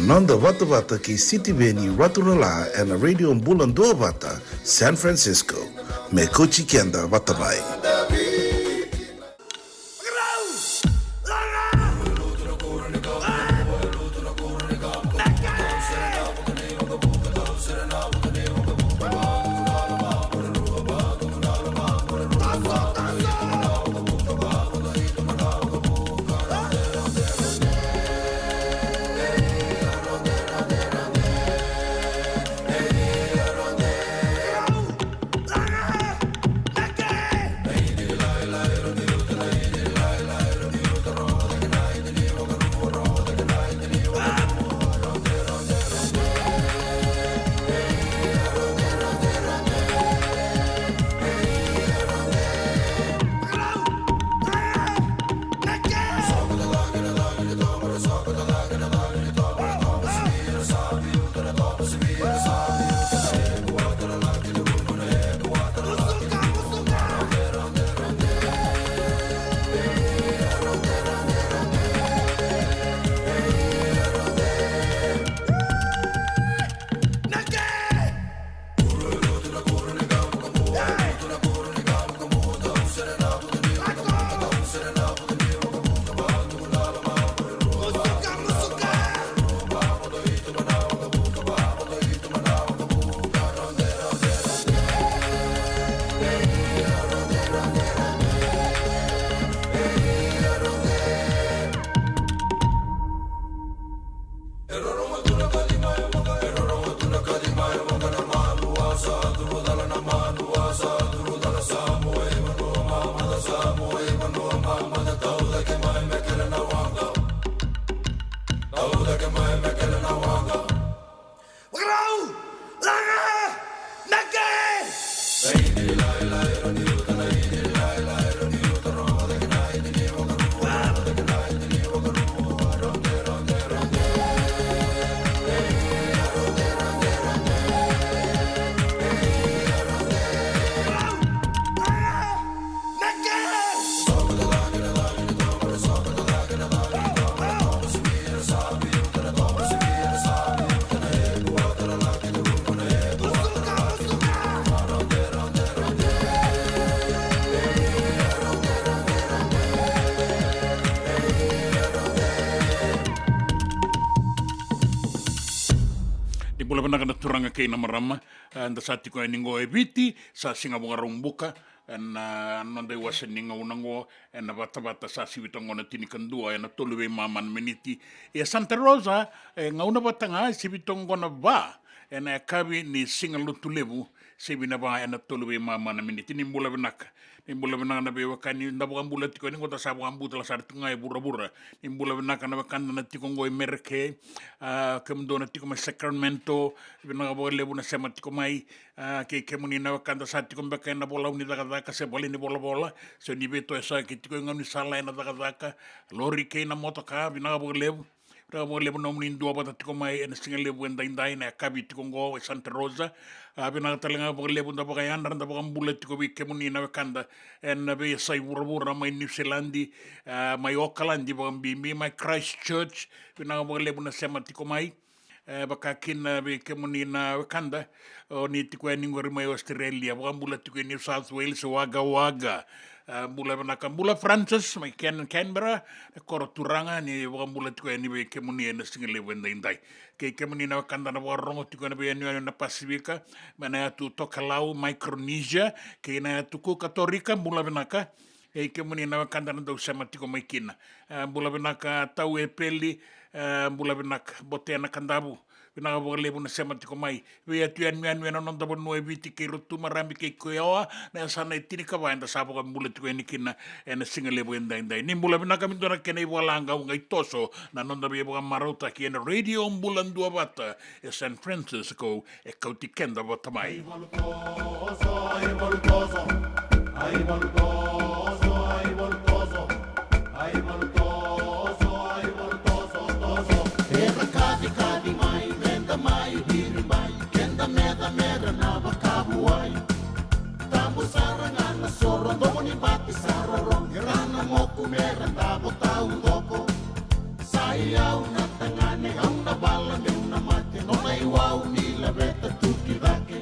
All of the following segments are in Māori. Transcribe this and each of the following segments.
Nanda Vata Vata ki City Veni Raturala and a Radio Bulan Dua Vata, San Francisco. Me Kochi Kenda Vatabai. Pula pena kana turanga kei na marama anda sati ko ningo e viti sa singa bunga rumbuka na nonde wasa ninga unango na bata sa sibitongo na tinikandua na toluwe maman meniti e Santa Rosa ngauna batanga sibitongo na ba na kabi ni singa lutulevu sibina ba na toluwe maman meniti ni mula benaka nimbula benaka na bewa kani ndabukan bula tiko ni kota sabu ambu tala sar tunga e bura nimbula benaka na bakanda na tiko ngoi merke kemdo na tiko ma Sacramento benaka bo lebu na sema tiko mai ke kemuni na bakanda sa tiko mbeka na bola uni daga se boli ni bola so ni beto esa ke tiko ngani sala na daga lori ke na motoka benaka bo lebu Ramo lebu no mnin dua bata tiko mai en singa lebu en daindai na kabi tiko ngo Santa Rosa bina talenga bo lebu nda boka yandar nda boka mbula tiko bi kemuni na kanda en be sai wura mai New Zealandi mai Auckland bo bimbi mai Christchurch bina bo lebu na sema tiko mai baka kin be kemuni na kanda ni tiko en ngori mai Australia bo mbula tiko New South Wales waga Mbula Francis mai Canberra koro turanga ni mbula tiko ni be kemuni na single wenda indai ke kemuni na kanda na rongo tiko na be na Pasifika mana tu Tokelau Micronesia ke na tu Katorika mbula benaka e kemuni na kanda na do sama tiko mai kina mbula benaka tau e peli mbula benaka botena kandabu Pinaka bo lebu na sema tiko mai we atuan mian no nonda bo no eviti ke rutu marambi ke koa na sana tini ka ba enda sabo ka mula tiko ni kina ena singa lebu enda ni mula pinaka mindona kene walanga ngai toso na nonda be bo marota ki ena radio mbulan dua bata e San Francisco e kauti kenda bota mai Sayaw na tangane ang nabalan wau ni la veta tuki vake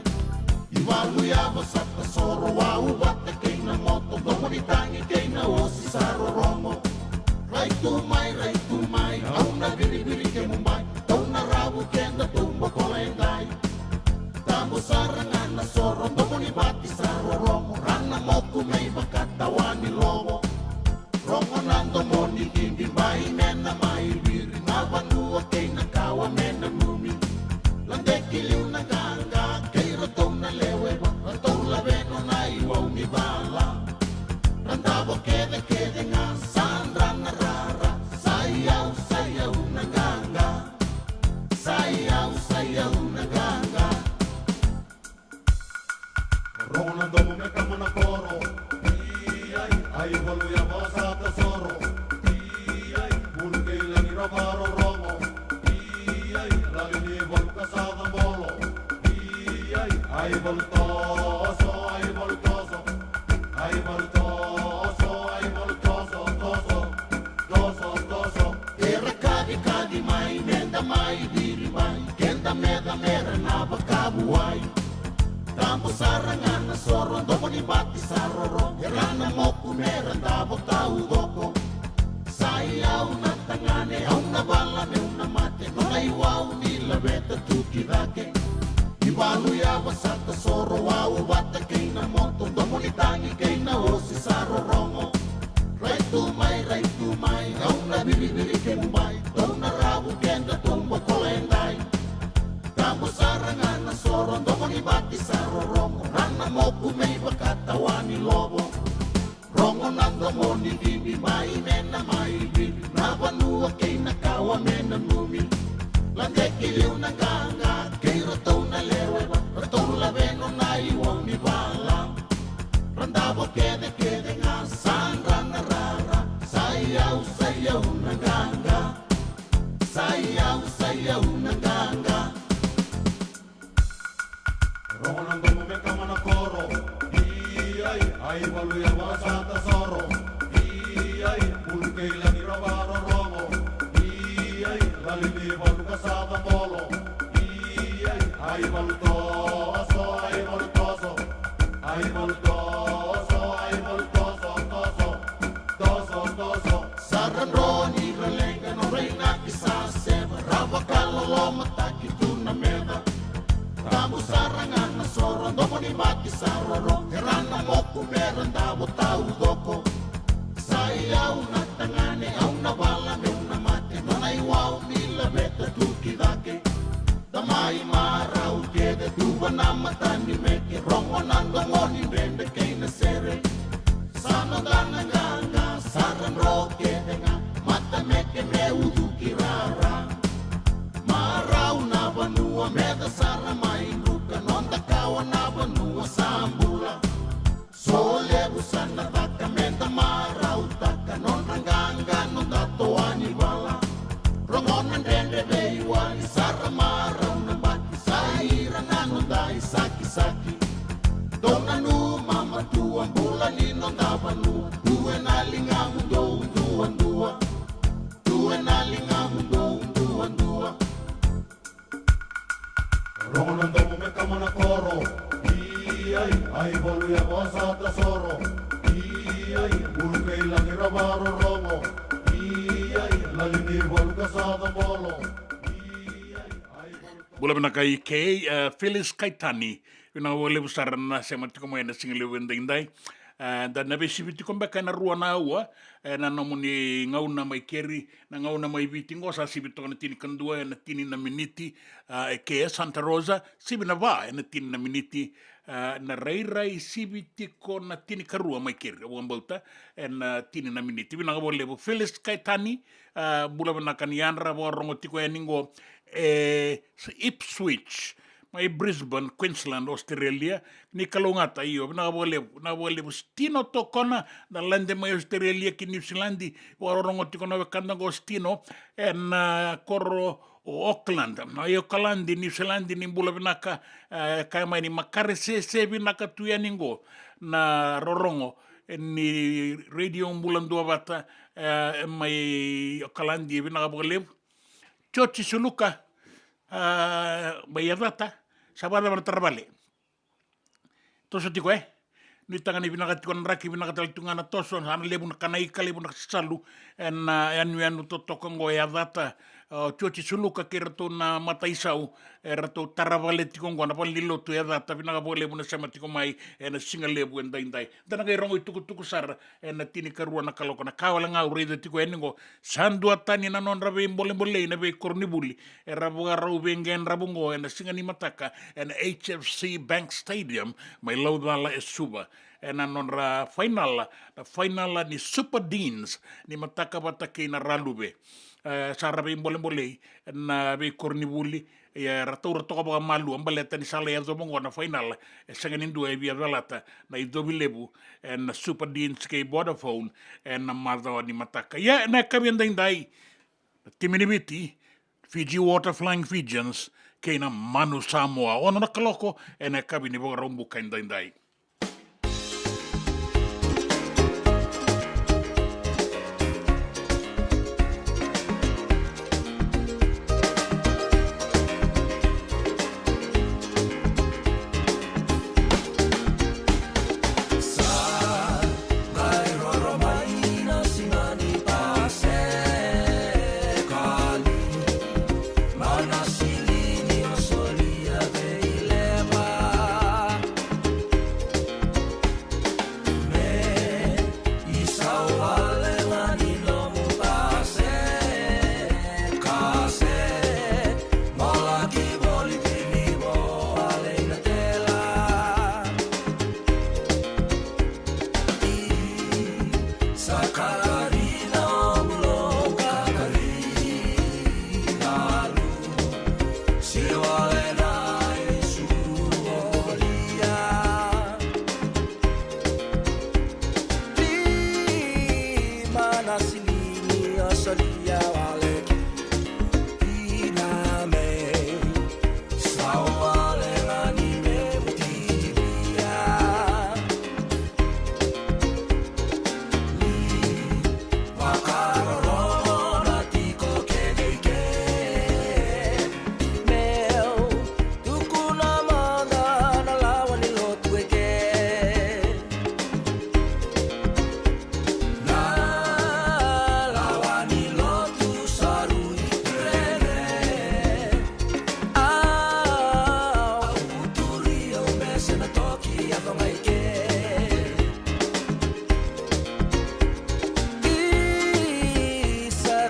Iwalu ya vasata soro wau vata keina moto Domoni tangi keina osi saro romo Rai tu mai Auna biri ke mumbai Tauna rabu kenda tumbo kolendai Tambo sarangan na soro Domoni bati saro romo Rana moku mei bakata wani lobo Romo nando moni kimbi mai mena mai biri Navanua keina kawa mena mumi Landeki liu na ganga Keiro tona leweba Ratola veno na iwa unibala Randavo kede nga Sandra na rara Sayau na ganga Sayau na ganga Rona domo me kama na koro Ai walu ya bosa tesoro Bulke ilangi rabaro romo Lagi ni bol kasada bolo Ai voltoso Era kadi mai menda mai diri mai Kenda meda mera na bakabuai Tampo sarangan na soro Domoni bati saroro Erana moku mera ndabo tau doko Sayau na tangane Au na bala me una mate Nona iwau ni la veta tuki vake Iwalu ya wasata soro Wau bata keina moto Domoni tangi keina osi saro rongo Rai tu mai Au na biri ke mumbai Tau na rabu kenda tumbo kolendai Tambo sarangan na soro Domoni bati saro rongo Rana moku mei bakata wani lobo Rongo nando moni bibi mai mena mai bibi Navanua keina kawa mena mumi Landeki liu na ganga Keiro tau na leweba Ratola veno na iwa unibala Randavo kede nga Sandra na rara Sayau na ganga Sayau na ganga Rongo nando me kama na koro Ai walu ya wasata soro Bulke ilangi rabaro romo Lali ni bol kasada bolo Ai voltoso Saran roni relenga no reina kisa seva Rava kalolo mataki tuna meva Tamu sarangan na soro Domoni bati saroro Herana moku merandavo tau doko Sayau na tangane Au na bala me una mate Nona iwau ni la veta tuki vake Damai marau kede Tuwa na matani meke Rongo nando ngoni bende keina sere Sana dana ganga Saran ro kede nga Mata meke me uduki rara Marau na vanua Meda sara mai ruka Nonda kawa na vanua Sambula Sole busana taka Menda marau taka Nonda ganga Nonda toani bala Rongonan rende veiwani Sara marau na bati Saira na nonda isaki Dona nu mama tua Bula ni nonda vanua Due na linga mundo undua Due na linga mundo undua Ronan domo me kama na koro Ai bolu ya bosa tesoro Bulke ilangi rabaro romo Lali ni bol kasada bolo Bula bina kai kei Phyllis Kaitani Ina wale busara na sema tiko moena singile wenda indai Dan na besi biti kombe kai na rua na ua Na namuni ngau na mai keri Na ngau na mai biti ngosa sibito na tini kandua Na tini na miniti Kea Santa Rosa Sibi na va na tini na miniti Na rai sibiti ko na tini karua mai keri Wambauta Na tini na miniti Bina wale bu Phyllis Kaitani Bula bina kanianra Warongo tiko ya ningo Ipswich mai Brisbane, Queensland, Australia, ni kalungata iyo, na wale stino tokona, na lande mai Australia ki New Zealandi, warorongo tiko na wekanda go stino, en koro Auckland, na iyo kalandi, New Zealandi, ni mbula vinaka, kaya mai ni makare se vinaka tuya ningo, na rorongo, ni radio mbulandua bata, mai kalandi vinaka bole, Chochi suluka, Ba ia data, sabada martarabale. Toso tiko ni tangani vinakatikon raki vinakatalitungana toso ana lebu na kanaika lebu na salu en anu totokongo e data chochi suluka ke rato na mataisau e rato taravale tikongo na palilo tu e data vinaka lebu na sama tiko mai e na singa lebu en daindai dana kai rongo tuku sar e na tini karua na kaloko na kawala nga urida tiko eningo sandu atani na non rabe mbole na be kornibuli e rabuga rau bengen rabungo e na singa ni mataka e na HFC Bank Stadium mai laudala e suba e na non ra final ni Super Deans ni mataka batake na ralube sa rabe mbole na be kornibuli ya rato ka malu ambaleta ni sala ya zomongo na final sanganin dua e via velata na idobilebu en Super Deans ke Vodafone en na madwa ni mataka ya na kabienda indai timinibiti Fiji Water Flying Fijians ke na Manu Samoa ono na kaloko e na kabini boga rombu ka indai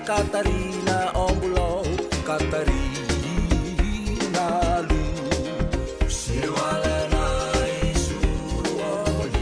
Katarina Ombulo, Katarina Lu, Siwalena Isuruolia.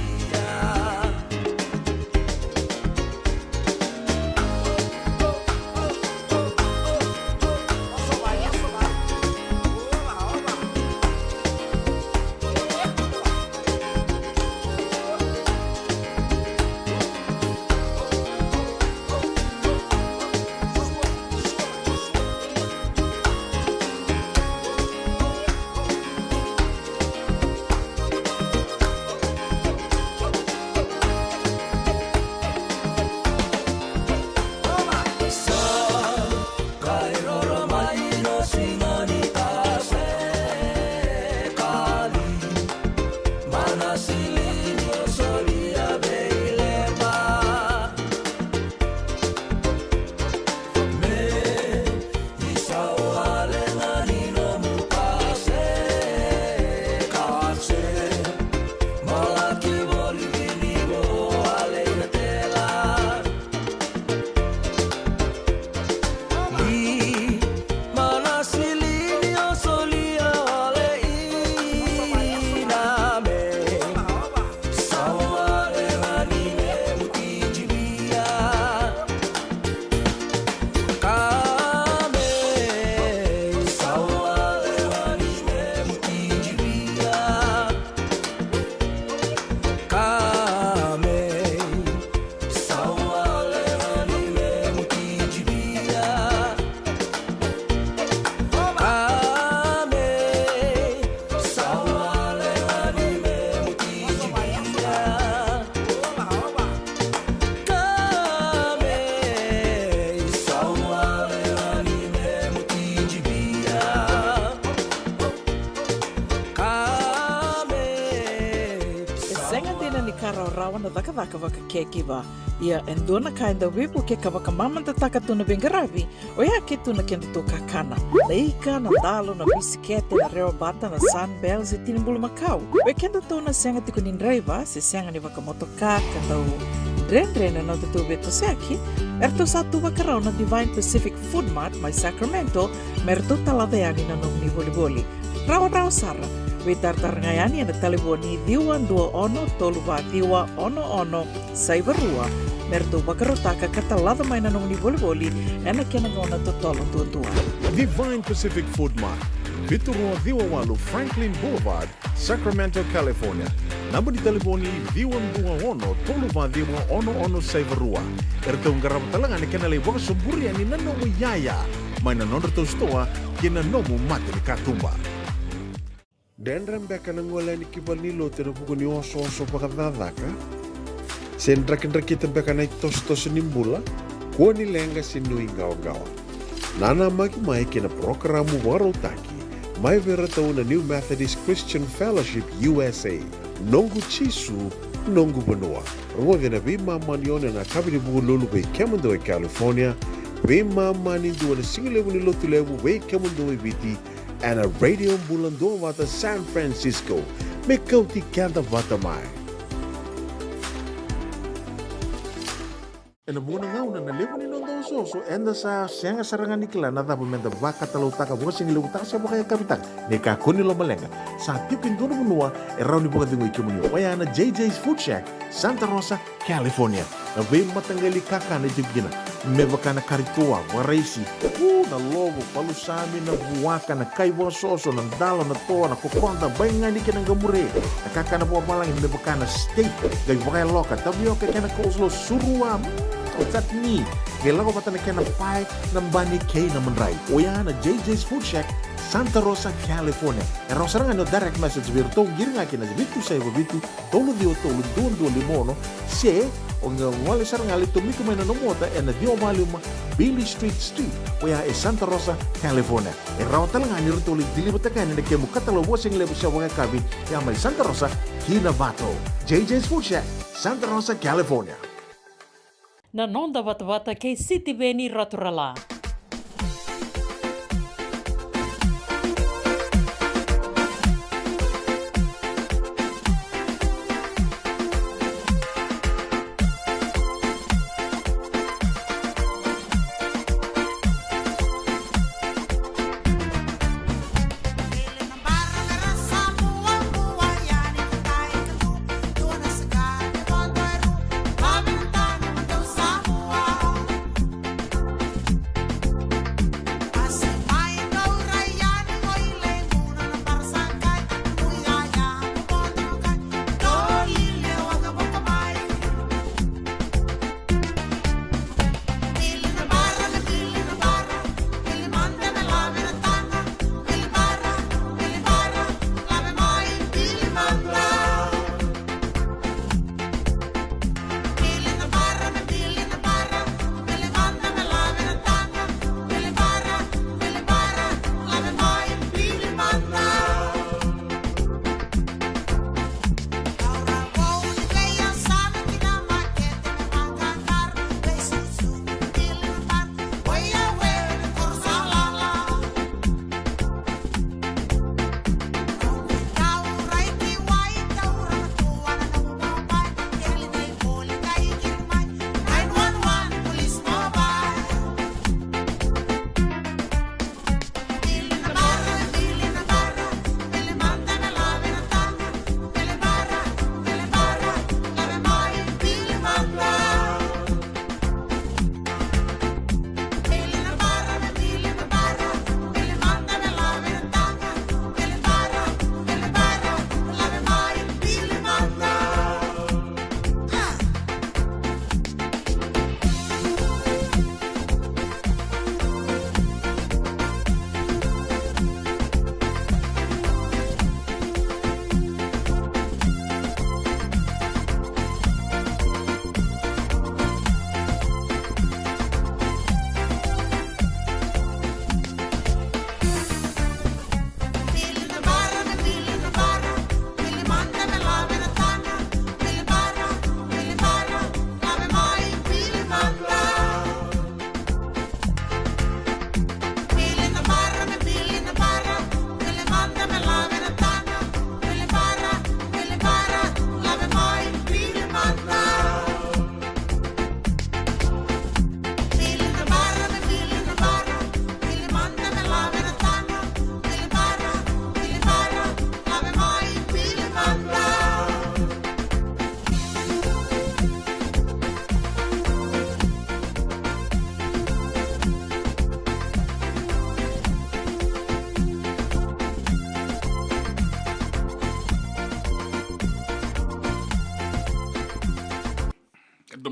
na daka kekiva. Ia endona kainda wipu ke kawaka mamanta taka tuna bengaravi, o ia ke tuna kenda to kakana. Na ika, na dalo, na bisikete, na reo bata, na sunbells e tinimbulu makau. O kenda tona senga tiko nindraiva, se senga ni waka motoka, kandau dren na tutu beto seki, erto satu wakarau na Divine Pacific Food Mart, mai Sacramento, merto talaveani na nung ni boli-boli. Rawa sara, we tartarangayani na taliboni diwan dua ono toluva diwa ono saivarua, merto bakarotaka katalada mai na nung ni boli-boli, ena kenangona totolo tua. Divine Pacific Food Mart, Viturua Diwawalu Franklin Boulevard, Sacramento, California. Namba di telefoni Diwan Dua Ono Toluva Diwa Ono Saivarua. Erto ngarap talanga ni kenalay waka suburi ani nanomu yaya. May nanondo to stoa kina nomu mati ni katumba. Dendram beka nangola ni kibal ni lo tena buku ni oso pakadadaka. Sendrak-ndrakita beka na tos nimbula. Kuo ni lenga sinui gawa-gawa. Nana maki mai kina programu warotaki. Mai vera tau na New Methodist Christian Fellowship USA. Nongu chisu, nongu banua. Rongo na bima manione na kabini buku lulu bei Kemando e California. Bima mani dua na singilewu ni lotu lewu bei Kemando e Viti. And a radio bulando wata San Francisco. Me kauti kanda wata mai. Ena muna ngau na nalewu ni nondo soso enda sa senga sarangan nikla na dapat menda baka talau taka buka singilewu taka siapa kaya kapitang. Neka kuni lo malenga. Sa tipin tono menua erau ni buka tingu ikimunyo. Waya na JJ's Food Shack, Santa Rosa, California. Na bei matanggali kaka na jibgina. Mebaka na karitoa, waraisi. Na lobo, palusami na buwaka na kaiwa soso, na dalo na toa, na kukonda, bayangani ka ng gamure. Nakaka na buwa malang mebaka na steak, gay wakay loka, tabioka ka na coleslaw, surua, tatni. Kailangan ko pata na kaya na pie ng bani kay na manray. O yan na JJ's Food Shack, Santa Rosa, California. Erau sarang ano direct message virto, giring akin na bitu sa iba bitu, tolo duon limono, se, o nga wali sarang alito miko may nanomota e na dio maluma Billy Street, o ya e Santa Rosa, California. Erau talaga ni rito ulit dilibot ka na nagkemo katalawa sing lebo siya waka kabi, ya may Santa Rosa, Kinavato. JJ's Food Shack, Santa Rosa, California. Na nonda wata kay City Veni Raturala.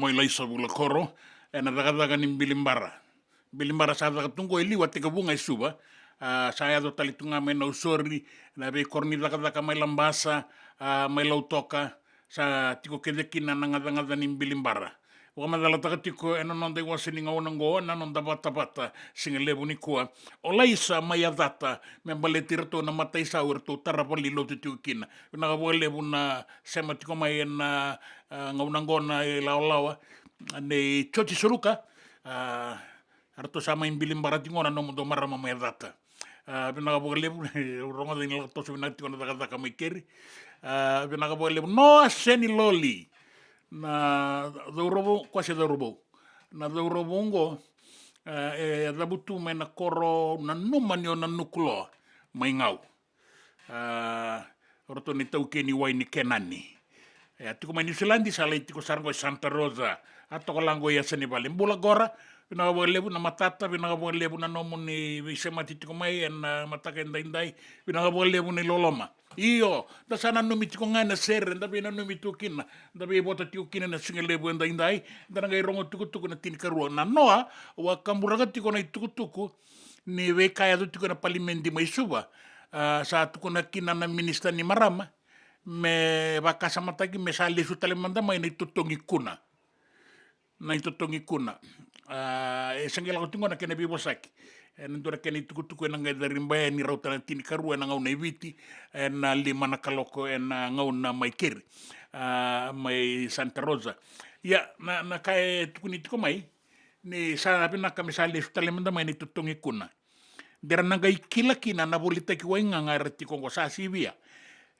mai laisa bula koro, e na daga ni bilimbara. Bilimbara sa daga tungo e liwa te ka bunga i suba, sa ado talitunga mai na usori, na be korni daga mai lambasa, mai lautoka, sa tiko kedekina na ngada ni bilimbara. Wamadala taka tiko e nanon dai wase ni ngawana ngoa, nanon da bata singa lebu ni kua. O laisa mai adata, me baleti rato na matai sa urto tarapali lo te tiko kina. Vina ka lebu na sema tiko mai na ngawana ngoa na e laolawa, ne choti suruka, arto sa mai bilimbara tingona no mundo marama mai adata. Vina ka lebu, ronga dai nila toso vina tiko na taka mai keri. Vina ka lebu, no seni loli. Na daurobo, quase daurobo. Na daurobongo, e dabutu mai na koro na numani o na nukuloa, mai ngau. Roto ni tau ke ni wai ni kenani. Tiko mai New Zealand, sa lai tiko sarango e Santa Rosa, atoko lango i asani vale. Mbula gora, vina ka lebu na matata, vina ka lebu na nomu ni visemati tiko mai, na mataka indai, vina ka lebu ni loloma. Iyo, da sana numi tiko ngai na sere, da bina numi tukina, da bina bota tiko kina na singa lebu indai, da ngai rongo tuku na tini karua. Na noa, wa kamburaga tiko na i tuku, ni we kaya do tiko na palimendi mai suba, sa tuku na kina na minista ni marama, me wakasa mataki me sa lesu talemanda mai na itotongi kuna. Na itotongi kuna. E sangela ko tingo na kena bibosaki. Nandura kena tuku na ngai dari mbaya ni rauta na tini karua na ngau na ibiti, na lima na kaloko na ngau na mai keri, mai Santa Rosa. Ya, na kai tuku ni tiko mai, ni sa apina kami sa lesu talemanda mai na itotongi kuna. Dera na ngai kila kina na bolita ki wainga ngarati kongo sa sivia.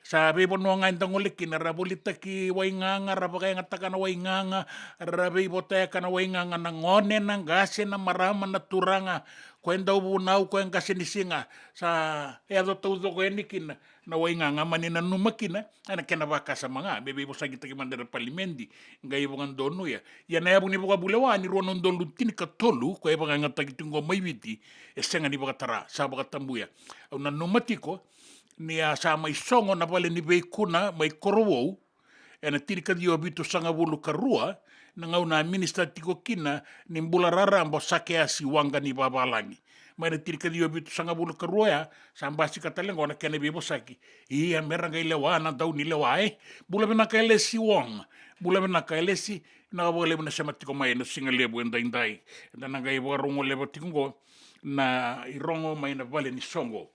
Sa bebo no nga indangole kina rabolita ki wainganga rabagay nga taka na wainganga rabi botaya ka na wainganga na ngone na gase na marama na turanga kwenda ubunaw ko ang gase ni singa sa edo tuzo ko ni kina na wainganga manina numakina ana kena baka sa mga bebe bo sagita ki mandera palimendi ngai bongan donu ya na yabu ni boka bulewa ni ronon dolu tini ka tolu ko e baka nga tagitungo mai biti esenga ni baka tara sa baka tambuya na numatiko ni sa mai songo na pale ni beikuna mai korowou e na tirika dio bitu sanga bulu karua na ngau na minister tiko kina ni mbula rarambo sake asi wanga ni babalangi mai na tirika dio bitu sanga bulu karua ya sa mbasi katalengo na kene bebo saki iya meranga ilewa na dau ni lewa bula bina ka elesi wong bula bina ka elesi na wale bina sema tiko mai na singa lebu indai na ngai warongo lebo tiko na irongo mai na vale ni songo.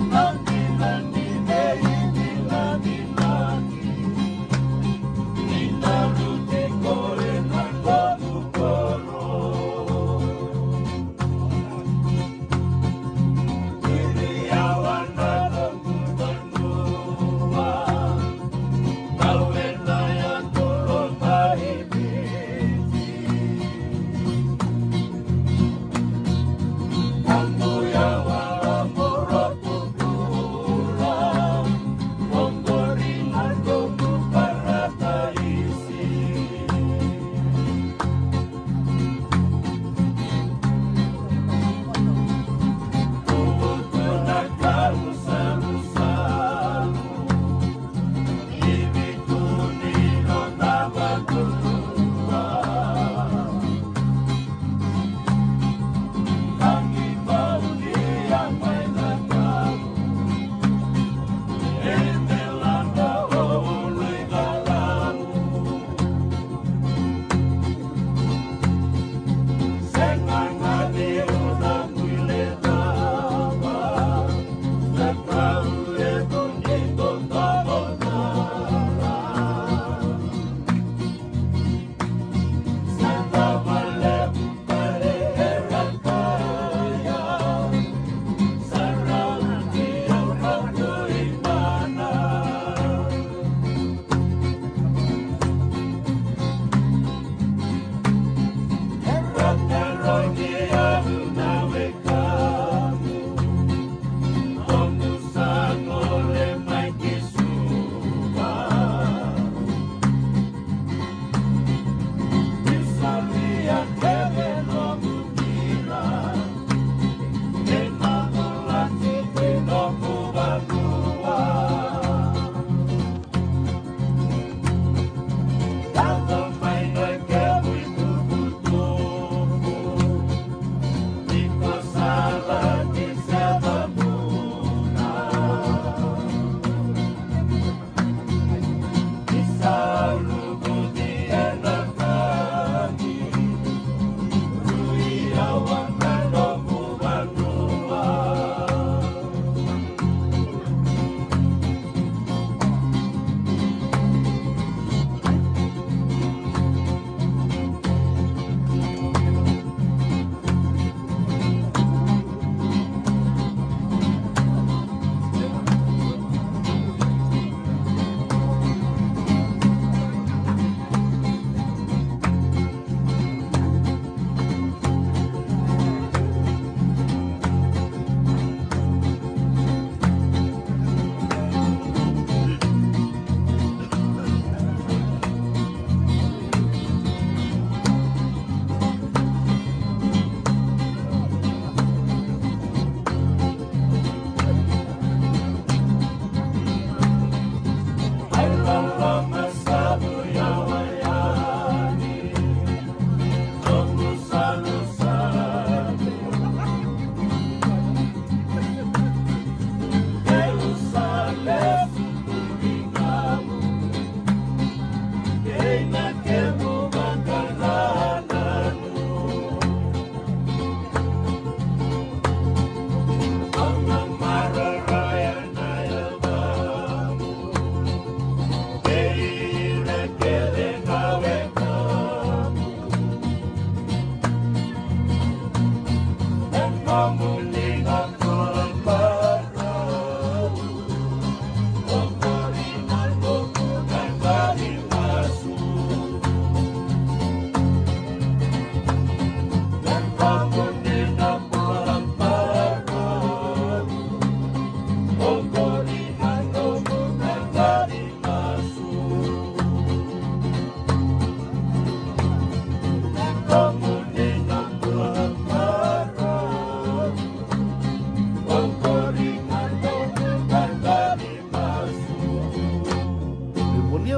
Nandi nandi nei nila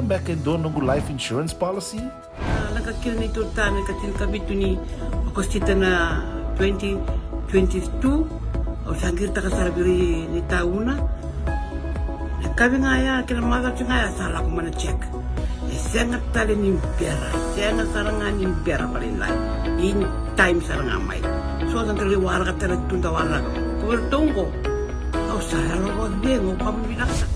Back in doon nunggu life insurance policy? Nakakil ni Turtan katil kami tu ni kostita na 2022 o sagir ta kasarbiri ni tauna kami ngaya kila mada tu ngaya salah ko mana check sangat tali ni biara sangat sarangan ni biara paling lain in time sarangan mai so dan terli warga terli tunda warga ko tunggu au salah lo dengo kami binasa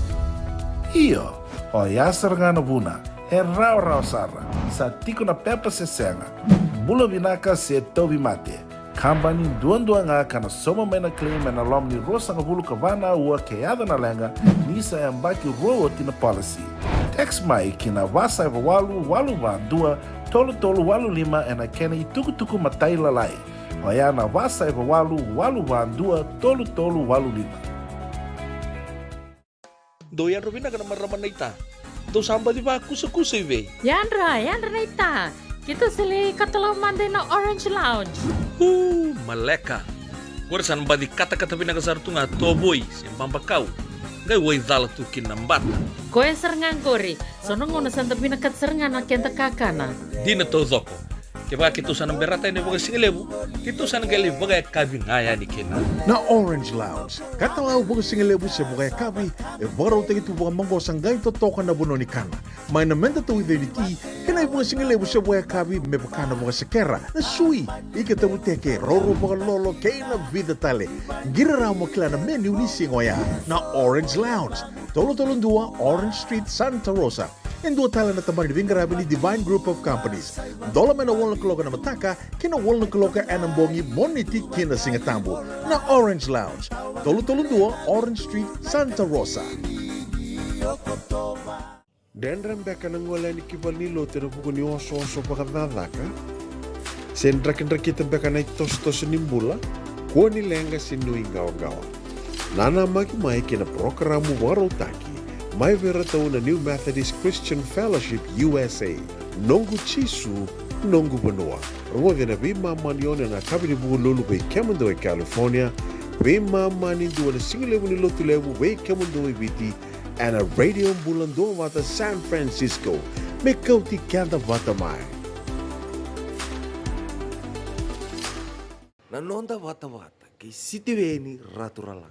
Iyo, o yasar nga na buna, raw sara, sa tiko na pepa se senga, bula binaka se tobi mate, kambani duan nga kana soma may na claim na lom ni rosa nga bulu kavana ua kayada na lenga, nisa yang baki rowo tina policy. Text mai kina wasai walu ba dua, tolu walu lima ena kena ituku matai lalai, o ya na wasai walu ba dua, tolu walu lima. Doyan Rubina ka naman raman na ita. Do samba di ba kusa iwe? Yanra na ita. Kita sili katalaw manday na Orange Lounge. Maleka. Warasan ba di kata-kata pinakasartunga toboy siyang pampakaw. Gay way dala tukin ng bata. Koe serangan kori. Sonong na santa pinakat serangan na kenta kakana. Di na to zoko. Kaya kitusan ng berata ni baga singalebu, kitusan ng gali baga kabi ngaya ni kina. Na Orange Lounge, katalaw baga singalebu siya baga kabi, baraw tayo ito baga manggosang gayon totokan na buno ni kana. May namenda to with the tea, kanay baga singalebu siya baga kabi, may baka na baga sakera, na sui, ikatabuteke, roro baga lolo, kaya na vida tale. Giraraw mo kila na menu ni singoya, na Orange Lounge, tolo-tolong dua, Orange Street, Santa Rosa. En dua tala na taman ni Vingarabi ni Divine Group of Companies. Dola man na wala kaloka na mataka, kina wala kaloka anambongi moniti kina singatambo na Orange Lounge. Tolo-tolong dua, Orange Street, Santa Rosa. Dendram beka nang wala ni kibal nilo tira buko ni oso pakadadaka. Sen drakin-drakitan beka na itos-tos nimbula, kuha ni lenga sinui gawa-gawa. Nana magi-mai kina programo warotaki, may veratao na New Methodist Christian Fellowship USA, nongu chisu, nongu banua. Ruwaga na bimama niyo na nakabili buko lulu bay Kemundo ay California, bimama ninduwa na singilewu ni lotulewu bay Kemundo ay Viti, and a radio bulando wata San Francisco, may kauti kanda vatamay. Nanonda wata-wata kay sitiweni raturala.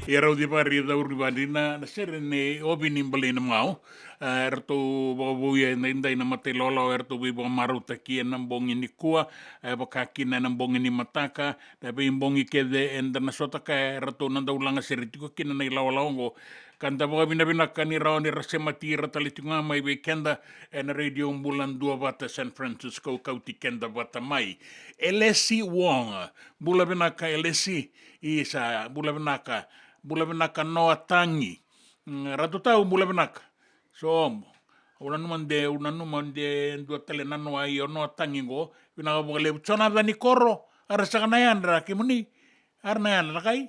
Ia rau di pari da uri bandina na sere ne obi ni mbali na mau erto bobuia na indai na mate lolo erto bi bo maruta ki na bongi ni kua baka ki na bongi ni mataka da bi bongi kede enda na sota ka erto na daulanga sere tiko ki na lawa kanda bo bina bina kani rao ni rasemati ratalitunga mai be kenda na radio mbulan dua bata San Francisco kauti kenda bata mai Elesi Wong bula bina ka Elesi isa bula bina ka noa tangi ratu tau bula benaka so una numande dua tele nano ai no tangi go bina go le chona dani koro ara sakana yan ra kimuni arna yan rakai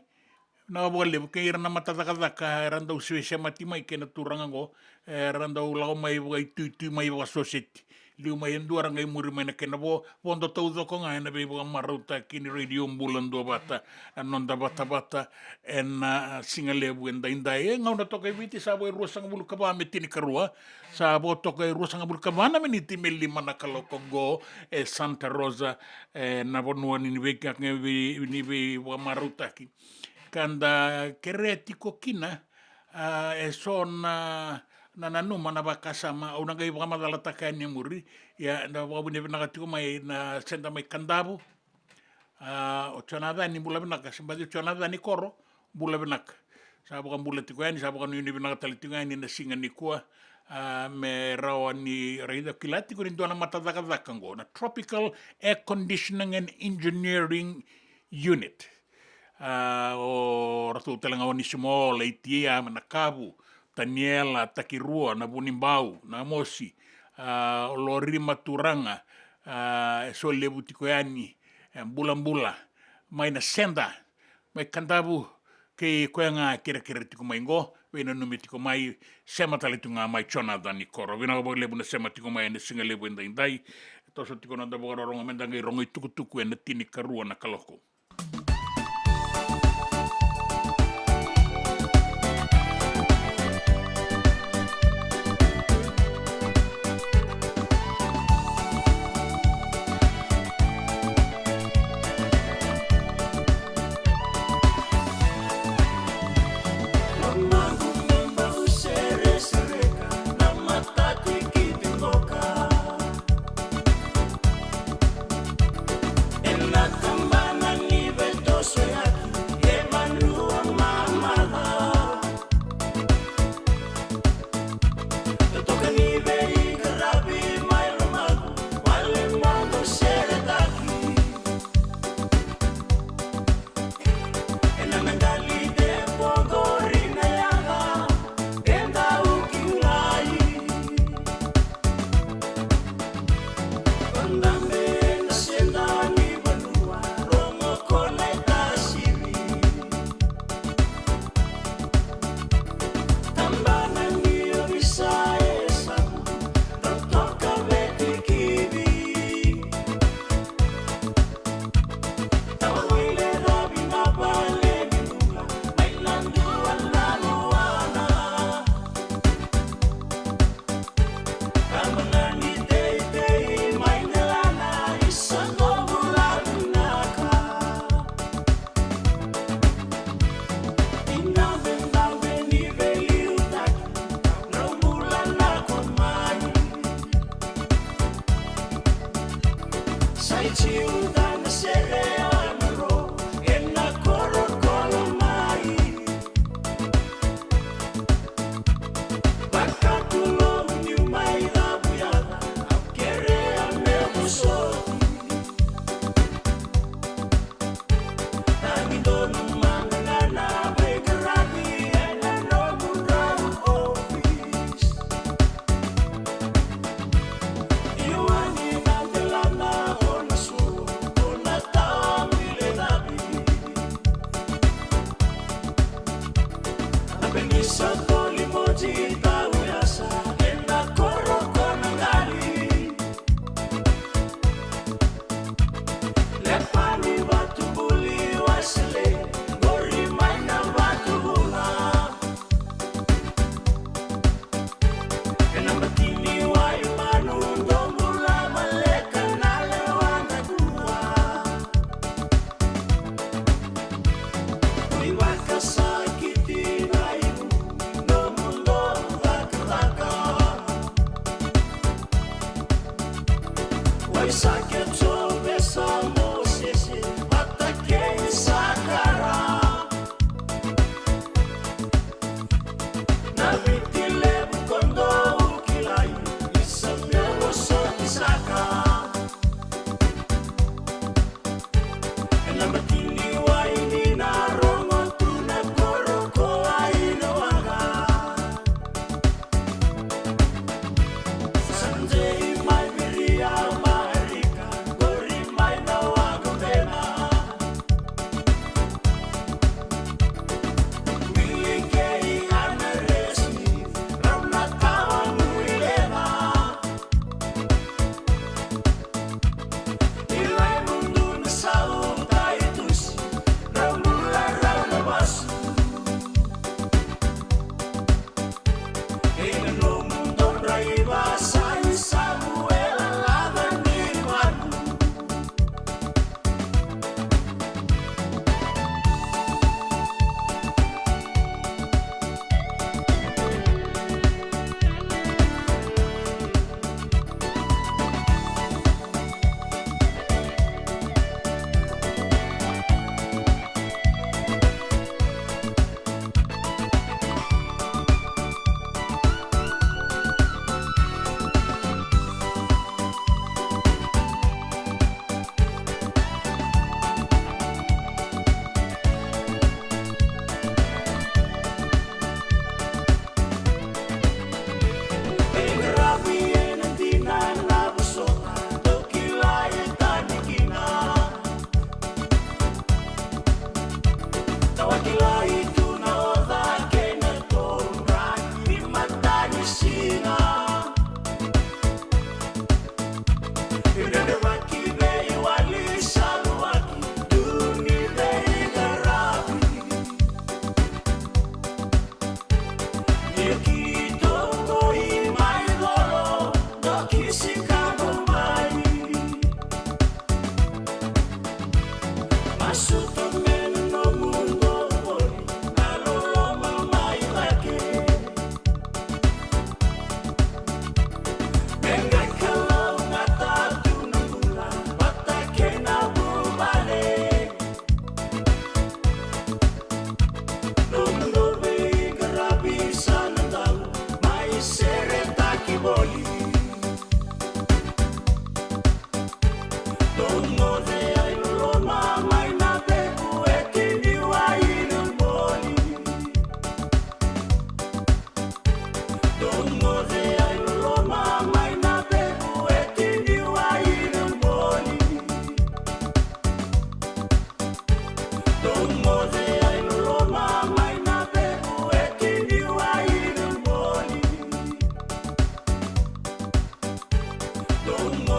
na go le ke irna mata ka randa uswe mati mai ke na turanga go randa ulago mai go tu mai go society liu mai ndu aranga muri mai na ke na bo pondo tau do ko nga na be bo maruta kini radio mbulan do bata anonda bata en singale bu enda indai nga na tokai viti sa bo ruasang bulu ka ba metini karua sa bo tokai ruasang bulu ka ba na meniti meli mana kalau go Santa Rosa na bonua ni veka ni be bo maruta ki kanda keretiko kina son na numa na bakasama au ngai ba madala takani muri ya na ba bune na katiko mai na senda mai kandabu o chonada ni bula benaka simbadi chonada ni koro bula benaka sa ba bula tiko ni sa ba ni benaka talitinga ni na singa ni kwa me rawa ni raida kilati ko ni dona mata daka ngo na Tropical Air Conditioning and Engineering Unit o ratu telanga ni simo leitia manakabu Daniela Takirua na Bunimbau na Mosi Lori Maturanga so lebu tikoani bula mai na senda mai kandabu ke koanga kira tiko mai ngo wena numi tiko mai sema talitunga mai chona dani koro wena bo lebu na sema tiko mai na singa lebu indai to so tiko na da bo ronga mendangai rongo tuku na tini karua na kaloko Kembangan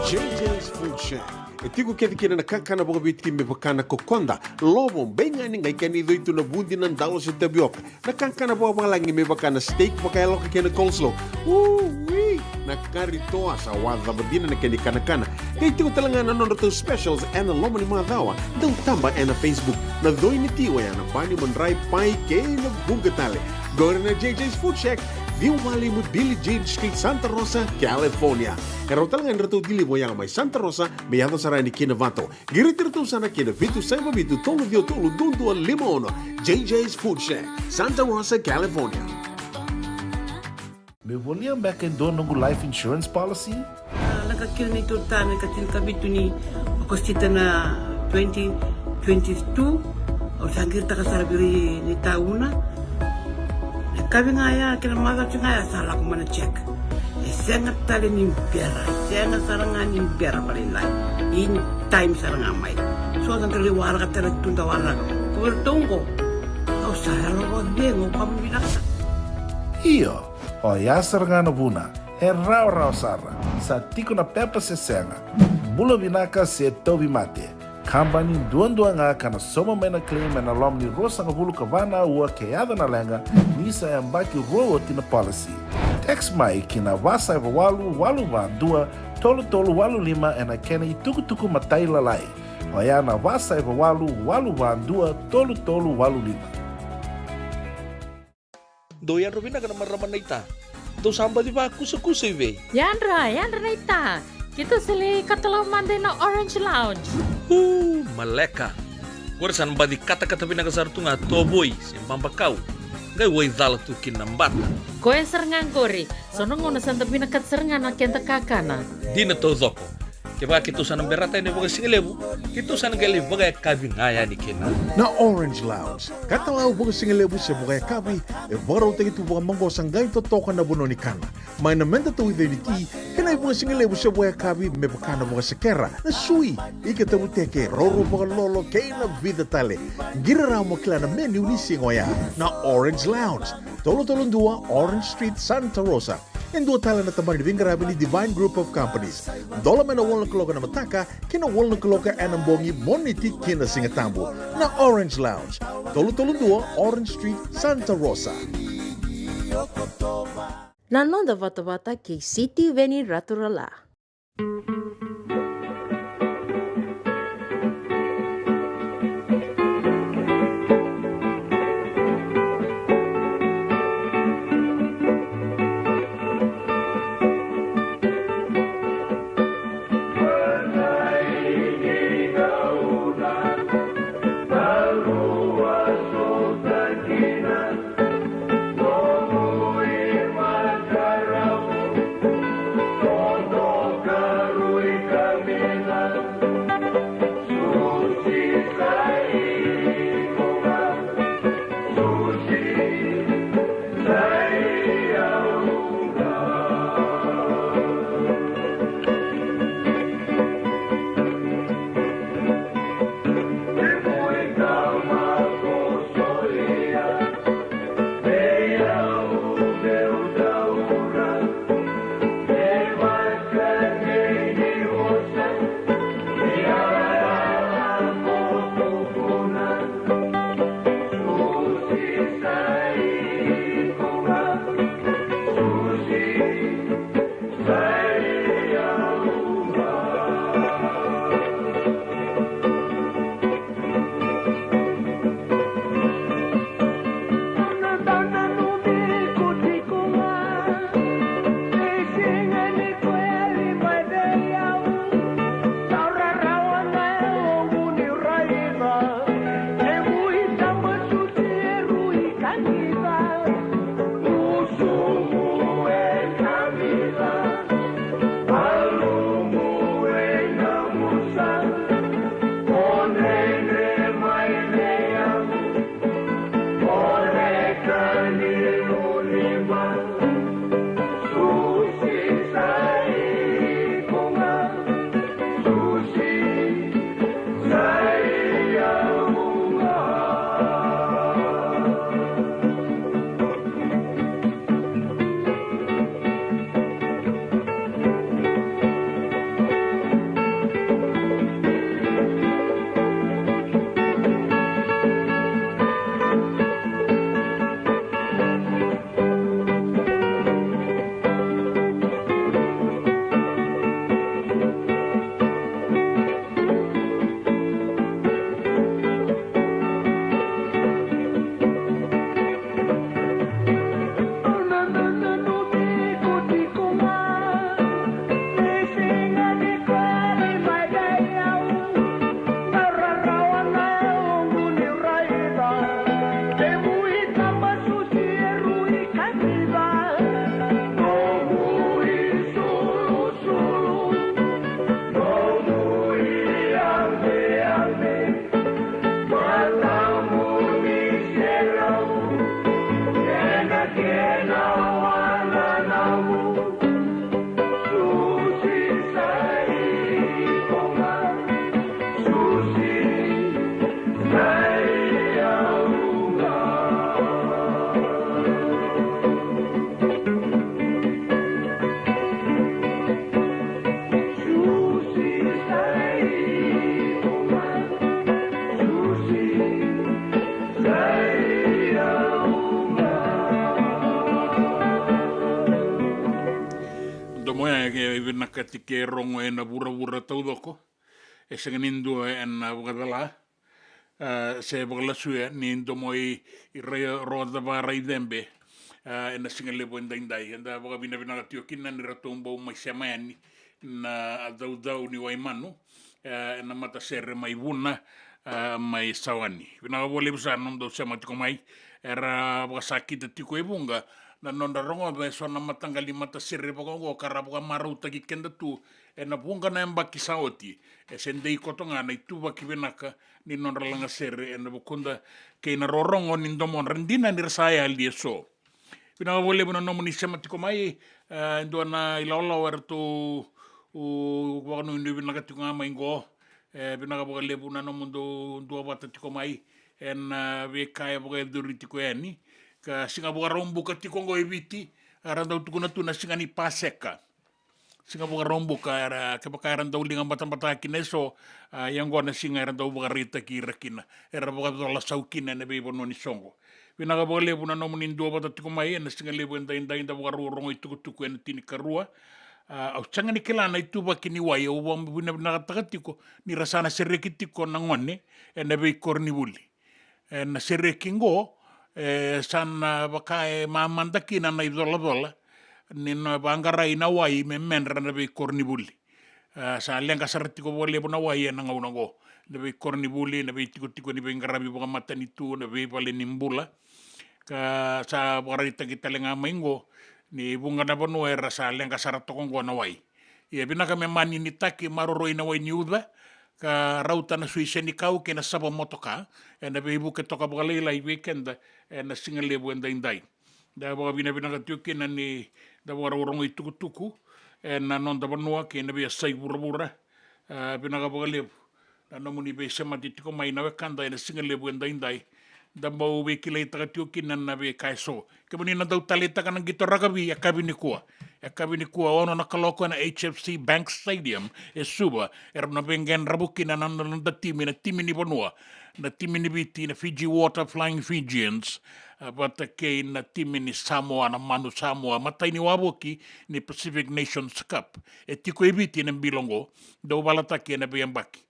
JJ's Food Shack. E tiku kevi kina na kankana boka biti me bakana kokonda. Lobo benga ni ngai kani do itu na bundi na ndalo se tapioca. Na kankana boka malangi me bakana steak boka elo ka kena coleslaw. Wee! Na karitoa sa wadha badina na kani kana. Kay tiku talangana non to specials and the lomani madawa. Dau tamba na Facebook. Na doi ni tiwa ya na bani mandrai pai ke na bungatale. Go na JJ's Food Shack. Viu Valley mo Billy Jean Street, Santa Rosa, California. Karo talagang rato dili mo yang may Santa Rosa, may ato sarani kinavato. Giritirto sana kinavitu sa mabitu tolo dio tolo dundu al limon. JJ's Food Shack, Santa Rosa, California. Me volia back in dono ng life insurance policy? Nakakil na ito tayo, katil kabito ni Akostita na 2022. O sagir ta kasarabiri ni tauna. Kami ngaya kila mara ngaya salah ko mana check. Sengat tali ni pera, sengat sarangan ni pera palinay. In time sarangan mai. So ang kaliwara ka tala tunda wala. Kuwertongo. Au saralo ko dengo pambilaksa. Iyo, o yasar nga na buna, e rau sara, sa tiko na pepa se senga, bulo binaka se tobi mate. Kambani duan nga kana soma mena claim na lom ni rosa nga bulu kavana ua keada na lenga nisa e mbaki roa tina policy. Text mai kina wasa e walu va dua tolu walu lima e na kena i tuku matai lalai. Oya na wasa e walu va dua tolu walu lima. Doyan Robina kana maraman na ita. Do samba di ba kusa-kusa iwe. Yanra na ita. Kita sili katalau mande na Orange Lounge. Maleka. Gorsan badi kata-kata pinakasar tunga toboy simpang pakau. Gai wai dala tu kinambata. Koe serengan gori, sono ngono santa pinakat serengan na kenta kakana. Dina to zoko. Keba kitu sana berata ini bagai singelebu. Kitu sana gali bagai kabi ngaya ni kena. Na Orange Lounge, katalau buka singelebu se buka kabi, baru tegi tu buka manggo sanggai to toka na buno ni kana. Mai na menta tu ide ni ti, kena buka singelebu se buka kabi me buka na buka sekera. Na sui, ike te teke roro buka lolo keina vida tale. Gira ramo kila na menu ni singoya. Na Orange Lounge, tolo-tolong dua Orange Street, Santa Rosa. Yang dua tala na tamang di Bingarabi ni Divine Group of Companies. Dola mena wala keloka na mataka, kina wala keloka anambongi moniti kina singatambo. Na Orange Lounge, tolo-tolong dua Orange Street, Santa Rosa. Nanonda vata-vata ke City Veni Raturala. nakati ke rongo e na bura taudoko e senganindu e na wakadala se wakalasu e nindo mo i rea roda vara i dembe e na singalepo e ndaindai e na wakabina vinakatio kina ni ratombo mai semayani na adau ni Waimanu na mata sere mai vuna mai sawani. Vina wole busa nondo sema tiko mai era wakasakita tiko ebunga na nonda rongo be so na matangali mata sere bagongo karabuka maruta ki kenda tu na bunga na emba kisaoti sendei kotonga na ituba kibenaka ni nonda langa sere na bukunda ke na rorongo ni ndomon rendina ni rasaya ali so. Vina wole buna nomo ni sema tiko mai ndo na ilaola werto o wano ni vina katiko mai ngo vina ka lebu na nomo ndo bata tiko mai ve kaya boga duri tiko yani ka singa boga rombu katiko ngo eviti aranda tukuna tuna singa ni paseka singa boga rombu ka ara ke baka aranda ulinga bata kineso yang gona singa aranda boga rita ki rakina era boga dola saukina ne be bono ni songo vina ka boga lebu na nomo ni ndo bata tiko mai na singa lebu inda boga rongo tuku en tini karua au changa ni kila na ituba kini wai o bina takatiko ni rasana serekitiko na ngone na be korni buli na serekingo sana bakae mamandaki na idola ni na bangara ina wai me menra na be korni buli sa lenga saratiko bole bona wai na ngaunango na be korni buli na be tiko ni be ngarabi boga matani tu na be bale nimbula ka sa borita kita lenga maingo ni bunga na bono era sa lenga sarato kongo na wai ia binaka me mani ni taki maroro ina wai niuda ka rauta na suise ni kau ke na sabo motoka na be ibu ke toka bgalila i weekend na singa lebu enda indai da boga bina ka tuki na ni da boga rongo i tuku na non da bono ke na be sai burabura binaka boga lebu na no muni be sema tiko mai na wekanda na singa lebu enda indai da mau be kile takatioki na be kaiso ke buni na dau taleta kana gito ragabi akabini kuwa ono na kaloko na HFC Bank Stadium suba na bengen rabuki na nanda timi ni bonua na timi ni biti na Fiji Water Flying Fijians bata ke na timi ni Samoa na manu Samoa matai ni waboki ni Pacific Nations Cup tiko ibiti na bilongo da balata ke na bembaki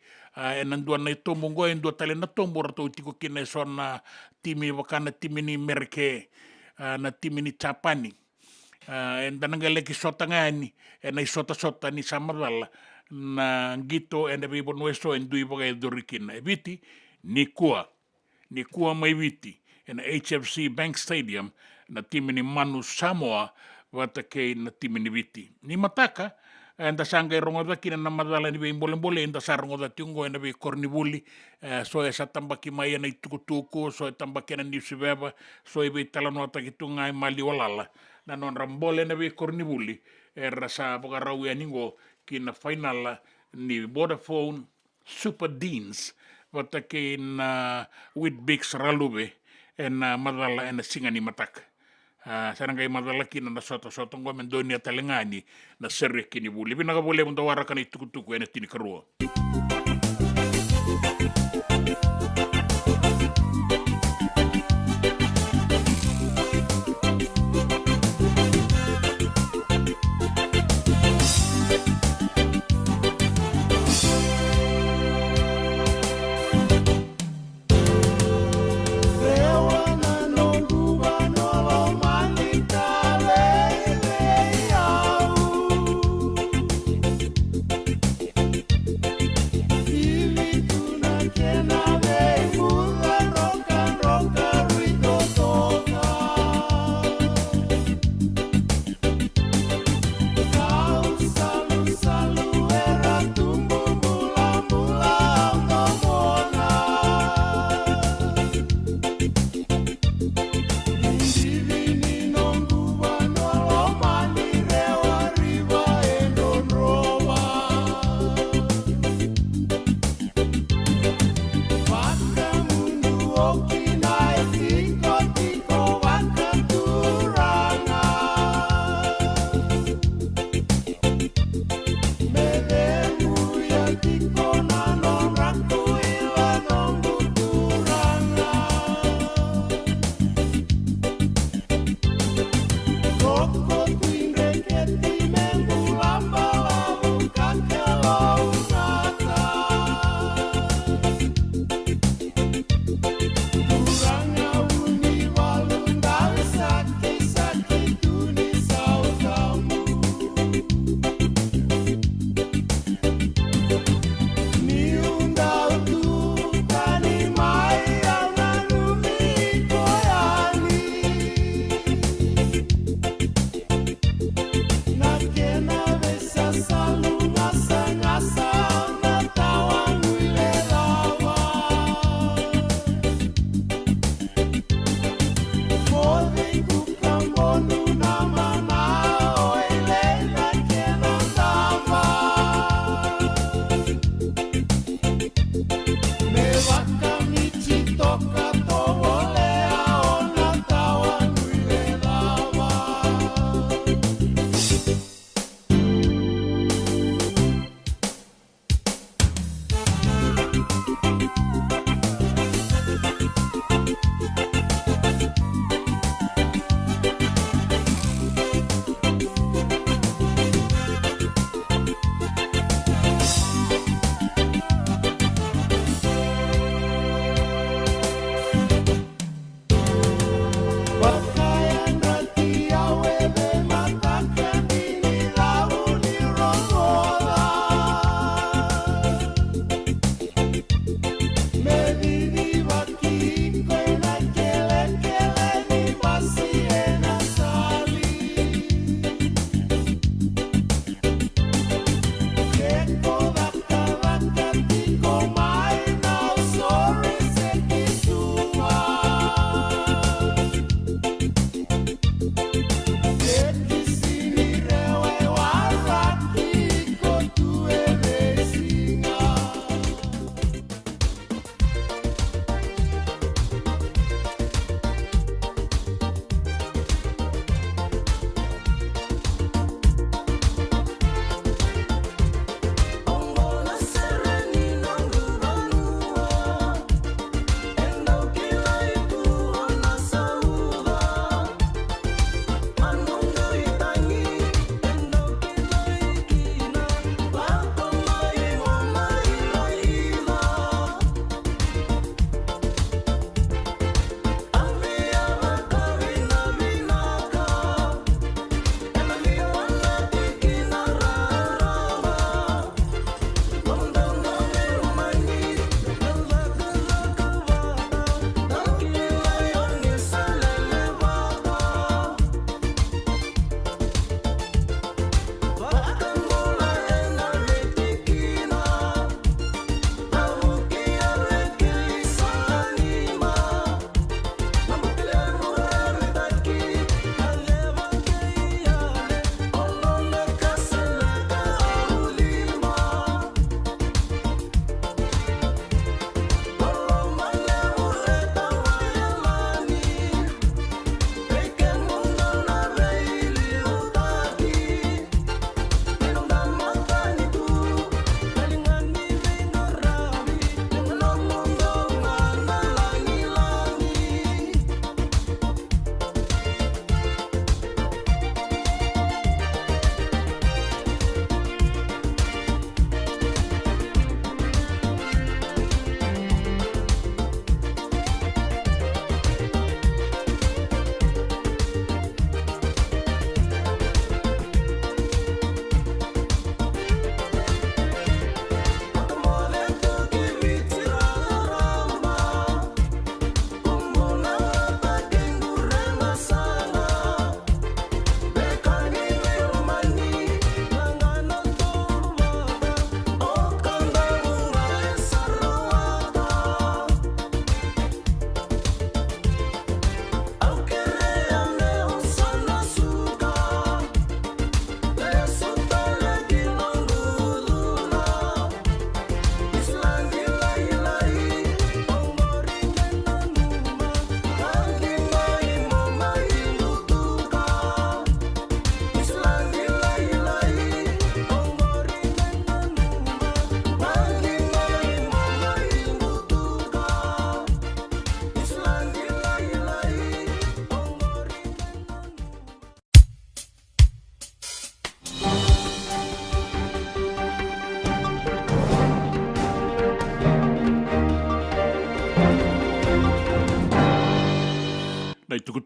nandua na tombo ngo ndua tale na tombo rato tiko kina so na timi wakana timi ni merke na timi ni Japani ndananga leki sota ngani na sota ni samarala na ngito ende be bono eso ndui boga dorikina eviti ni kuwa mai viti na HFC Bank Stadium na timi ni Manu Samoa watake na timi ni viti ni mataka enda sanga rongo da kina na madala ni be mbole enda sarongo da tungo enda be kornibuli so esa tambaki mai na tukutuku so tambaki na nisibeba so be talano takitunga mali walala na non rambole na be kornibuli rasa boga rawu ya ningo kina final ni Vodafone Super Deans watake na Whitbix Ralube na madala ena singa ni mataka sarangay madalaki na soto ngo mendoni atalengani na serre kini buli binaga bole mundo waraka ni tukutuku ena tini karua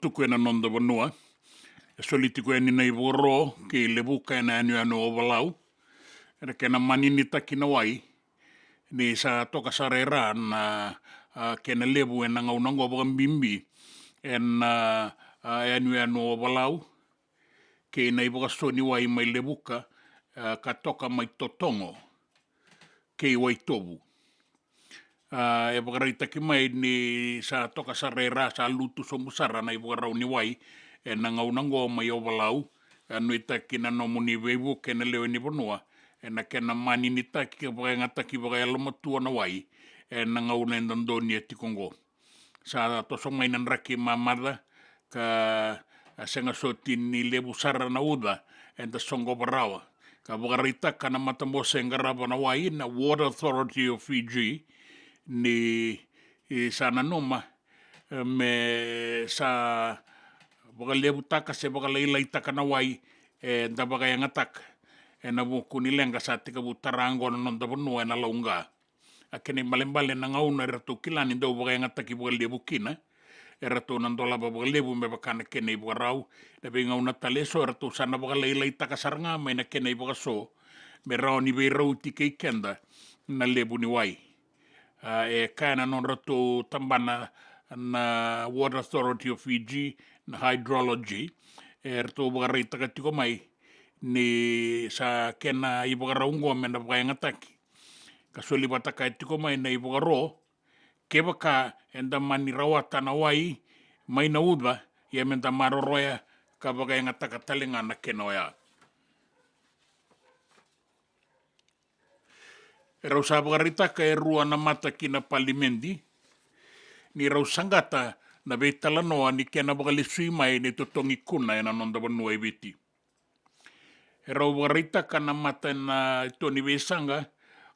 tukutuku na nonda vanua. Solitiku ni nei voro ke lebuka na anu o valau. Era kena manini takina wai. Ni sa toka sarera na kena lebu na ngaunango bakang bimbi. En anu o valau. Ke nei baka soni wai mai lebuka. Ka toka mai totongo. Ke wai tobu. E baka ki mai ni sa toka sarera sa lutu somusara na i baka rau ni wai. E na ngaunango mai o valau. Anu itaki na nomuni vevu kena leo ni vanua. E na kena mani ni taki ke baka ngataki baka alamatua na wai. E na ngauna endandoni e tikongo. Sa toso mai nan raki mamada ka senga soti ni lebu sara na uda. E da songo barawa. Ka baka ritaka na matamose ngaraba na wai na Water Authority of Fiji. Ni sana noma me sa baka lebu taka se baka leilai taka na wai e da baka yang atak e na buku ni lenga sa tika butarango na nonda vanua e na launga a kene malembale na ngauna e rato kilani dau baka yang atak i baka lebu kina e rato nandola baka lebu me baka na kene i baka rau na be ngauna taleso e rato sana baka leilai taka saranga me na kene i baka so me rao ni be rau tike i kenda na lebu ni wai e kana non rato tambana na Water Authority of Fiji na hydrology e rato baka rei taka tiko mai ni sa kena i baka raungo me na baka ngataki kasuli bataka e tiko mai na i baka ro ke baka enda mani rawata na wai mai na uda ia menta maroroya ka baka ngataka talinga na kena oya e rau sa baka ritaka e rua na mata ki na palimendi ni rau sangata na beitala noa ni kena baka lisui mai ni totongi kuna e na nonda vanua e viti. E rau baka ritaka na mata na toni vesanga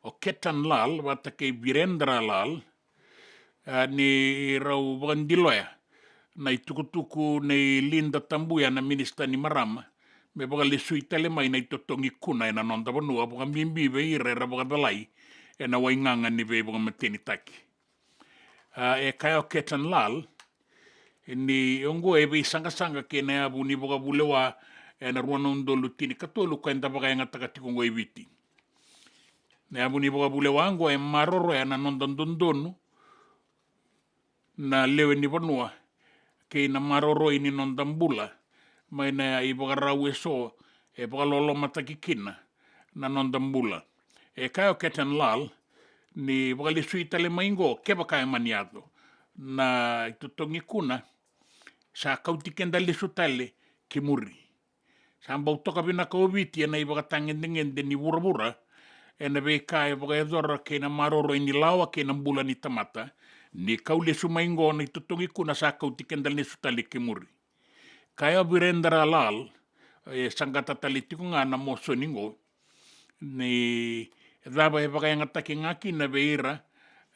o Ketan Lal, wata ke Virendra Lal, ni rau baka ndiloya na tukutuku ni Linda Tambuya na minista ni Marama, me baka lisui tale mai na totongi kuna e na nonda vanua, baka mimbi ve ire ra baka dalai, e na wainganga ni ve baka mateni taki. E kaya o Ketan Lal, ni ongo e vei sanga ke na abu ni boka bulewa e na ruana undolu tini katolu ka enda baka ngataka tikongo e viti. Na abu ni boka bulewa ango e maroro e na nondandondonu na lewe ni vanua ke na maroro ini nondambula mai na i boka rau e so e boka lolo matakikina na nondambula. E kaya o Ketan Lal ni boka lisui tale maingo ke baka e maniato na itotongi kuna sa kauti kenda lisu tale ki muri. Sa ambau toka pina kauviti e na i baka tangendengende ni vura-vura e na veka e baka edora ke na maroro ini lawa ke na mbula ni tamata ni kau lisu maingo na itotongi kuna sa kauti kenda lisu tale ki muri. Kaya Virendra Lal e sangata tali tiku nga na moso ningo ni daba e baka ngataki ngaki na veira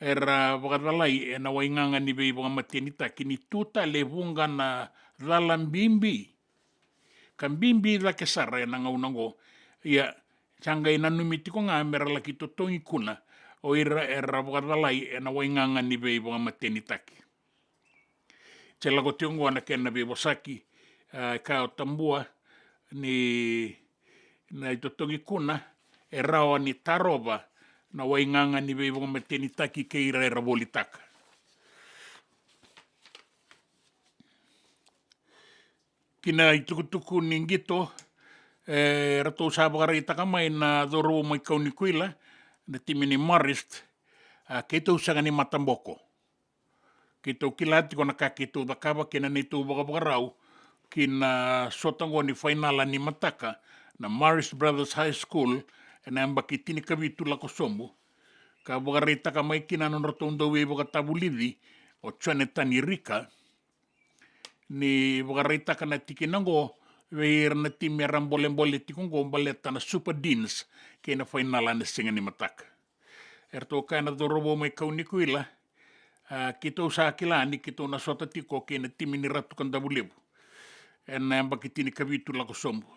era wakadalai e na wainganga ni vei waka matenita ki ni tuta le vunga na dalam bimbi. Kan bimbi la ke sara e na ngaunango. Ia, sanga ina numiti ko nga mera la ki totongi kuna o ira era wakadalai e na wainganga ni vei waka matenita ki. Te lago tiongo ana kena vei wasaki ka o tambua ni na totongi kuna e rawa ni taroba na wainganga ni vei waka mateni taki ke ira era volitaka. Kina i tukutuku ni ngito, rato sabaka reitaka mai na doro mai kauni kuila, na timini Marist, ke tau sanga ni Matamboko. Ke tau kilati kona ka ke tau dakaba kina ni tau baka rau, kina sotango ni fainala ni Mataka, na Marist Brothers High School, na ambaki tini kavitu lako sombo, ka baka reitaka mai kina non rato undawe baka tabulidi, o Chane Tani Rika, ni baka reitaka na tikinango, veir na timi rambole-mbole tikongo baleta na Super Deans, ke na fainala na singa ni Mataka. Erto ka na dorobo mai kauni kuila, kito sa kilani, kito na sota tiko, ke na timi ni ratu kandabulebu, na ambaki tini kavitu lako sombo.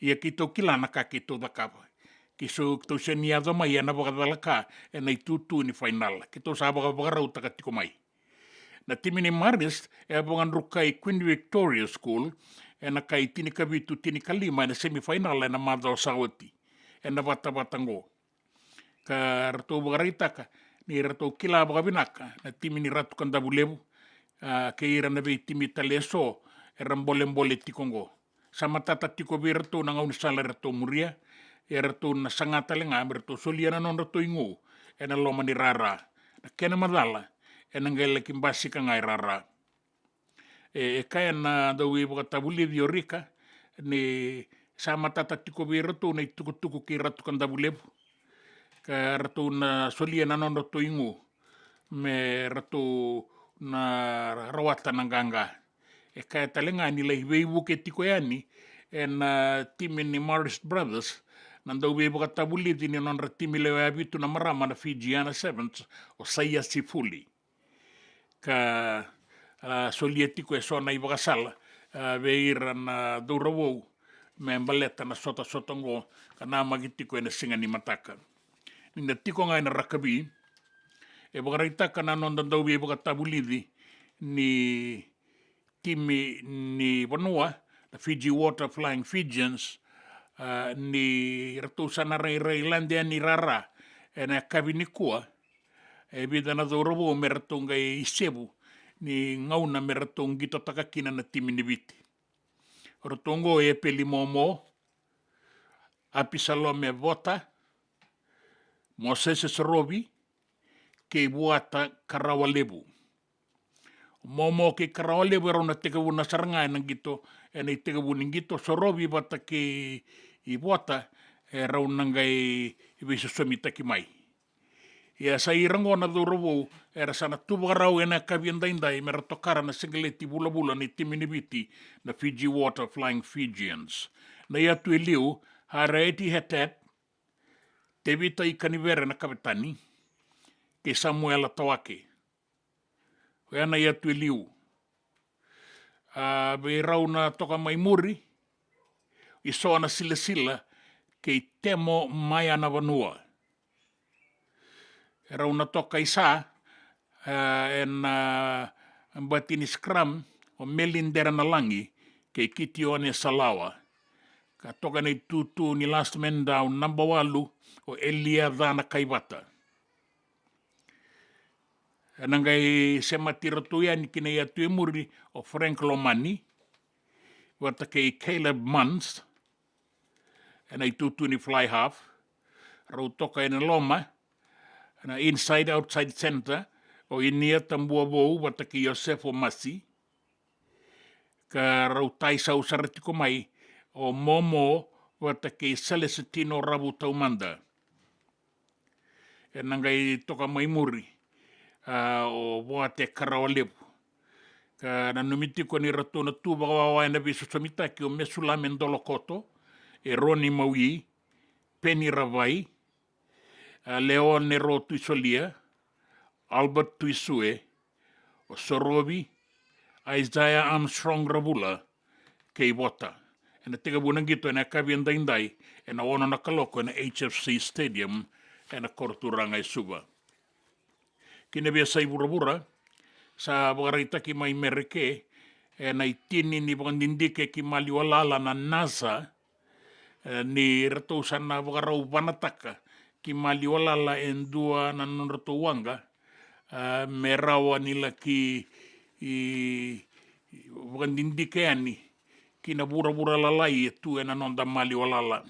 Ia kito kilana ka kito dakapa. Kiso kito siya niyado mai na baka dalaka e na itutu ni final. Kito sa baka rau taka tiko mai. Na timini Marist, bungan rukai Queen Victoria School, na kai tini kavitu tini kalima na semifinal na madao sawati. Na bata-batango. Ka rato bagaritaka, ni rato kila bagabinaka, na timini ratu kandabulebu, ke ira na be timi taleso, rambole-mbole tikongo. Sama tata tiko be rato na ngauni sala rato muria, rato na sangata lenga, rato soliana non rato ingo, na loma ni rara. Na kena madala, na ngele kimbasi ka ngai rara. Kaya na dawi baka tabuli diorika, ni sama tata tiko be rato na ituku-tuku ki ratu kandabulebu. Ka rato na soliana non rato ingo, me rato na rawata ng ganga. Kaya talenga nila hiweibu ke tiko yani, na timi ni Marist Brothers, nandaw bebo katabuli din non ratimi lewa abitu na marama na Fijiana Sevens, o saya si fuli. Ka solietiko e sona ibakasala, veira na dourawo, me baleta na sota-sota ngo, ka namagitiko e na singa ni mataka. Nina tiko nga na rakabi, bakaritaka na non daw bebo katabuli ni timi ni Vanua, the Fiji Water Flying Fijians, ni rato sana Railandia ni rara, na kabinikua, bida na dourabo me rato ngai isebu, ni ngauna me rato ngito takakina na timi ni biti. Rato ngo peli momo, apisalo me vota, Moses Robi, ke buata karawalebu. Momo ke karawalebu era na tegabu na saranga nang gito, na tegabu ning gito sorobi bata ke ibuata era nangai ibisu somita ki mai. Ya sa irango na durobo era sana tubarau ena kabiandaindai mera tokara na singaleti bula-bula ni timinibiti na Fiji Water Flying Fijians. Na yatu iliu haraeti hetet tevita i kanivere na kapitani ke Samuel Tawake. Oana yatu iliu. Beirau na toka mai muri, iso na sila-sila kei temo mai ana Vanua. Rau na toka isa, batini skram o melindera na langi kei kiti one Salawa. Ka toka nei tutu ni last man down number 8 o Elia Dana Kaibata. Nangai sematira tuya ni kina ya tuya muri o Frank Lomani, wata kei Caleb Munns, na itutu ni fly half, rau toka ina loma, na inside outside center, o inia tambua bou wata kei Yosefo Masi, ka rau taisa usaratiko mai, o Momo wata kei Celestino Rabu Taumanda. Nangai toka mai muri, o boate karawalepu. Ka nanumitiko ni rato na tu bakawawa na bisu samitaki o Mesula Mendolokoto, Roni Maui, Penny Ravai, Leone Ro Tuisolia, Albert Tuisue, o Sorobi, Isaiah Armstrong Ravula, kei bota. Na tega bunang gito na kabiandaindai, na ono na kaloko na HFC Stadium, na korturanga suba. Kinabia sa ibura-bura, sa bagarita ki may mereke, na itini ni bagandindike ki maliwalala na NASA, ni rato sana bagarau banataka, ki maliwalala endua na nunrato wanga, merawa nila ki bagandindike ani, kinabura-bura lalai tu na nonda maliwalala.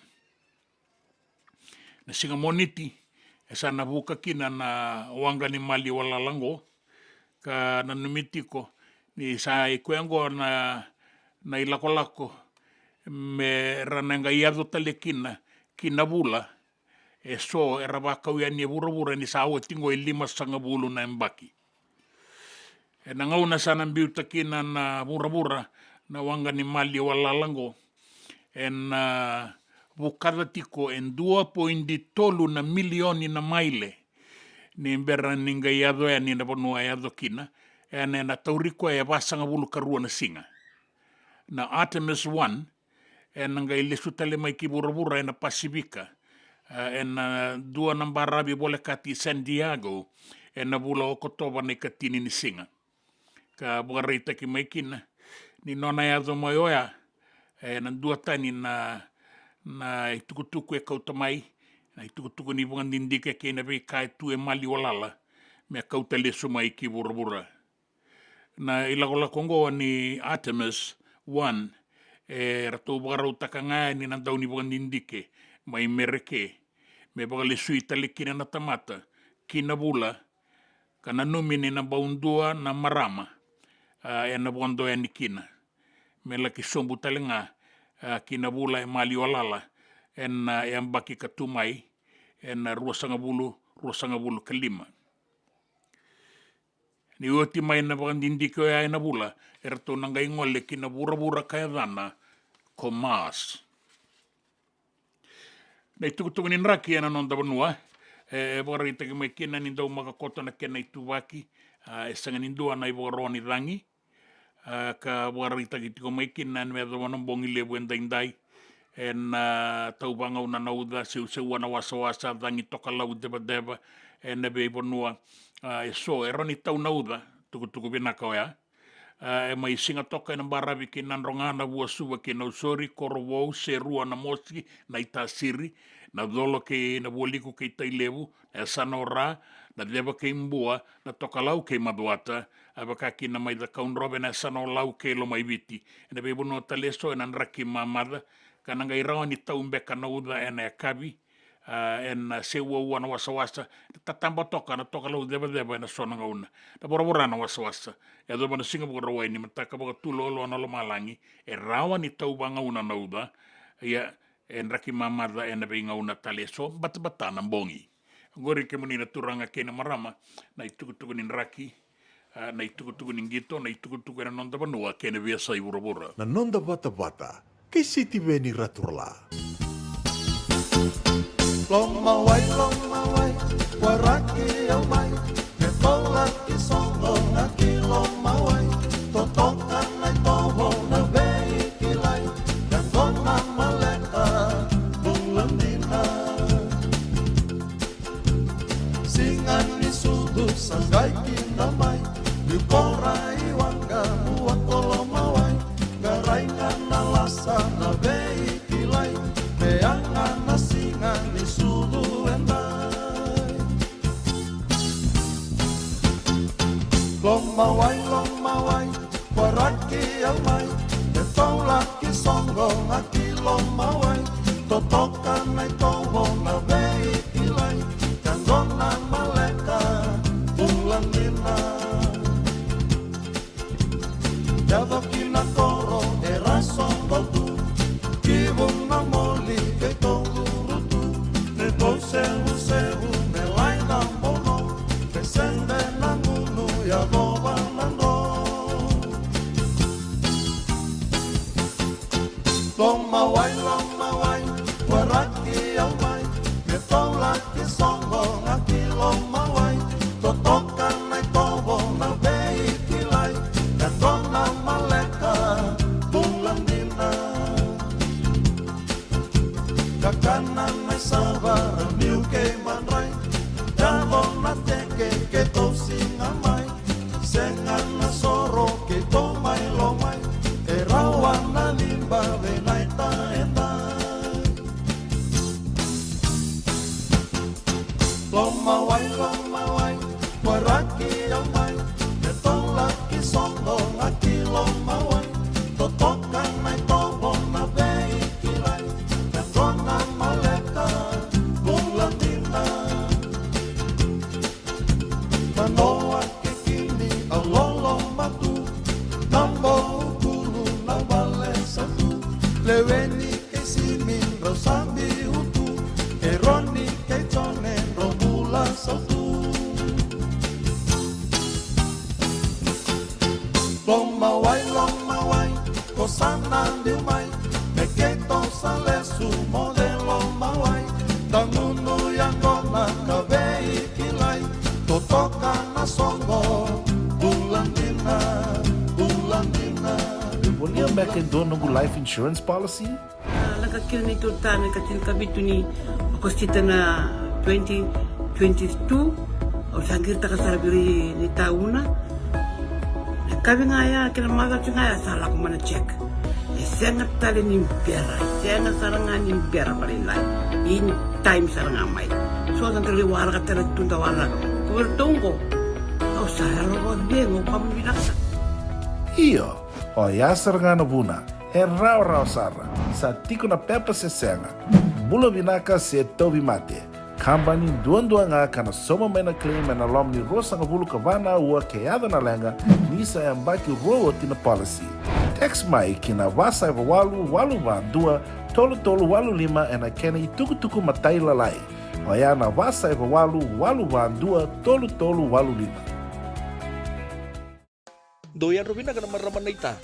Na singa moniti, sana buka kina na wanga ni mali wala lango ka nanumitiko ni sa ikuengo na ilako-lako me rananga iado talekina kinabula so erabaka ni bura-bura ni sa tingo 5 bulu na embaki. Nangauna sana biuta kina na bura-bura na wanga ni mali wala lango bukada tiko 2.3 na milioni na maile ni mbera ninga yado ya ni na Vanua yado kina na tauriko ya basanga bulu karua na singa na Artemis 1 nga ilesu tale mai ki bura-bura na Pasifika dua namba rabi bole kati San Diego na bula okotoba na katini ni singa ka buka reita ki mai kina. Ni nona e azo mai oia, na dua tani na i tukutuku e kautamai, na i tukutuku ni bunga nindike ke na vei kai tu e mali o lala, mea kauta leso mai ki vura. Na ilagola kongo ni Artemis 1, rato bukarau takanga ni nandau ni bunga nindike, mai mereke, me baka lesu i tali kina na tamata, kina bula, kana numini na baundua na marama, e na bondo e ni kina. Me laki sombu talinga, kina bula e mali o lala, en e ambaki katumai, en ruasanga bulu kalima. Ni uoti mai na baka nindike o e na bula, e rato nanga ingole kina bura kaya dana, ko Mars. Na i tukutuku ni nraki ana non tavanua, e wakarita ki mai kena ni dau makakota na kena i tuvaki, e sanga ni dua na i wakaroa ni rangi, ka wakarita ki tiko mai kena ni mea tawana bongi levu en daindai, en taupanga una nauda, seu ana wasa dangi toka lau deba, e nebe i vanua, e so, e roni tau nauda, tukutuku vinaka oia, e mai singa toka na baravi ki nanrongana vua suwa ki na usori, korowou, serua na mosi, na itasiri, na dolo ke na vualiku ke tailevu, na sana ora, na leva ke imbua, na toka lau ke maduata, a baka ki na mai da kaunrobe na sana lau ke lo mai viti. E na bebu no taleso e na nraki mamada, ka nanga irawa ni tau mbeka na uda e na kavi, en seua ua na wasa, tatamba toka na toka lau deba e na sona ngauna. Na bora na wasa, e doba na singa buka rawai ni mataka baka tulolo na lo malangi, e rawa ni tau ba ngauna na uda, ia en raki mamada e na bei ngauna taleso, bata na bongi. Gori ke muni na turanga ke na marama, na itukutuku ni nraki, na itukutuku ni ngito, na itukutuku na nonda vanua ke na viasa i bura. Na nonda bata, kay City Veni Raturla. Lomawai, waraki au mai, me tola ki songo na ki lomawai, totoka na tovo na vei ki lai, kandona maleka, bulandina. Singan ni sudu sanggai ki namai, yukora iwanga buat kolomawai, garai na lasa na vei ki lai, peangan na singan ni sudu endai. Lomawai, waraki au mai, e tau laki songo ngaki lomawai, totoka na tovo na vei ki lai, kandona maleka, bulandina. Yado ki na toro e rasongo tu, kibun na moli ke tolurutu, ne do seu me lai na mono, ke sende na ngunu ya boba nando. Lomawai, waraki au mai, me tau laki songo ngaki lomawai, totoka na tovo na vei ki lai, kandona maleka, bulandina. Kakana na sabara miu ke manrai, davo na teke ke to singa mai, senga na soro ke to mai lo mai, e rawa na limba venai ta endai. Lomawai, waraki au mai, me tau laki songo ngaki lomawai, totoka na tovo na vei ki lai, kandona maleka, bulandina. Manoa ke kini au lolo matu, nambo ukulu na wale satu, leweni ke simin rosambi utu, e roni ke tone robula satu. Lomawai, kosana diumai, me keto sale su modelo mawai, tanunu yang gona kabei kilai, totoka na songo, bulandina. Bonia back in dono life insurance policy? Laka kira ni tutana katil kabitu ni akostita na 2022 o sangir takasarabiri ni tauna. Kavi ngaya kila maga ngaya sala ko mana check. Senga tali ni biara, senga saranga ni biara palilai. In time saranga mai. So dan tali wara katela tunda wara. Ko tongo. Au sala lo bengo kamu binasa. Iyo, o yasar ngana buna, e rau sarra, sa tiku na pepa se senga. Bula binaka se tobi mate. Kambani duan nga kana soma mena claim na lom ni rosa nga bulu kavana ua keada na lenga nisa yang baki roa tina policy. Text mai kina wasa eva walu wa dua tolu walu lima ena kena i tuku matai lalai. Oya na wasa eva walu wa dua tolu walu lima. Doyan Robina kana maraman naita.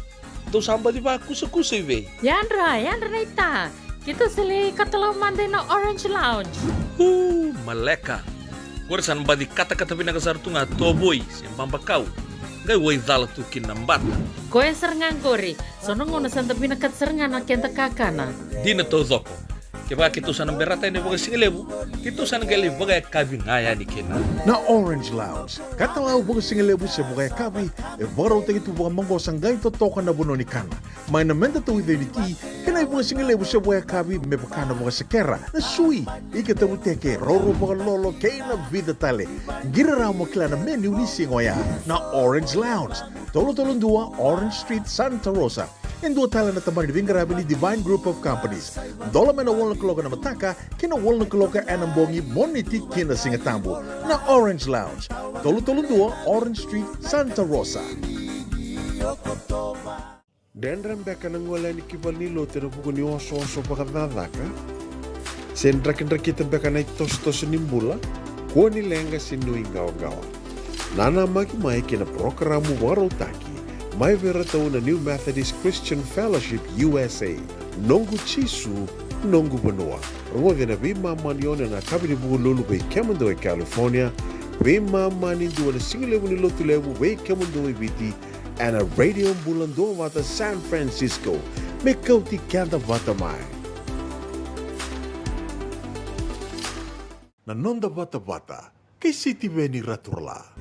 Do samba di ba kusa iwe. Yandra naita. Kita sili katalaw mande na Orange Lounge. Maleka. Gorsan ba di kata-kata pinakasartunga toboy simpang pakau. Gai wai dala tu kinambat. Koe serengan kori. Sono ngono santa pinakat serengan na kenta kakana. Dina to zoko. Kaya kita sana berata ini bagai singelebu. Kita sana gali bagai kabi ngaya ni kena. Na Orange Lounge, katalau bagai singelebu se bagai kabi, baru tadi tu bagai manggo sanggai to toka na buno ni kana. Mai na menta tu ide ni ti, kena bagai singelebu se bagai kabi me bakana bagai sekera. Na sui, ike tabu teke roro bagai lolo kena vida tale. Gira ramo klana menu ni singoya. Na Orange Lounge, tolong dua Orange Street, Santa Rosa. En dua tala na tamani vingarabi ni Divine Group of Companies. Dola mena wolna kaloka na mataka, kina wolna kaloka anambongi moniti kina singatambo. Na Orange Lounge. Tolu dua Orange Street, Santa Rosa. Dendram beka nang wala ni kibal ni lote na buko ni oso pakadadaka. Sen drakin-drakitan beka na itos nimbula, kuha ni lenga sinui gawa-gawa. Nana magi-mai kina programo warotaki. Mai vera tau na New Methodist Christian Fellowship USA. Nongu chisu, nongu banua. Rongo na bima manione na kabini buku lulu bei kemando e California. Bima mani dua na singilewu ni lotu lewu bei kemando e biti. And a radio bulan dua wata San Francisco. Me kauti kanta wata mai. Na nonda wata kay City Veni Raturla.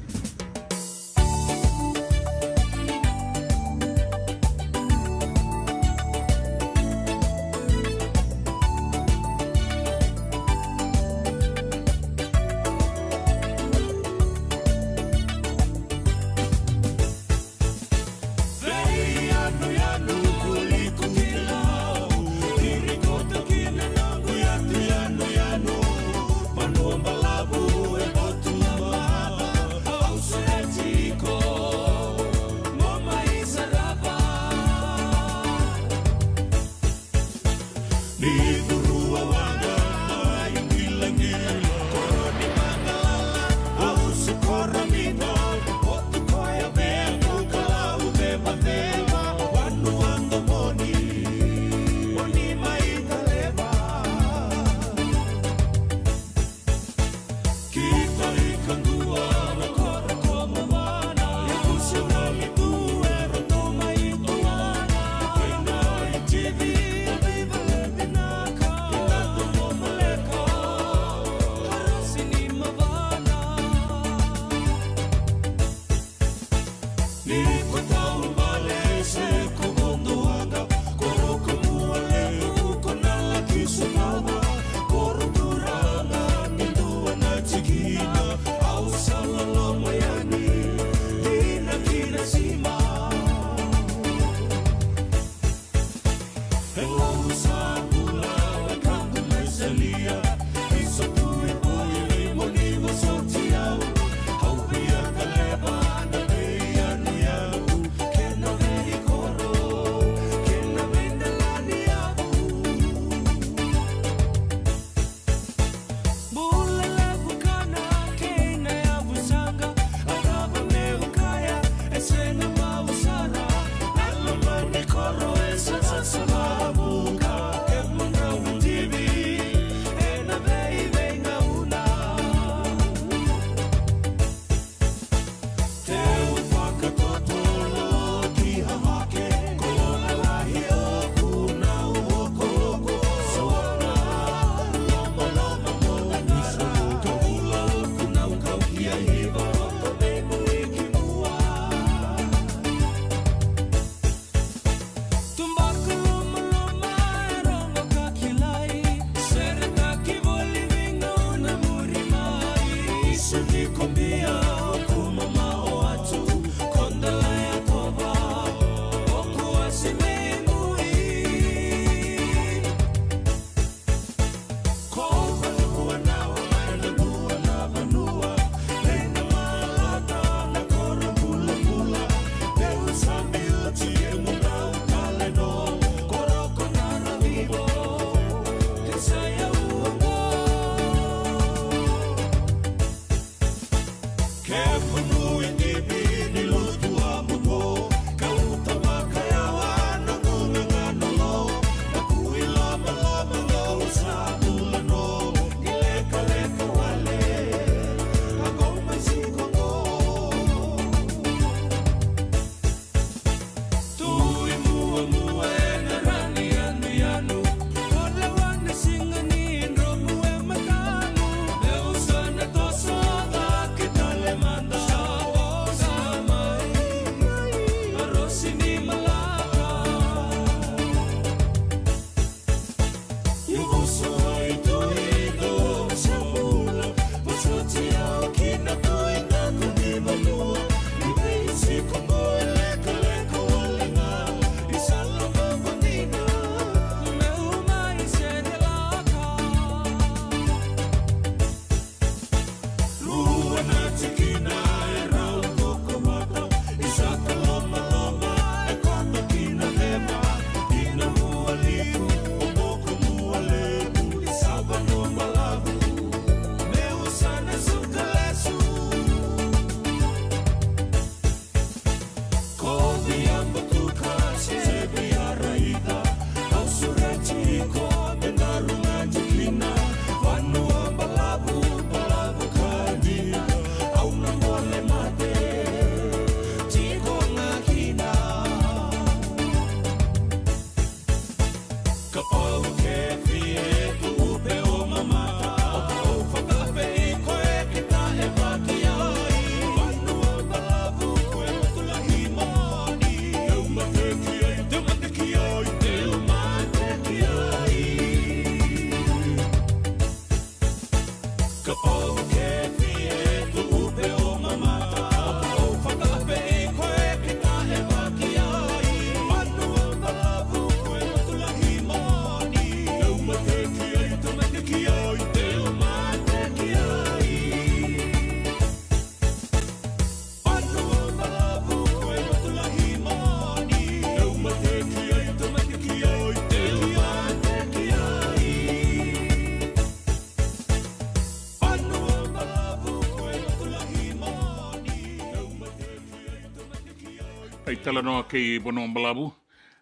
Ai tala noa kei bono mbalabu,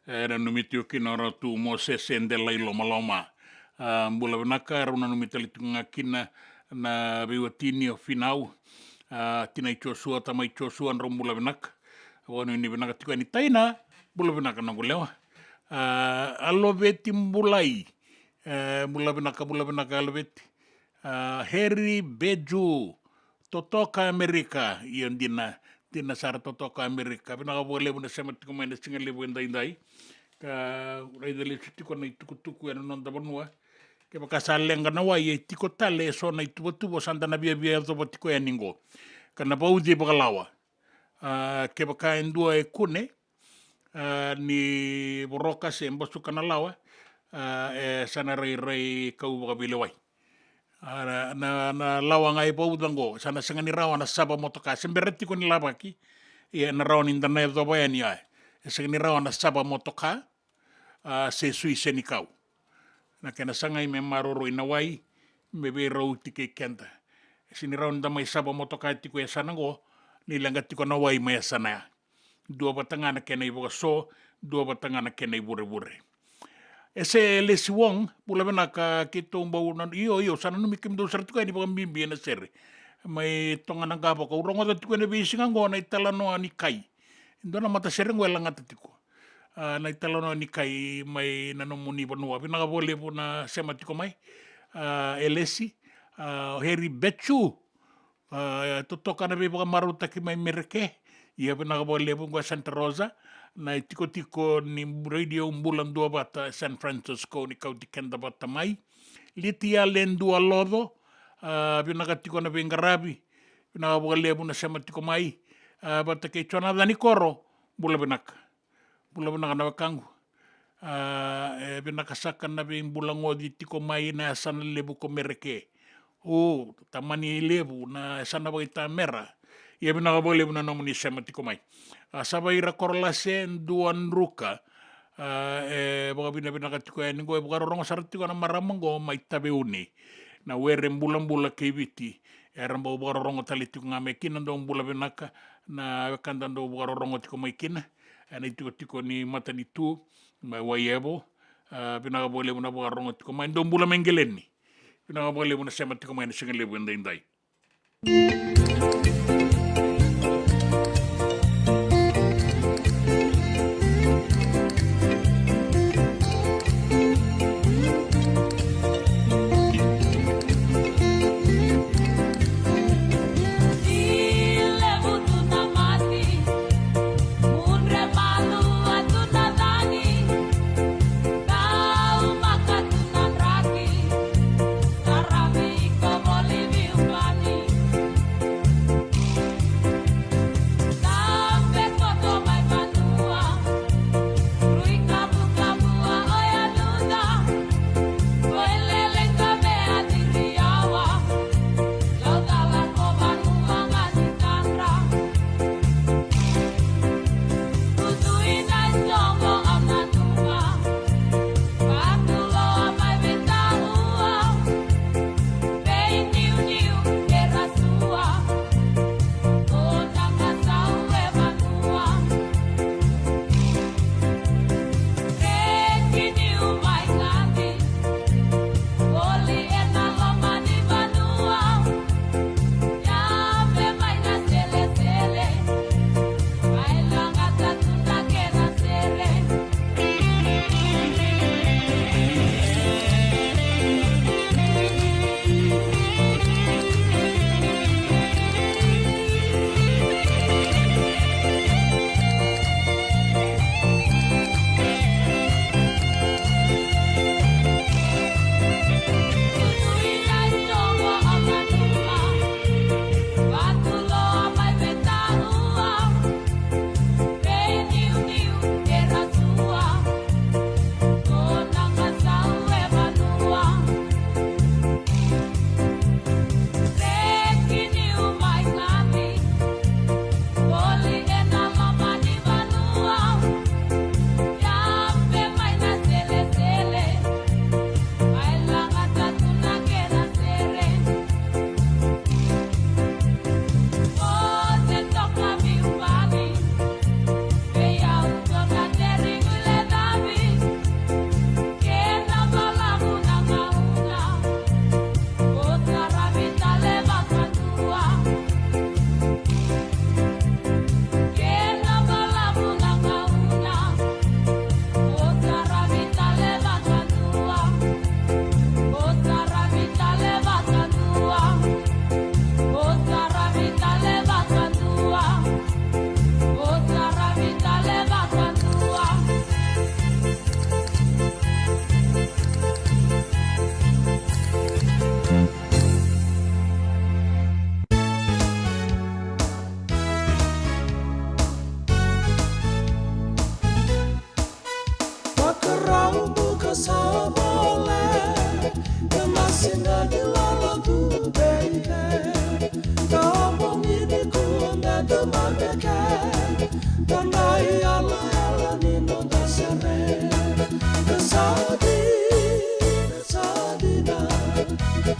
era numiti o kina ratu mo se sende lai loma loma. Mbula wanaka, rauna numita litunga kina na biwatini o finau, tina i chosua, tama i chosua an mbula wanaka. Wano ni wanaka tiko ni taina, mbula wanaka na kulewa. Alo veti mbulai, mbula wanaka alo veti. Heri Beju, totoka Amerika, iyon dina sara totoka Amerika. Pinaka boleh muna sama tiko main singa lebu indai. Ka raidali tiko na itukutuku ya nonda banua. Ke baka salenga na wa ye tiko tale so na itubo santa na bia to tiko ya ningo. Kana baudi bakalawa. Ke baka endua e kune ni boroka se mbosu kana lawa. Sana rai kau baka bilewai. Na lawa ngai pau dango sana sangani rawa na saba motoka sembereti ko ni labaki ia na rawa ni ndana do bayani ai sangani rawa na saba motoka se sui senikau na kena sangai me maroro ina wai me be rau tike kenta sini rawa ndama saba motoka tiko ya sanango ni langa tiko na wai me sana dua batanga na kena ibo so dua batanga na kena ibure ese lesi wong pula bena ka kito mbau nan iyo sana no mikim do sartu ni bang bimbi na sere mai tonga na gabo ko rongo da tiko ne bisinga ngo na itala no ani kai ndona mata sere ngo langa tiko na itala no ani kai mai na no muni bonua bina ga bole bona sema tiko mai elesi heri bechu to toka na be bang maruta ki mai mereke ia bina ga bole bo Santa Rosa na tiko ni radio mbulan dua bata San Francisco ni kau tikenda bata mai. Litia len dua lodo, binaka tiko na bengarabi, binaka buka lebu na sama tiko mai, bata kei chona dani koro, bula binaka na wakangu. Binaka saka na bing bulang ngodi tiko mai na sana lebu ko mereke. Tamani lebu na sana bagita mera. Ia binaka buka lebu na nomoni sama tiko mai. Sabaira korlasen duan ruka baka bina katiko ya ningo baka rorong sarati ko na maramango mai tabe uni na were mbula kibiti era mbau baka rorong taliti ko ngame kina ndo mbula binaka na kanda ndo baka rorong tiko mai kina na tiko ni mata ni tu mai wayebo binaka boleh muna baka rorong tiko mai ndo mbula mengeleni binaka boleh muna sema tiko mai na singa lebu indai.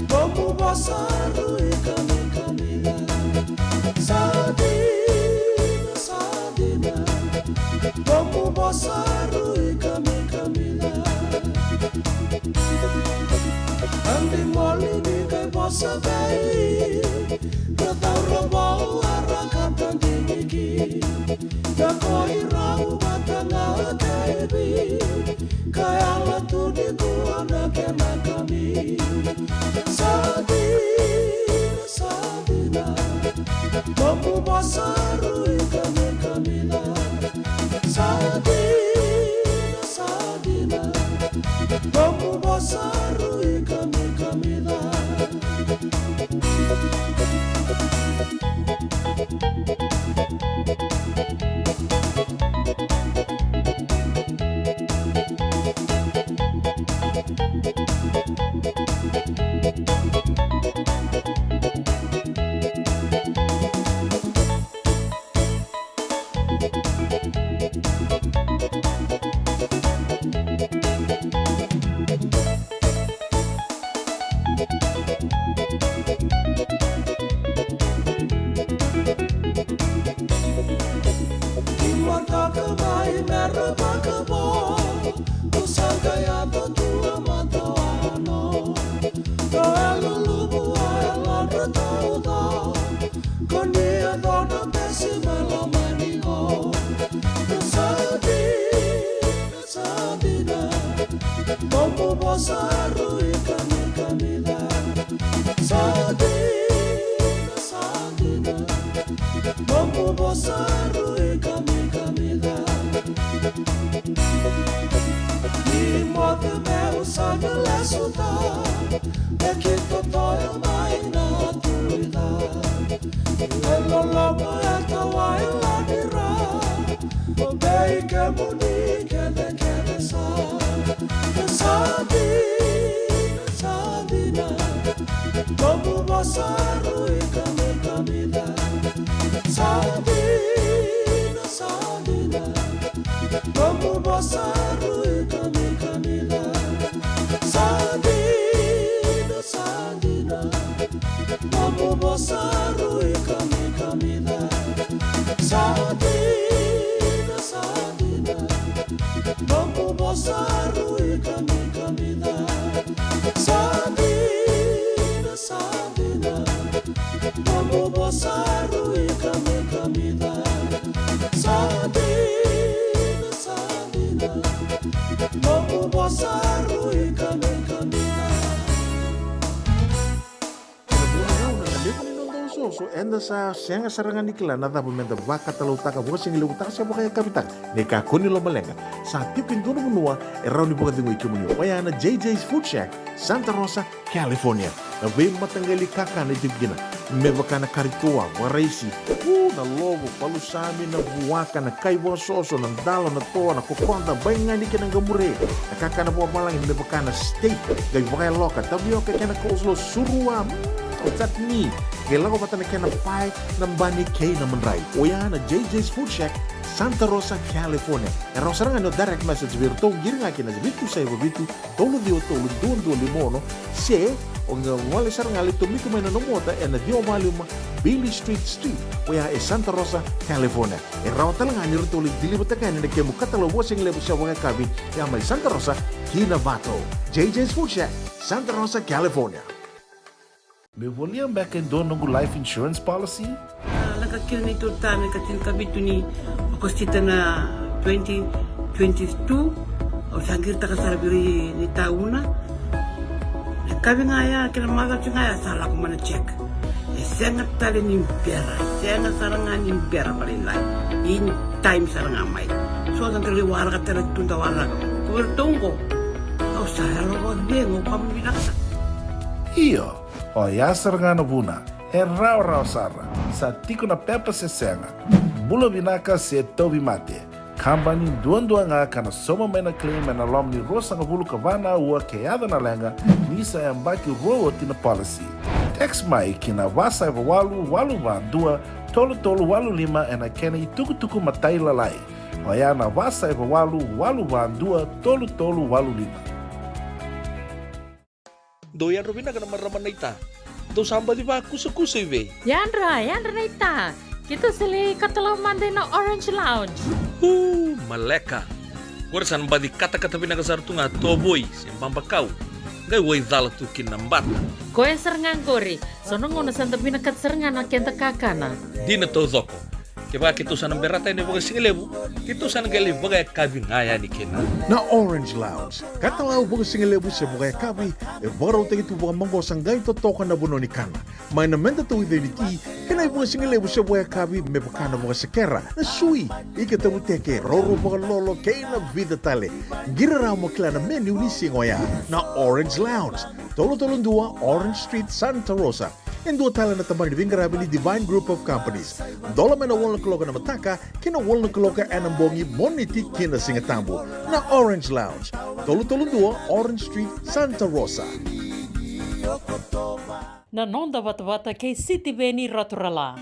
Vamos passar e caminha. Sadina, Sadina. Vamos passar e caminha. Andi moli ni kai bossa dai. Kau robo arakan tandiki. Ya koi rau batanga kaibi. Kaya la tu di kuana kena kami. Sadina, Sadina. Vamos passar e caminha. Sadina, Sadina. Vamos passar e caminha. Vamos passar e caminha. Sadina, Sadina. Vamos passar e caminha. E move meu sangue lesuta. É que todo mai na tuida. Elo lobo é tawa ela dira. O bem que muni que de sa. Sadina, Sadina. Vamos passar e caminha. Sadina, Sadina. Vamos passar e caminha. Sadina, Sadina. Vamos passar e caminha. Sadina, Sadina. Vamos passar e caminha. Sadina, Sadina. Vamos passar e caminha. Sadina, Sadina. Vamos passar e caminha. So enda sa sianga sarangan ikila na dapat menda baka talau taka buka singi lu taka siapa kaya kapitang neka kuni lo malenga sa tipin dono menua erau ni buka tingu ikimuni wayana JJ's Food Shack Santa Rosa California na be matanggali kaka na tipgina me bakana karitua waraisi na logo palu sami na buaka na kaiwa soso na dalo na toa na kokonda bainga ni kena gamure na kaka na buwa malang me bakana steak gai buka loka tabi oke kena kouslo surua tatni Gelago bata na kena pai na bani kay na manray. Oya na JJ's Food Shack, Santa Rosa, California. E rosaranga no direct message virto giringa kina bitu sa bitu tolo dio tolo duon limono se o nga wale saranga lito miko mai na mota e na dio maluma Billy Street. Oya e Santa Rosa, California. E rawata lang ani rito dili bata kani na kemu katalo wasing lebo sa wanga kabi ya mai Santa Rosa, Kinavato. JJ's Food Shack, Santa Rosa, California. Me volia back in dono ngu life insurance policy? Laka kira ni tutame katil kabitu ni okostita na 2022 o sangir takasara biri ni tauna. Kabi ngaya kira maga ngaya salah ko mana check. Sengat tali ni impera, sengat sarangan impera paling lain. In time sarangan mai. So ang kaliwara ka tala tunda wala. Kuwertongko. O saya lo bengo kamu binasa. Iyo. O yasar nga na buna, e rau sarra, sa tiko na pepa se senga, bulo binaka se tobi mate, kambani duan nga kana soma may na claim na lom ni rosa nga bulu kavana ua keada na lenga, nisa e ambaki roa tina policy. Text mai kina wasa eva walu dua, tolu walu lima e na kena i tuku matai lalai. O ya na wasa eva walu dua, tolu walu lima. Doyan robina kana marama naita. Do samba di ba kusa iwe. Yandra na ita. Kita sili katalau mande na Orange Lounge. Maleka. Kursan badi kata-kata pinakasar tunga toboy simpang bakau. Gai wai dala tu kinambat. Koe serengan kori. Sono ngono santa pinakat serengan na kenta kakana. Dina to zoko. Kaya kita sana berata ini bagai singelebu. Kita sana gali bagai kabin ngaya ni kena. Na Orange Lounge, katalau baga singelebu siya baga kabi, baraw tayo ito baga manggosang gayon totokan na buno ni kana. May namenda to ito ni ti, kanay baga singelebu siya baga kabi, may baka na baga sekera, na sui, ikatabu teke, roro baga lolo, kaya na vida tale. Giraraw mo kila na menu ni singoya, na Orange Lounge, tolo-tolong dua, Orange Street, Santa Rosa. En dua tala na taman ni Vingarabi ni Divine Group of Companies. Dola man na wala kaloka na mataka, kina wala kaloka anambongi moniti kina singatambo na Orange Lounge. Tolo-tolong dua, Orange Street, Santa Rosa. Na nonda wata-wata kay City Veni Raturala.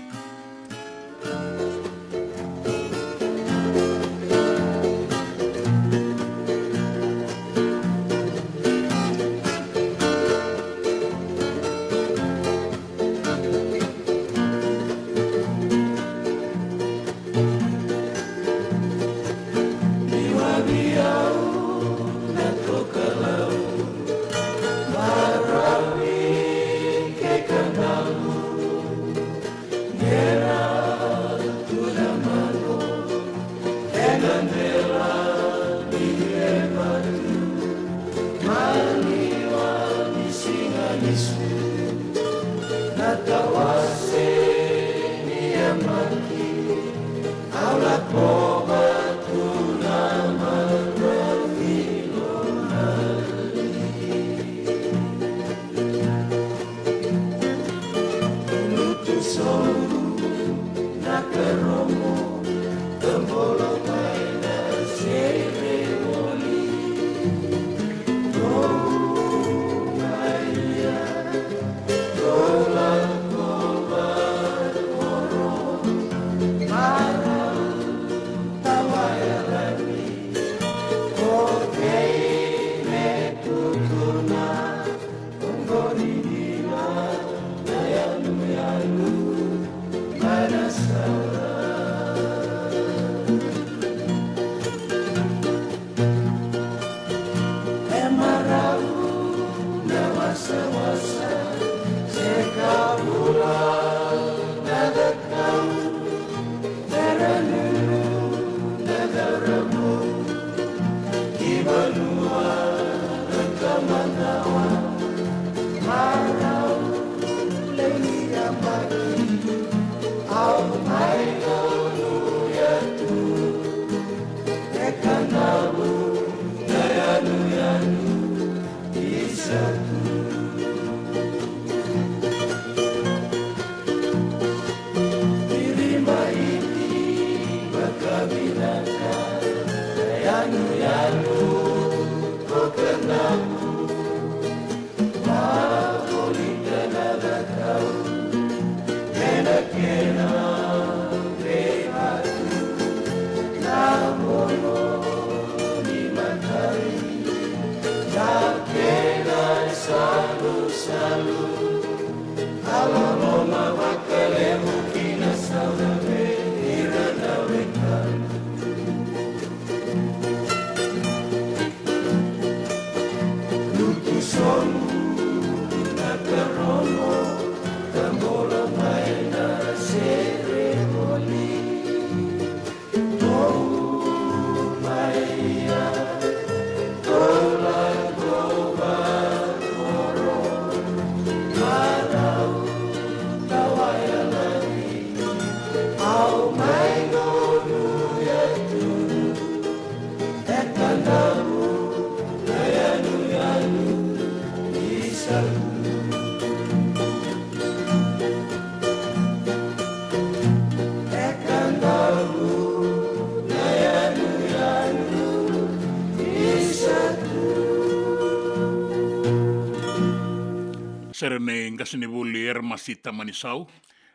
Serene ngasini buli masita manisau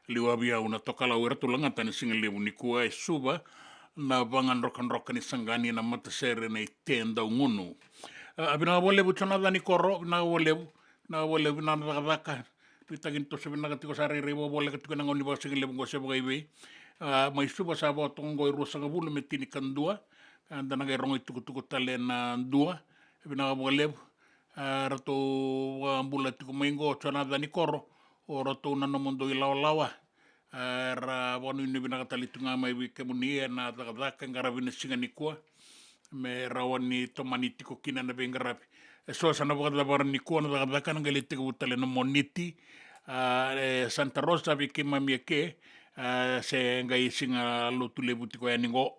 liwa bia una tokala wera tulanga tani singelebu ni kua e suba na bangan rokan ni sangani na mata serene tenda ngunu abina walebu chonada ni koro na walebu na wale vina na vaka pitagin to se vina katiko sare revo wale katiko na ngoni basa ngile ngo se bgai mai suba sa ba tongo i rosa ngabulu me tini kandua anda na rongo tuku tale na dua vina wale rato ambula tiko maingo chana dani koro o rato na no mondo i lawa ra wanu ni vina katali tunga mai wike muni na vaka ngara vina singa ni kua me rawani tomani tiko kina na bengarapi so sana baka bara ni kua na vaka na ngali tiko utale no moniti Santa Rosa vike mami ke se ngai singa lotu lebu tiko ya ningo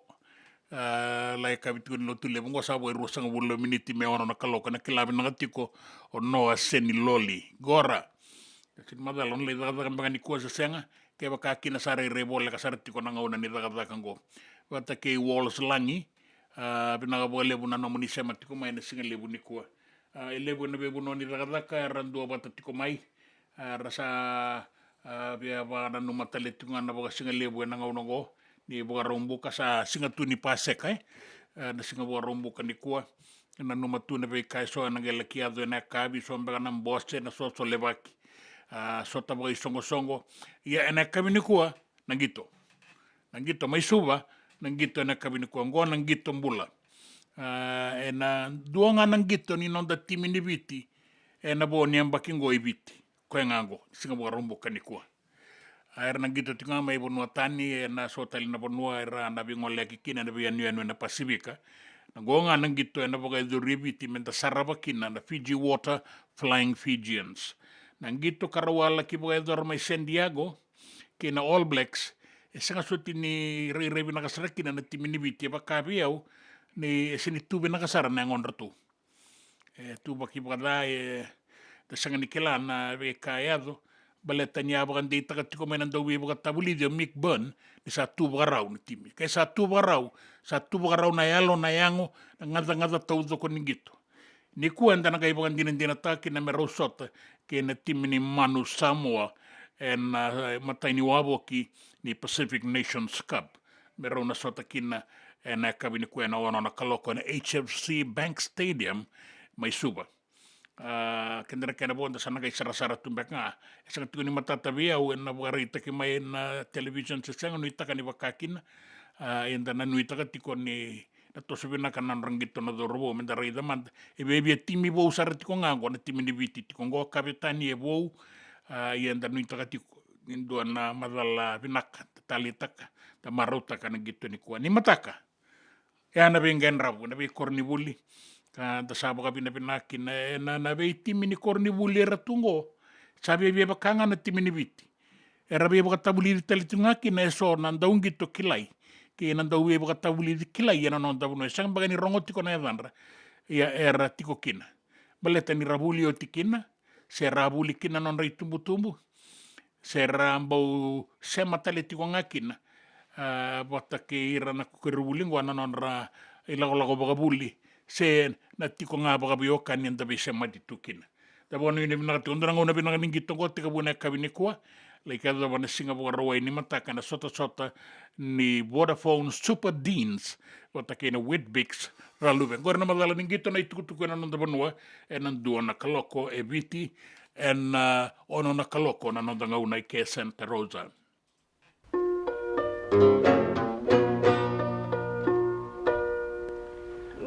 lai ka bitu lotu lebu ngo sa bo rosa ngulo miniti me ona na kaloka na kilabi na tiko o no seni loli gora sin madalon le daga daga ni kua se senga ke baka kina sare rebole ka sare tiko na ngauna ni daga daga ngo wata ke walls langi binaga bo lebu na no muni sema tiko mai na singa lebu ni kua lebu na bebu no ni daga daga randu bata tiko mai rasa bia ba na no matale tunga na boga singa lebu na ngau ngo ni boga rombuka sa singa tuni paseka na singa boga rombuka ni kua na no matuna be kai so na gela kiado na kabi so mbaga na mboste na so levaki so ta boga songo ya na kabi ni kua nangito mai suba nangito na kabi ni kua ngo nangito mbula na duanga nangito ni nonda timi ni biti na bo ni ambaki ngo ibiti ko ngango singa boga rombuka ni kua air na gito tinga mai bonua tani na sotali na bonua era na bingole kikina na bianu na Pasifika na gonga na gito na boga duribiti menta saraba kina na Fiji Water Flying Fijians na gito karawala ki boga dor mai San Diego kina All Blacks sanga soti ni rebi na kasara kina na timini biti ba kabiau ni sini tubi na kasara na ngonra tu tu ba ki boga da sanga ni kela na be kayado baleta niya bakan di taga tiko may nandawi bakan tabuli di Mick Byrne ni sa tuba raw ni timi kaya sa tuba raw na yalo na yango ngada taudo ko ningito ni kuanda na kay bakan dinataki na mero sota kaya na timi ni Manu Samoa and matay ni waboki ni Pacific Nations Cup mero na sota kina na kabi ni kuya na wano na kaloko na HFC Bank Stadium may suba kendera kena bonda sana kay sara tumbek nga sa tiko ni matatabi au na bugarita ki may na television sa sang nuita ka ni bakakin inda na nuita ka tiko ni natosubin na kanan ranggito na dorobo menda rida man ibebi timi bo sara tiko nga na timi ni biti tiko ngo kapitani e bo inda nuita ka tiko indo na madala binak talitak ta maruta ka gitu ni kuan ni mataka ya na bengen rabu na be kornibuli ka da sabo ka pinapinakin na be timi ni kornibuli ratungo sabi be bakanga na timi ni biti era be bakatabuli talitunga kina so na daung gitu kilai ki na daung be bakatabuli kilai ya na daung no sang bagani rongoti ko na yandra ya era tiko kina baleta ni rabuli o tikina se rabuli kina non rai tumbu se rambo se matale tiko ngakina bota ke ira na kukerubuli ngwana non ra ilago bagabuli se na tiko nga bagabioka ni ndabe se maditukina da bono ni na tundra ngona binanga ningito ko tika buna kabini kwa like da bana singa boga ni mataka na sota ni Vodafone Super Deans bota ke na Witbix raluve gorna madala ningito na itukutuku na nonda bonua nandu na kaloko e biti en ono na kaloko na nonda ngauna ke Santa Rosa.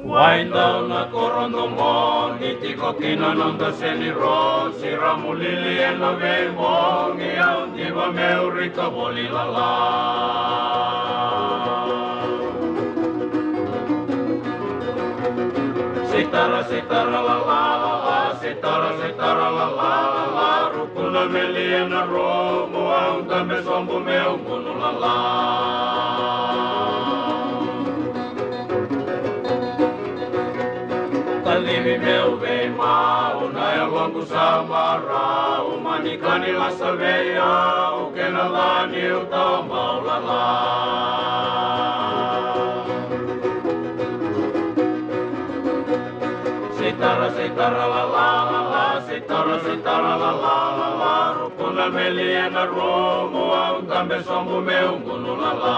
Wind down na korondo mo, itiko kinanonda seni ro, si ramulili en la vemo, ngiyaw di ba meurika boli lala. Sitara la la, sitara la, rukuna meli en la ro, muang tambe sombo meu kunu la. Kalimi meu bem mau, na eu wangu samara, o manikani la saveia, o que na lani o tambau la la. Sitara la la, sitara la, rukuna melia na romo, au tambe sombo meu kunu la.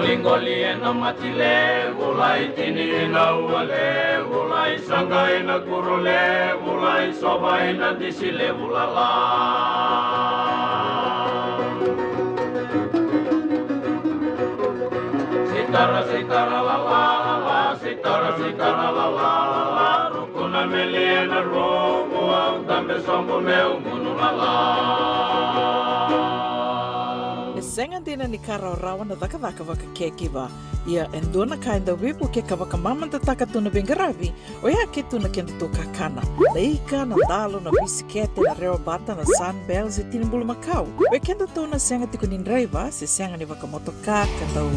Goli ena matile, vulai tini ina uale, vulai sanga ina kurule, vulai soba ina disile vulala. Sitara sitara la la la la, sitara sitara la la la la, rukuna meliena romo, au tambe sombo meu munu la la. E senga dina ni kara rawa na dhaka waka kekiwa. Ia endona kainda wipu ke ka waka mamanta taka tuna bengaravi, o ia ke tuna kenda tō kakana. Na ika, na dalo, na bisikete, na reo bata, na sunbells e tinimbulu makau. O kenda tōna senga tiko ni nreiva, se senga ni waka motoka, kandau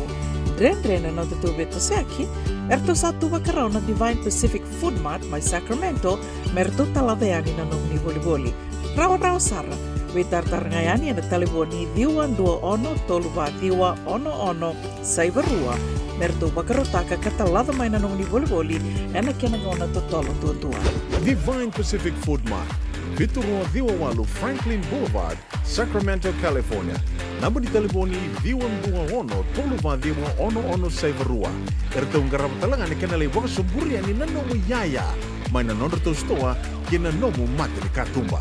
dren-dren na te tō beto seaki, erto sa tō waka rau na Divine Pacific Food Mart, mai Sacramento, merto talaveani na nung ni voli-voli. Rawa sara. We tartarangayani na taliboni diwa ndua ono toluwa diwa ono saivarua merto bakarotaka katalada mai na nung ni voli ena kena ngona totolo tua. Divine Pacific Food Mart, Viturua Diwa Walu Franklin Boulevard, Sacramento, California. Namba di taliboni diwa ndua ono toluwa diwa ono saivarua. Erto ngarama talanga ni kena lewa sumburi ani na nomu yaya mai na nondro to stoa kena nomu mate ni katumba.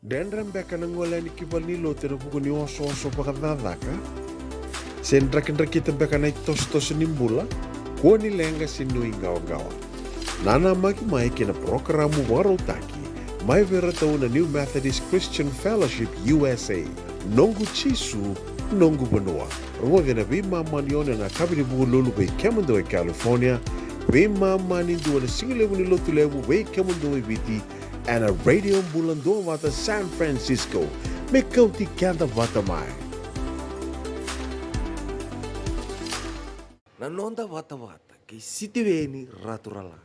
Dendram beka nangola ni kibalilo te puku ni oso pakadadaka. Sen drakin-drakitan beka na tos nimbula, ko ni lenga sinui gawa-gawa. Nana maki mai kina programo warotaki, mai vera tau na New Methodist Christian Fellowship USA, nongu chisu, nongu banua. Rungo vina bima manione na kabini buku lulu bei Kemando e California, bima mani dua na singilewu ni lotu lewu bei Kemando e viti, and a radio bulando wata San Francisco, me kauti kanda wata mai. Nanonda wata kay sitiweni raturala.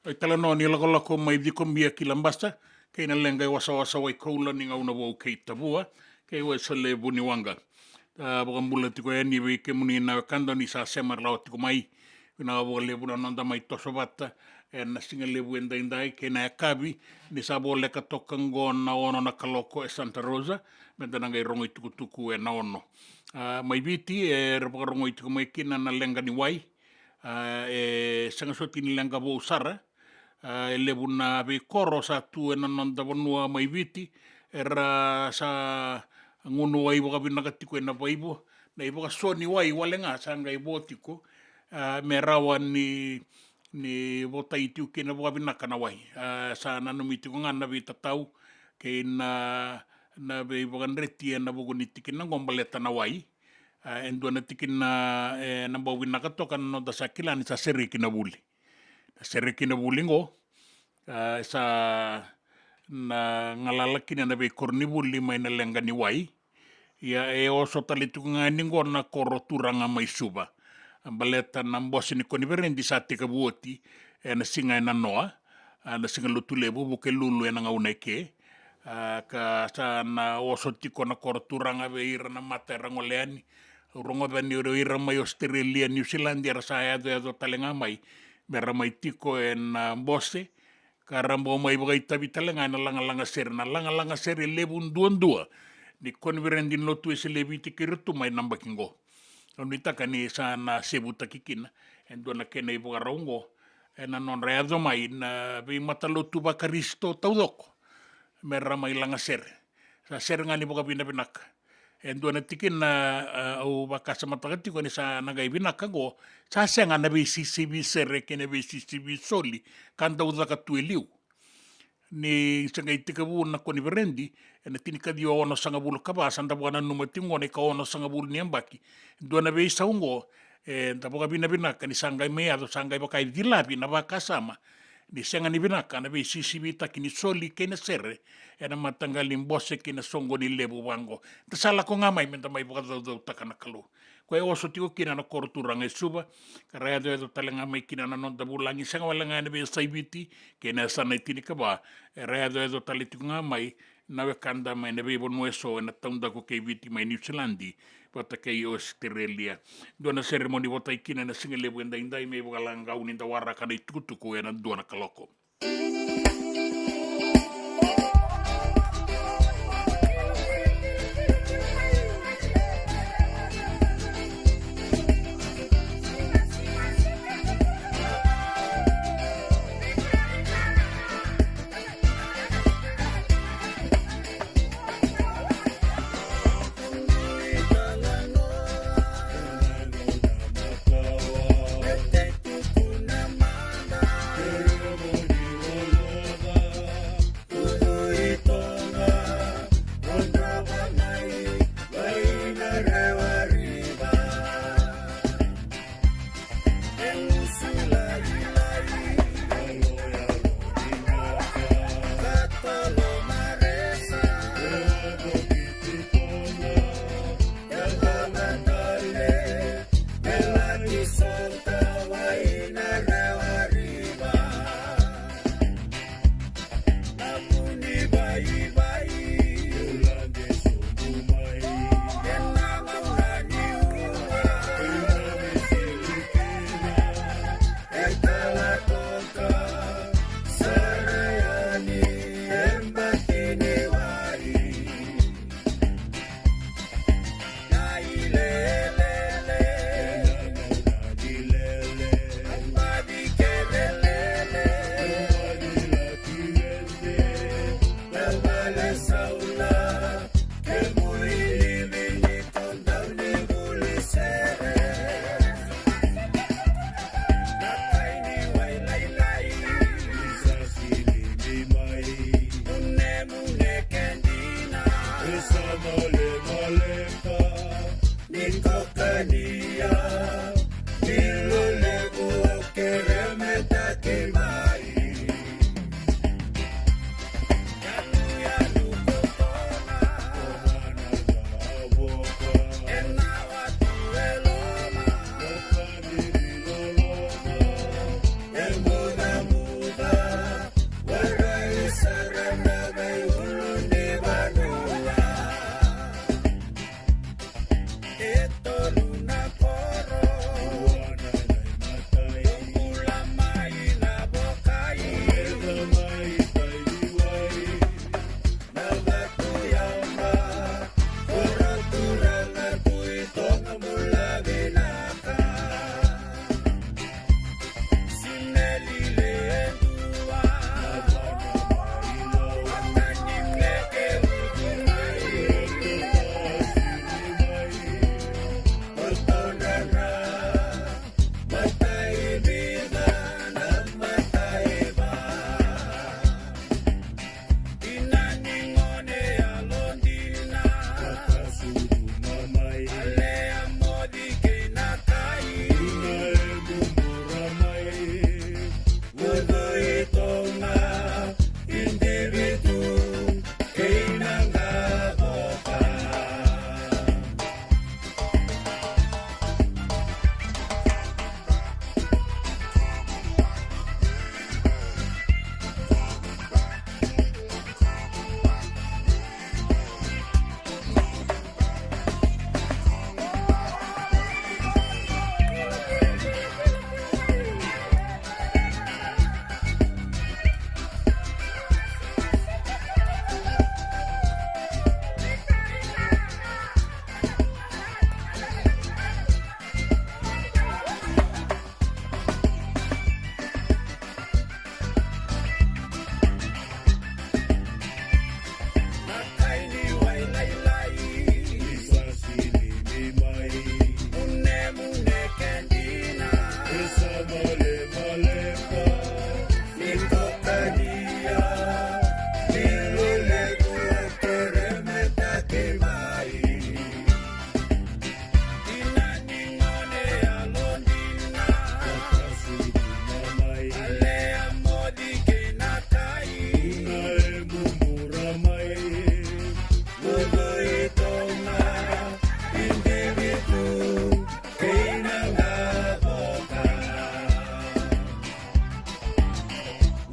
Ai tala no ni lako mai di kombia ki lambasta, kei na lenga wasa wai koula ni ngau na wau kei tabua, kei wai sa le buni wanga. Wakambula tiko e ni wei ke muni na kanda ni sa semar lao tiko mai, na wau le buna nonda mai toso bata, e na singa le buen daindai, kei na kabi, ni sa bo leka tokango na ono na kaloko e Santa Rosa, me tana ngai rongo i tuku e na ono. Mai viti e rapaka rongo i tuku mai kina na lenga ni wai, e sangasoti ni lenga wau sara, e lebu na vei koro sa tu e na nonda wanua mai viti, e ra sa ngunu wai waka vinaka tiko e na waibo, na i waka soni wai walenga sa ngai wotiko, me rawa ni wota i tiu kena waka vinaka na wai. Sa nanumi tiko ngana vei tatau, ke na vei waka nreti e na wako ni tiki na ngombaleta na wai, endua na tiki na mbau vinaka toka na nonda sa kilani sa seri kina wuli. Seri kina wuli ngo, sa na ngalalaki na vei korni wuli mai na lenga ni wai, ia e oso tali tuku ngani ngo na koro turanga mai suba. Baleta na mbosi ni koni verendi sa tika buoti, e na singa e na noa, na singa lutu lebu, buke lulu e na ngauna ke, ka sa na oso tiko na koro turanga ve ira na mata e rangoleani, rongo veni uro ira mai Australia, New Zealand, ira sa edo talenga mai, mera mai tiko e na mbosi, ka rambo mai bagai tabi talenga na langa seri lebu ndua, ni koni verendi lotu e se lebi tiki rutu mai namba kingo. Ni taka ni sa na sebu takikina, endo na kena i boga raungo, e na non reado mai na vei matalotu ba karisto taudoko, me ramai langa sere. Sa sere ngani boga bina binaka. Endo na tikin na au bakasa matakatiko ni sa nagai binaka go, sa senga na vei sisibi sere kene vei sisibi soli, kanda udaka tueliu. Ni sanga itikabu na koni verendi, e na tinika di ono sanga bulu kaba, sanda buana numatingo ne ka ono sanga bulu ni ambaki. Dua na vei saungo, e tapoka bina binaka, ni sangai meado, sangai bakai dilabi na baka sama, ni senga ni binaka, na vei sisibita kini soli kena sere, e na matangali mbose kena songo ni lebu wango. Tasala ko ngamai menta mai buka dau takana kalu. Koe oso tiko kina na koro turanga e suba, ka rea edo talenga mai kina na nonta bulangi, sanga walanga ane vei saibiti, kena sana itinika ba, e rea edo tali tiko ngamai, nawe kanda mai na vei bonu eso, e na taunda ko kei viti mai New Zealandi, wata kei Australia. Duana seremoni wata ikina na singa lebu enda indai mei wakalanga uninda waraka na itukutuku e na duana kaloko.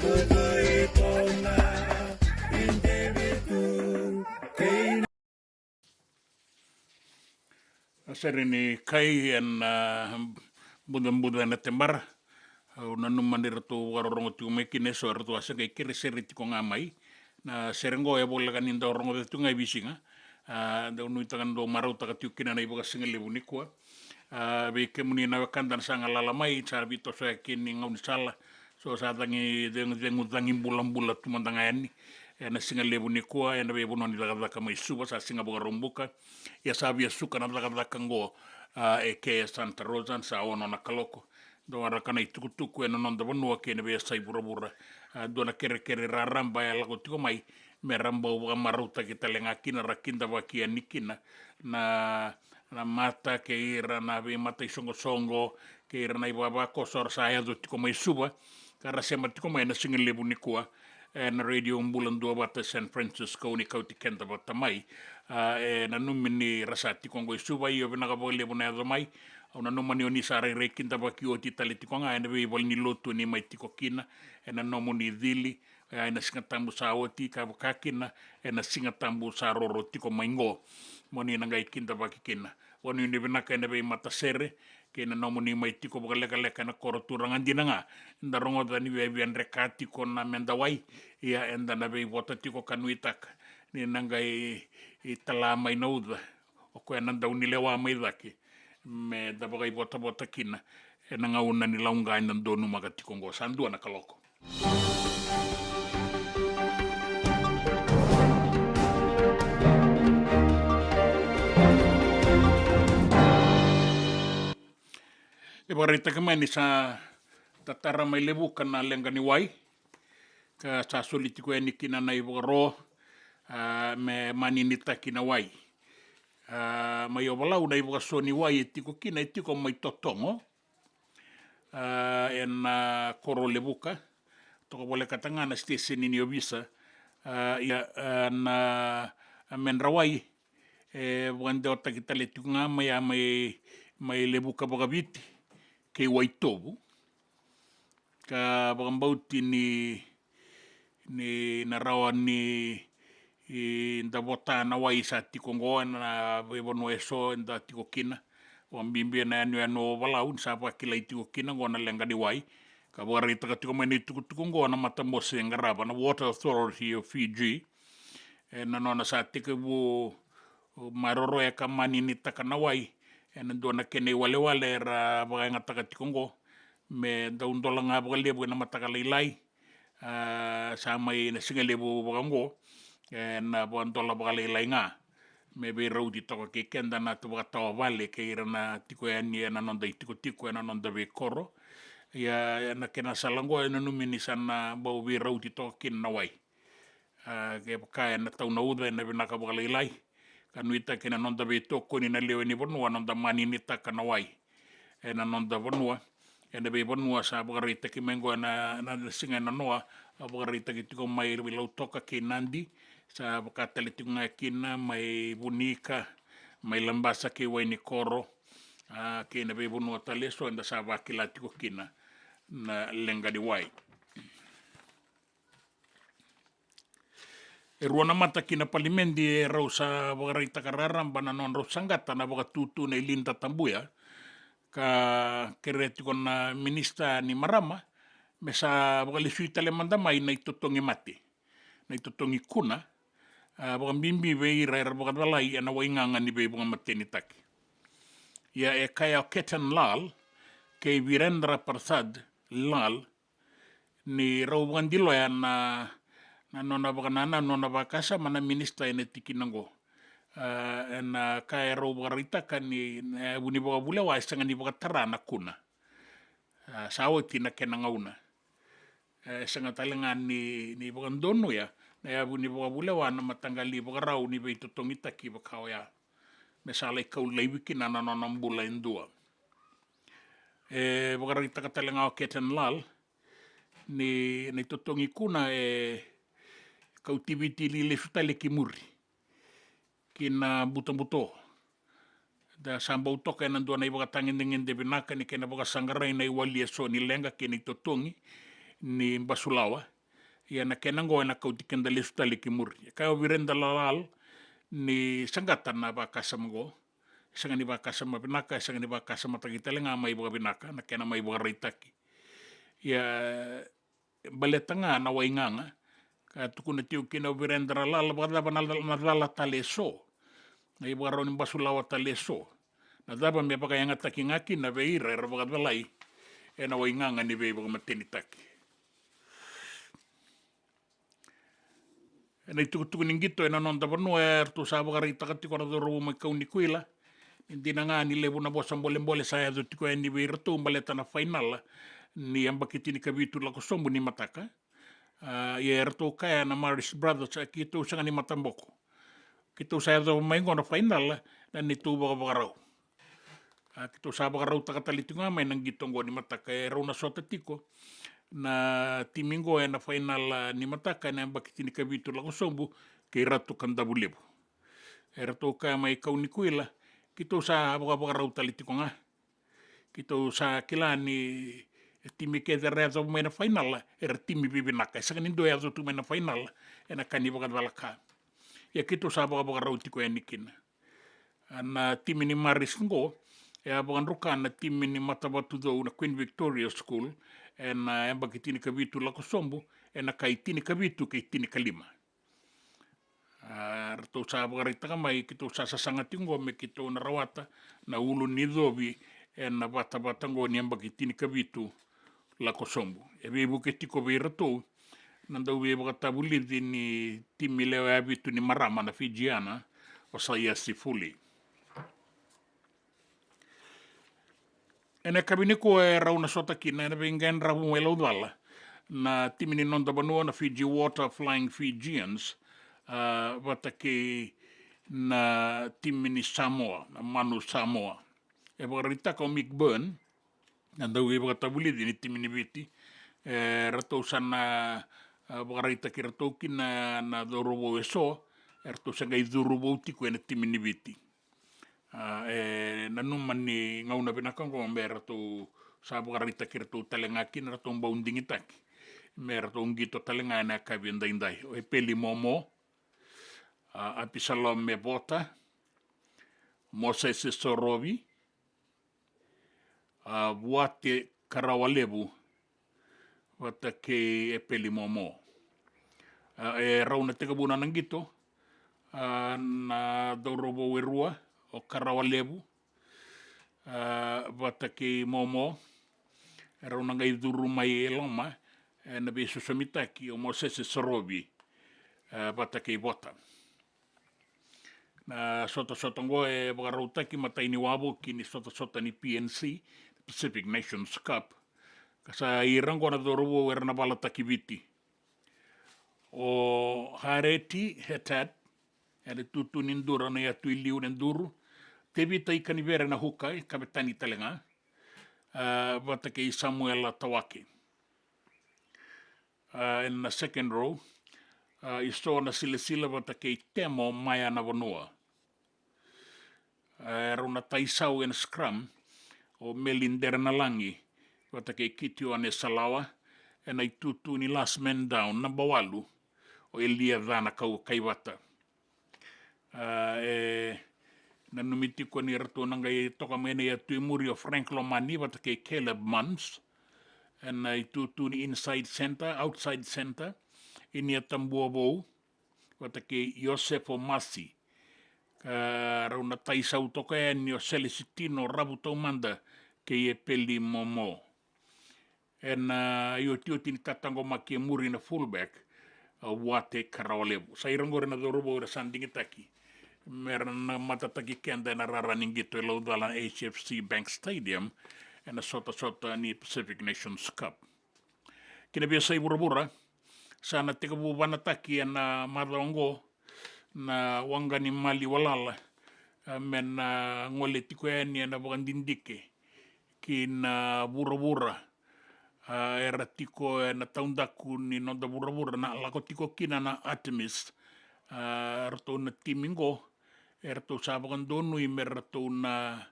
Serini kai en budan na tembar na numandir tu warong tu mekine so tu asa kai kiri seri ti ko ngamai na serengo ya bola kan inda orang tu ngai bisinga da unu tangan do marau ta tu kina na ibu single lebu nikwa be kemuni na kandan sanga lala mai sa bito so kini ngau sala so sa tangi dengu tangi bulan tu mandangani na singa lebu ni kua na be bono ni laga mai suba sa singa boga rombuka ya sabia suka na laga ngo ke Santa Rosa sa ono na kaloko do ara kana itukutuku na non da bono ke na be sai burabura do na kere raramba ya lago tiko mai me ramba boga maruta kita lenga kina rakinda wakia nikina na mata ke ira na be mata songo ke ira na ibaba ko sor saya do tiko mai suba kara sema tiko mai na singa lebu ni kua na radio umbulan dua bata San Francisco ni kauti kenta bata mai na numini rasati kongo suba iyo binaga bole buna do mai na numani oni sare rekinta baki o titali tikonga na be bol ni lotu ni mai tiko kina na nomoni dili na singatambu sa oti ka bakakina na singatambu sa roro tiko maingo moni na ngai kinta baki kina woni ni binaka na be mata sere kena nomoni mai tiko leka na koro turangan dinanga nda rongo dani be rekati ko na mendawai ia enda na be bota tiko kanuitak ni nangai itala mai nouda o ko nanda unilewa mai daki me da bagai bota kina nanga una ni launga ina donu magati kongo sandu na kaloko e barita kemani sa tatara mai lebu kana lenga ni wai ka sa solitiko ni kina na iboro me mani ni takina wai mai obalau na ibo soni wai tiko kina tiko mai totongo en koro lebuka toko bole katanga na station ni obisa ya na menrawai wande o takitale tunga mai lebuka bagabiti ke waitobu ka bagambauti ni narawa ni nda bota na wai sa tikongo na bono eso nda tikokina wambimbi na no balaun sa pa kilai tikokina ngona lenga di wai ka bari taka tikomani tukongo na matambose ngaraba na Water Authority of Fiji na nona sa tikebu maroro ya kamani ni takana wai na dona kene wale ra baga taka tikongo me daun dolanga baga lebu na mataka leilai sa mai na singa lebu baga ngo na bon dola baga leilai nga me be raudi toka ke kenda na tu baga tawa vale ke ira na tiko ya ni na nonda tiko na nonda be koro ya na kena salango na numini sana bau be raudi toka kin na wai ke kaya na tau na uda na binaka baga leilai kanuita kena nonda be toko ni na lewe ni bonua nonda mani ni taka na wai na nonda bonua na be bonua sa bagarita ki mengo na singa na noa bagarita ki tiko mai lau toka ki nandi sa bakatali tiko nga kina mai bunika mai lambasa ki wai ni koro ki na be bonua taleso enda sa bakila tiko kina na lenga di wai e ruana mata kina palimendi e rau sa bagarita kararam bana non rau sangata na bagatutu na ilinta tambuya ka kere tiko na minista ni marama me sa bagalisui tale mandamai na itotongi mati na itotongi kuna bagambimbi be ira bagadalai na wainganga ni be bunga mateni taki ya e kaya Ketan Lal ke Virendra Prasad Lal ni rau bangandilo ya na nona baganana nona bakasa mana minista ene tikinango na kaya rau bagarita kan ni buni bagabule wa isanga ni bagatara na kuna sawati na kenangauna sanga talenga ni bagandono ya na ya buni bagabule wa na matangali bagarau ni be totongi taki bakao ya mesale kau leiwiki na nona mbula indua bagarita katalenga o Ketan Lal ni totongi kuna kau tibiti li sutale kimuri kina buto da sambau toka na dona ibaga tangin dengan de binaka ni kena baga sangarai na iwali so ni lenga kini totongi ni basulawa ia na kenango na kautikan da lesu tali ki muri. Kai o virenda lalal ni sanggata na bakasamago, sanga ni bakasama binaka, sanga ni bakasama tagitalenga mai baga binaka, na kena mai baga reitaki. Ia baletanga na wainganga, ka tukuna tiu kina o virenda lalal, baga daba na lala tale so, na i baga rauni basulawa tale so. Na daba me baga yanga taki ngaki na veira, era baga dalai, e na wainganga ni vei baga mateni taki. Nei tukutuku ningito ena non tapanua tu sa baga reita tiko na doro mai kauni kuila. Hindi na nga ni levo na bosa mbole saya do tiko ni veira tu baleta na final ni ambakiti ni kabitu lako sombu ni mataka. Ia erto kaya na Maris Brothers kito sanga ni matamboko. Kito saya do mai ngona final na ni tu baga baga rau. Kito sa baga rau takatalitu nga mai nang gitongo ni mataka e rau na sota tiko. Na timingo na final ni mataka na ambakiti ni kabitu lako sombu ke ratu kandabu levo. Erto kaya mai kauni kuila kito sa baga rau talitiko nga. Kito sa kila ni timi ke de rezo mai na final era timi bibinaka. Saka nindo ya tu mai na final na kani baga balaka. Ya kito sa baga rau tiko ya nikina. Na timi ni Maris ngo ya baga ruka na timi ni Matabatu do na Queen Victoria School na embakiti ni kabitu lako sombu na kai tini kabitu kai tini kalima. Rato sa baga reitaka mai kito sa sasangati ngo me kito na rawata na ulu ni dobi na bata ngo ni embakiti ni kabitu lako sombu. E bebu ke tiko be rato nanda ue baga tabulidi ni timi leo abitu ni marama na Fijiana o sa ia si fuli. Ene kabiniko e rauna sota kina ene bengen rabu mwelo dwala na timi ni nonda banua na Fiji Water Flying Fijians watake na timi ni Samoa, na Manu Samoa. E baga ritaka o Mick Byrne nanda ue baga tabulidi ni timi ni viti rato sana baga ritaki rato kina na dorobo e so rato sanga i dorobo tiko ene timi ni viti. Na numan ni ngauna binakangko me rato sa baga ritaki rato talengaki na rato mbaundingi taki. Me rato ngito talenga na kabiandai o e peli momo Apisalom me bota Moses Sorobi Buate Karawalebu watake e peli momo e rauna teka buna nangito na dorobo werua o Karawalebu watake momo e rauna ngai duru mai e loma na be susamitaki o Moses Sorobi watake bota na sota ngo e baga rautaki matai ni wabo ki ni sota ni PNC Pacific Nations Cup kasa i rango na dorobo era na bala takiviti o Hareti Hetat era tutu nindura na ya tuiliu ninduru te vita i kanivera na huka i kapitani talenga watake i Samuel Tawake in the second row i sto na sila watake i Temo Maya na Vanua era una taisau en scrum o Melindera na langi watake i Kitio ane Salawa ena i tutu ni last man down number 8 o Elia Dhana kaiwata na numitiko ni rato nangai toka mene ya tuimuri o Frank Lomani watake Caleb Mans ena i tutu ni inside center outside center ini atambuabou watake Yosefo Masi rauna taisau toka e ni o Celestino Rabuto Manda ke e peli momo ena io tini tatango maki muri na fullback Wate Karawalebu sa irango na dorobo ra sandingitaki merana matataki kenda na raraningito e laudala HFC Bank Stadium ena sota ni Pacific Nations Cup kina biasa ibura sana teka bubana taki na madongo na wangani mali walala men ngole tiko ni na bagandindike kina bura era tiko na taundaku ni nonda bura na lako tiko kina na Artemis rato na timingo rato sa bagandonu i rato na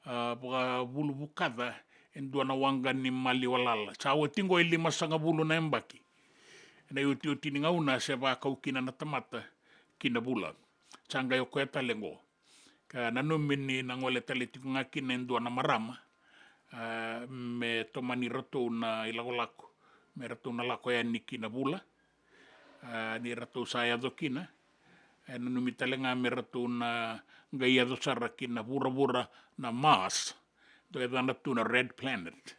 baga bulu bukada endua na wangani mali walala sa tingo ili masanga bulu na embaki Nei uti ni ngauna se va kau kina na tamata kina bula. Changa yo koe talengo. Ka nanu mini nangole tale tiku ngaki nendua na marama. Me tomani rato na ilagolako. Me rato na lako ya ni kina bula. Ni rato saya do kina. Nanu mitalenga me rato na gaya do sara kina bura na Mars. Do e dana tu na Red Planet.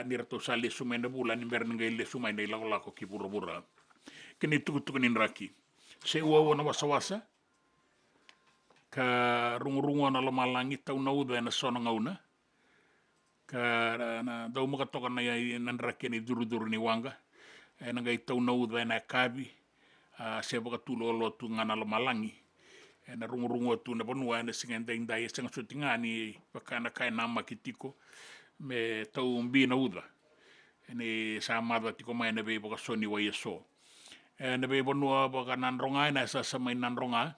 Ni rato sa le sumai na bula ni meron ngai le sumai na ilagolako ki bura. Kini tuku ni raki. Se ua na wasa ka rungu na lamalangi tau na uda na sona ngauna. Ka na dau maka toka na nan raki ni duru ni wanga. Na ngai tau na uda na kabi. Se baka tulo lo tu ngana lamalangi. Na rungu tu na banua na singendai sanga sutingani baka na kai nama kitiko. Me tau mbi na uda. Ni sa mada tiko mai na be baka soni wa yeso. Na be banua baka nanronga na sa samai nanronga.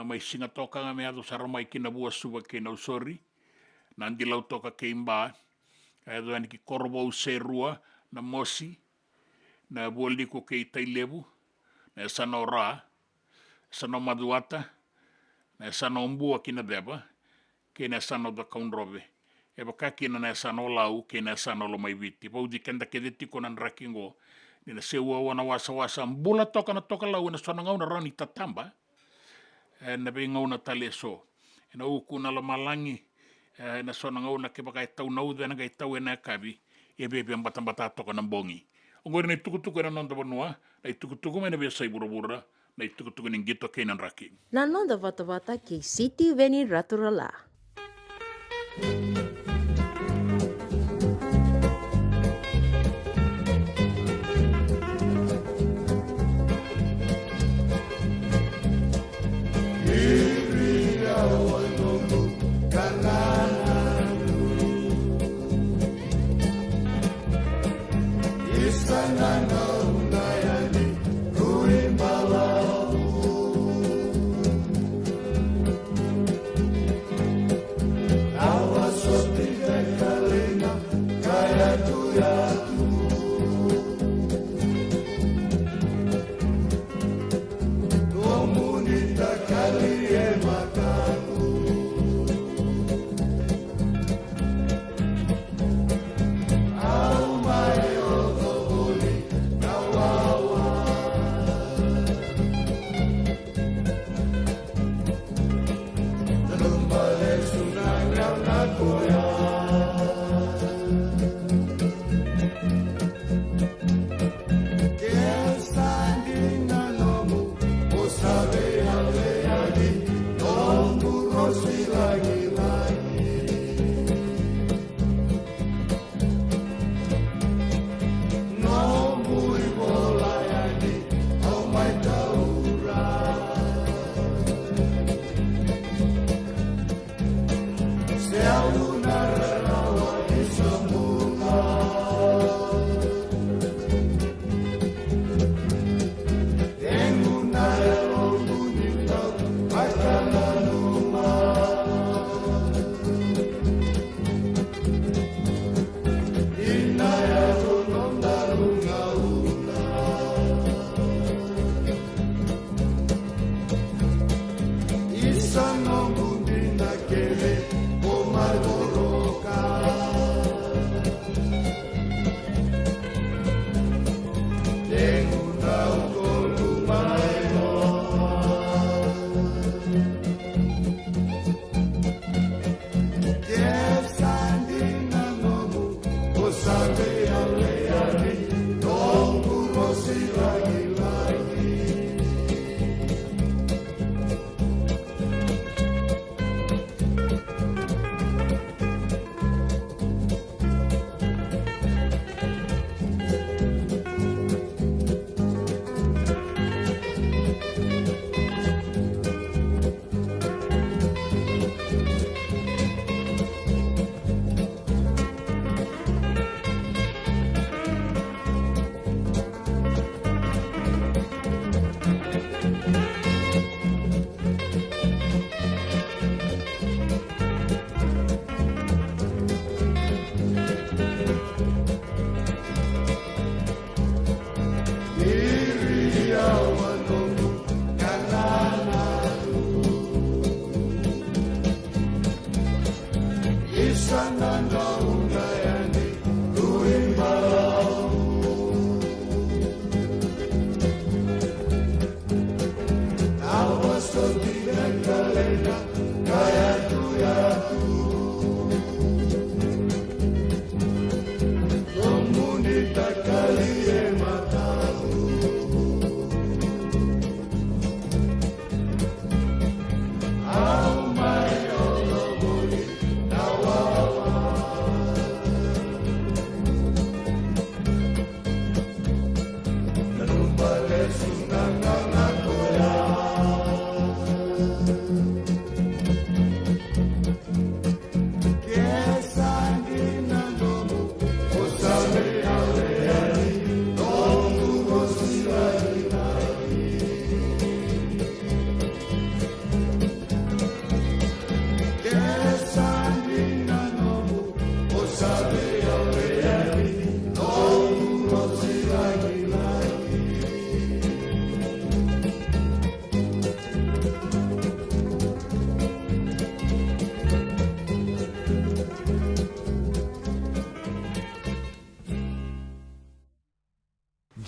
Mai singa toka nga me ado saramai kina bua suwa kina usori. Nandi lau toka ke imba. Edo ani ki korbo userua na mosi. Na bualiko ke itailevu. Na sana ora. Sana maduata. Na sana ombua kina deba. Kena sana da kaunrobe. Eba kakina na sana olau. Kena sana lo mai viti. Pau di kenda kedeti konan rakingo. Nina sewa wana wasa mbula toka na toka lau. Na sana ngau na rani tatamba. Na be ngau na tale so. Na uku na la malangi. Na sana ngau na ke baka tau na uda na kai tau na kabi. E bebe ambata toka na bongi. Ongori na tukutuku na nonda banua. Na tukutuku na be sai bura. Na tukutuku ni gito kenan raki. Na nonda vata ke City Veni Raturala.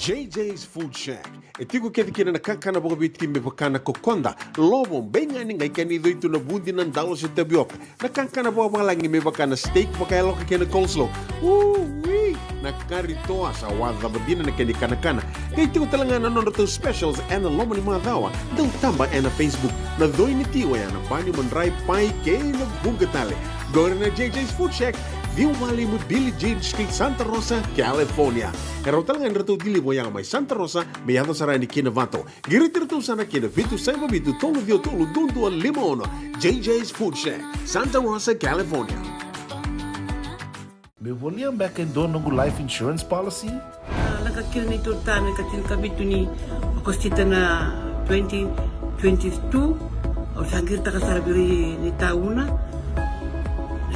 JJ's Food Shack. E tiku kedi kina na kakana boka bitki me bakana kokonda. Lobo benga ni ngai kani do itu na bundi na dalo se tapioca. Na kakana boka malangi me bakana steak boka eloka kena coleslaw. Wee! Na kari toa sa wadha badina na keni kana. Kay tiku talangana non to specials and lomo ni madawa. Dau tamba na Facebook. Na doi ni tiwa ya na pani mandrai pai kay na bugatale. Gore na JJ's Food Shack. Viu Valley mo Billie Jean Street, Santa Rosa, California. Pero talagang rito dili mo yang may Santa Rosa, may ato sa rani kinavato. Giritirto sana kinavitu sa mabitu tolo dio tolo dundu al limono. JJ's Food Shack, Santa Rosa, California. Me voliam back in dono life insurance policy? Nakakira na ito tayo, katil kabitu ni akostita na 2022. O sagir ta kasarabiri ni tauna.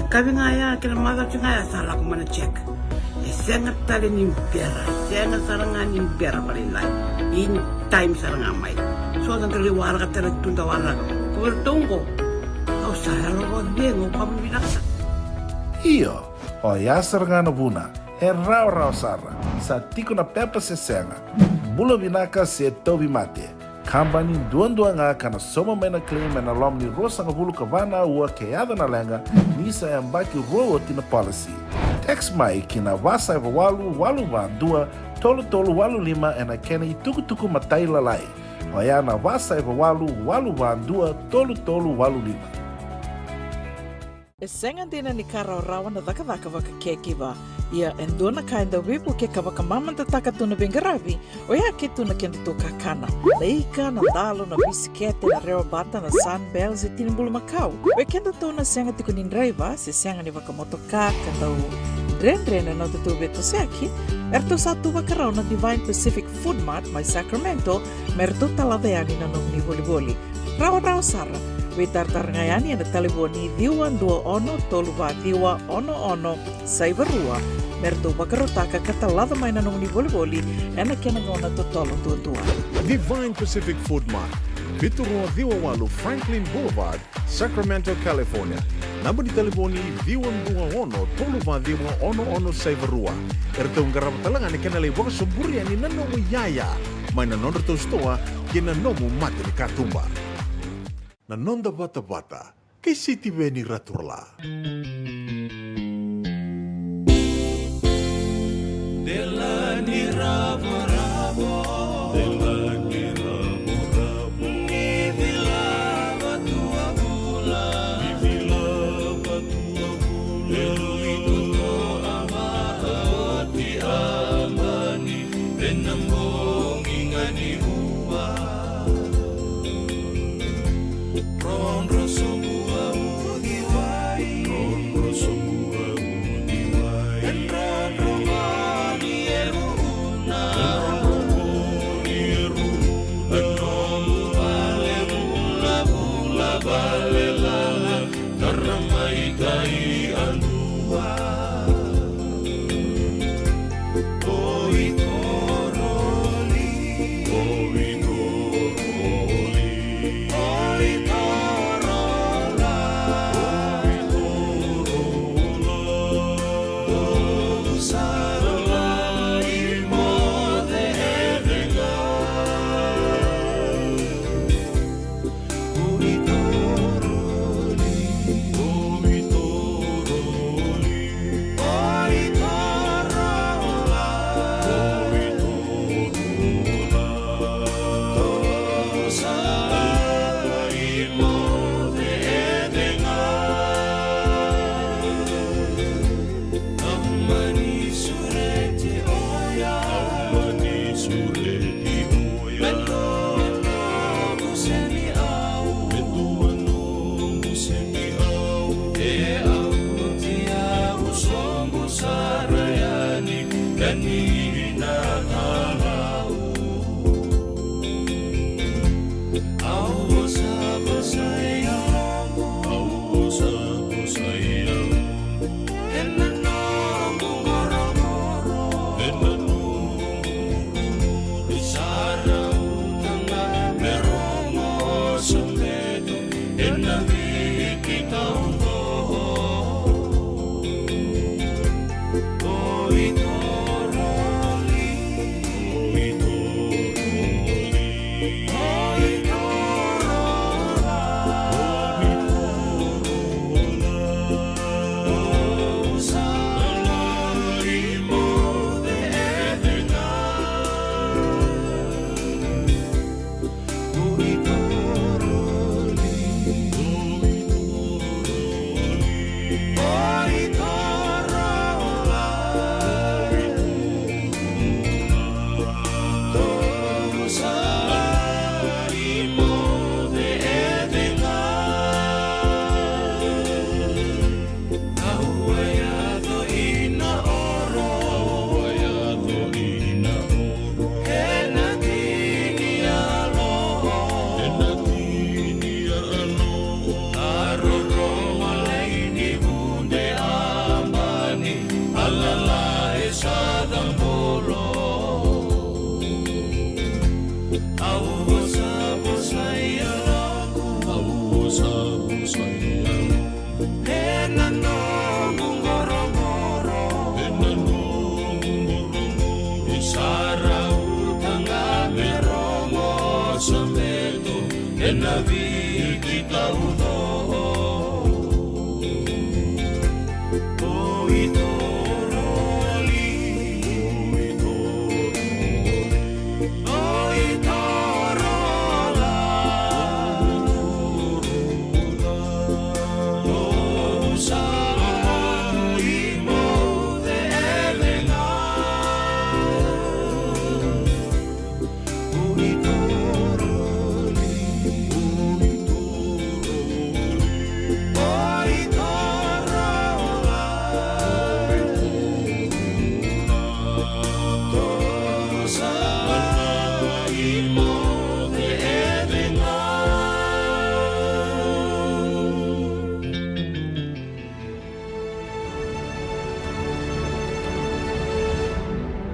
Kami ngaya kila mara ngaya salah aku mana cek. Sangat tali nimpera, sangat sarangan nimpera paling lain. In time sarangan mai. So dan terliwara kata tunda wala. Kau tunggu. Kau saya lo bengo kamu bilang. Iyo, o yasar ngana buna, e rau sara, sa tiko na pepa se senga. Bula binaka se tobi mate. Kambani duan nga kana soma mena claim na lom ni rosa nga bulu kavana ua keada na lenga nisa e mbaki roa tina policy. Text mai kina wasa eva walu van dua tolu walu lima e na kena i tuku matai lalai. Oya na wasa eva walu van dua tolu walu lima. E senga dina ni kara rawa na daka waka kekiwa. Ia endona kainda wipu ke kawaka mamanta taka tuna bengarabi o ia ke tuna kenda to kakana. Leika na dalo na bisikete na reo bata na sunbells e tinimbulu makau. We kenda to na senga tiko ni driver se senga ni waka motoka kanda u drendre na tutu beto seki. Erto satu wakarao na Divine Pacific Food Mart mai Sacramento merto talaveani na nong ni boli. Rawa sara. We tartarangayani na taliboni diwa dua ono toluva diwa ono saivarua merto bakarotaka katalada mai na nung ni boli ena kena ngona totolo tua. Divine Pacific Food Mart, Vitorua Diwawalu Franklin Boulevard, Sacramento, California. Namba di taliboni diwa dua ono toluva diwa ono saivarua. Erto ngarap talangan ni kena lewang suburi ani nanomu yaya. Mai na nonor tostoa kena nomu mate ni katumba. Na nonda bata-bata, kay City Veni Raturla. Della ni rabo-rabo, della ni rabo-rabo, ni vilava tua bula, ni vilava tua bula, itu to amati amani, denambong ingani uwa. Ronro semua udiwai, ronro semua udiwai. Ronro mani eruna, ronro mani eruna. Ronro bale bula bale lala, karamai kai andua. Oi koroli, oi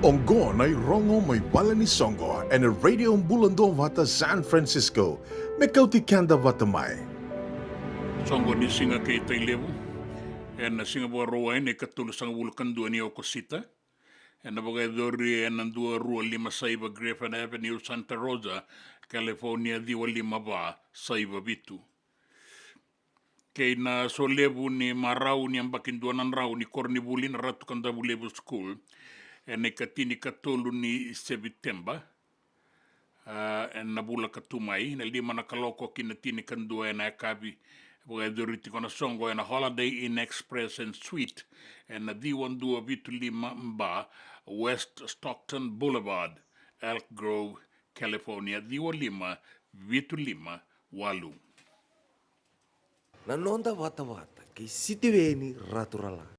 Ongo na rongo may wala ni Songo and a radio bulando vata San Francisco. Mekauti kanda vata mai. Songo ni singa kay Tailevo. En na singa buwa roa ni katulus ang wulukan dua ni Okosita. En na bagay dori en ang 225 Griffin Avenue, Santa Rosa, California, 255 Saiba Bitu. Kay na solebu ni marau ni ang bakinduanan rau ni Cornibuli na ratu kanda bulebu school. En katini katolu ni September. En nabula katumai. Na lima na kaloko kinatini kandua en akabi. Bukai doriti kona songo en a Holiday Inn Express and Suite. En na D12 Vitu Lima Mba, West Stockton Boulevard, Elk Grove, California. D15 Vitu Lima Walu. Nanonda wata-wata kay sitiweni raturala.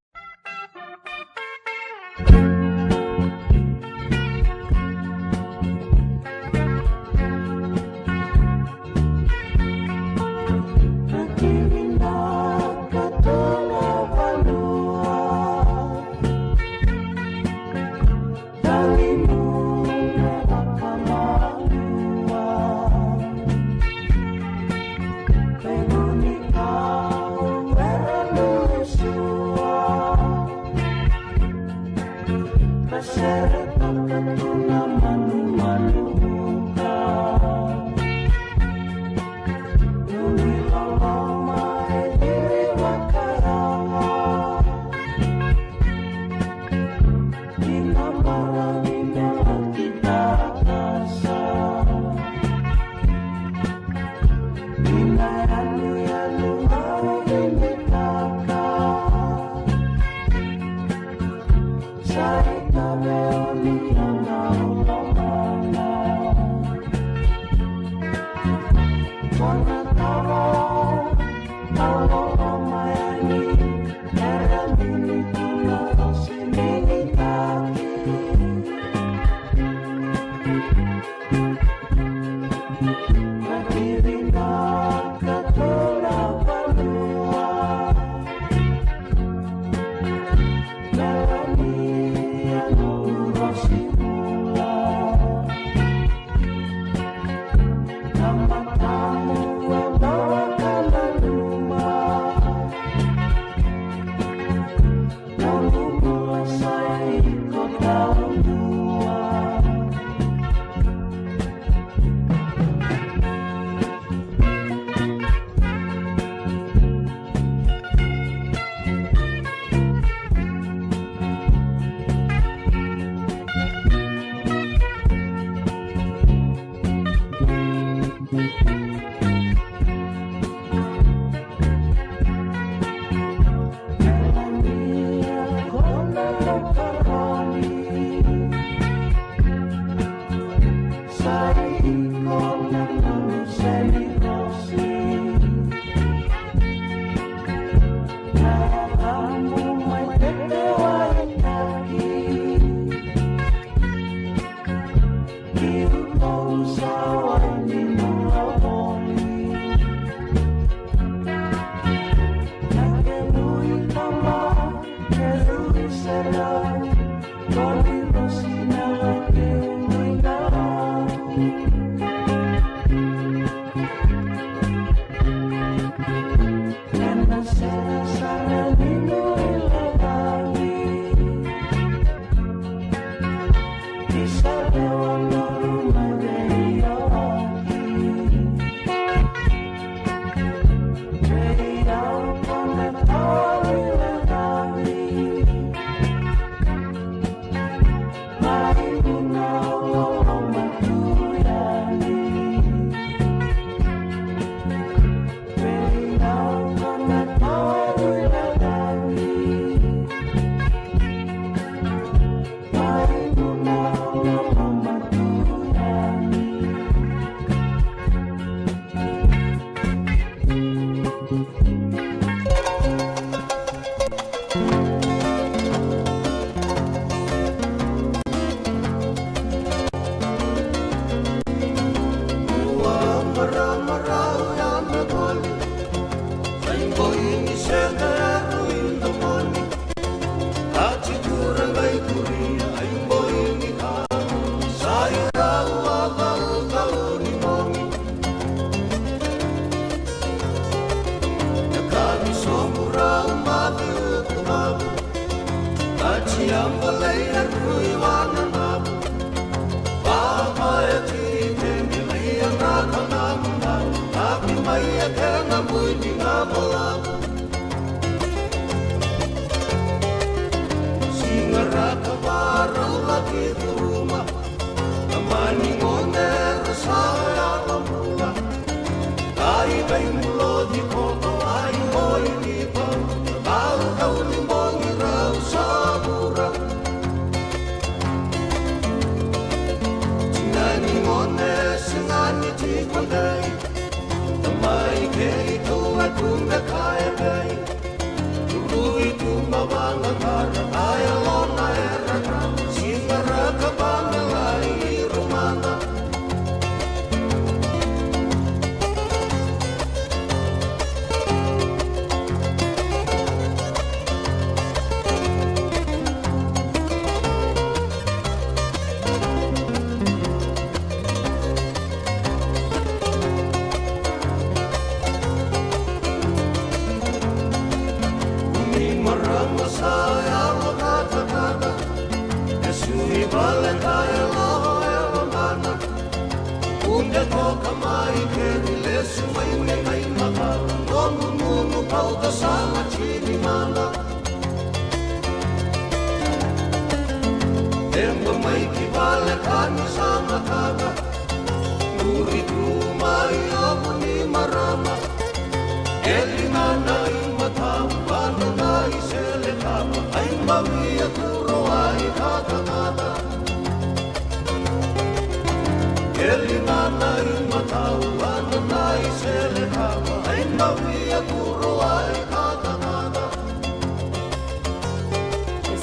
Sai na me o ni na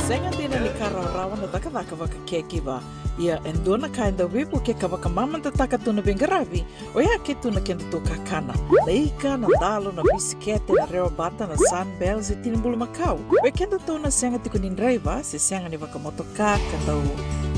Senga dina ni karaurawa na daka waka kekiwa Ia endona kainda wipu ke kawakamaman tataka tuna bengaravi, o ia ke tuna kenda to kakana. Leika na dalo na bisikete na reo bata na sunbells e tinimbulu makau. We kenda tona senga tikunin driver, se senga ni wakamotoka kandau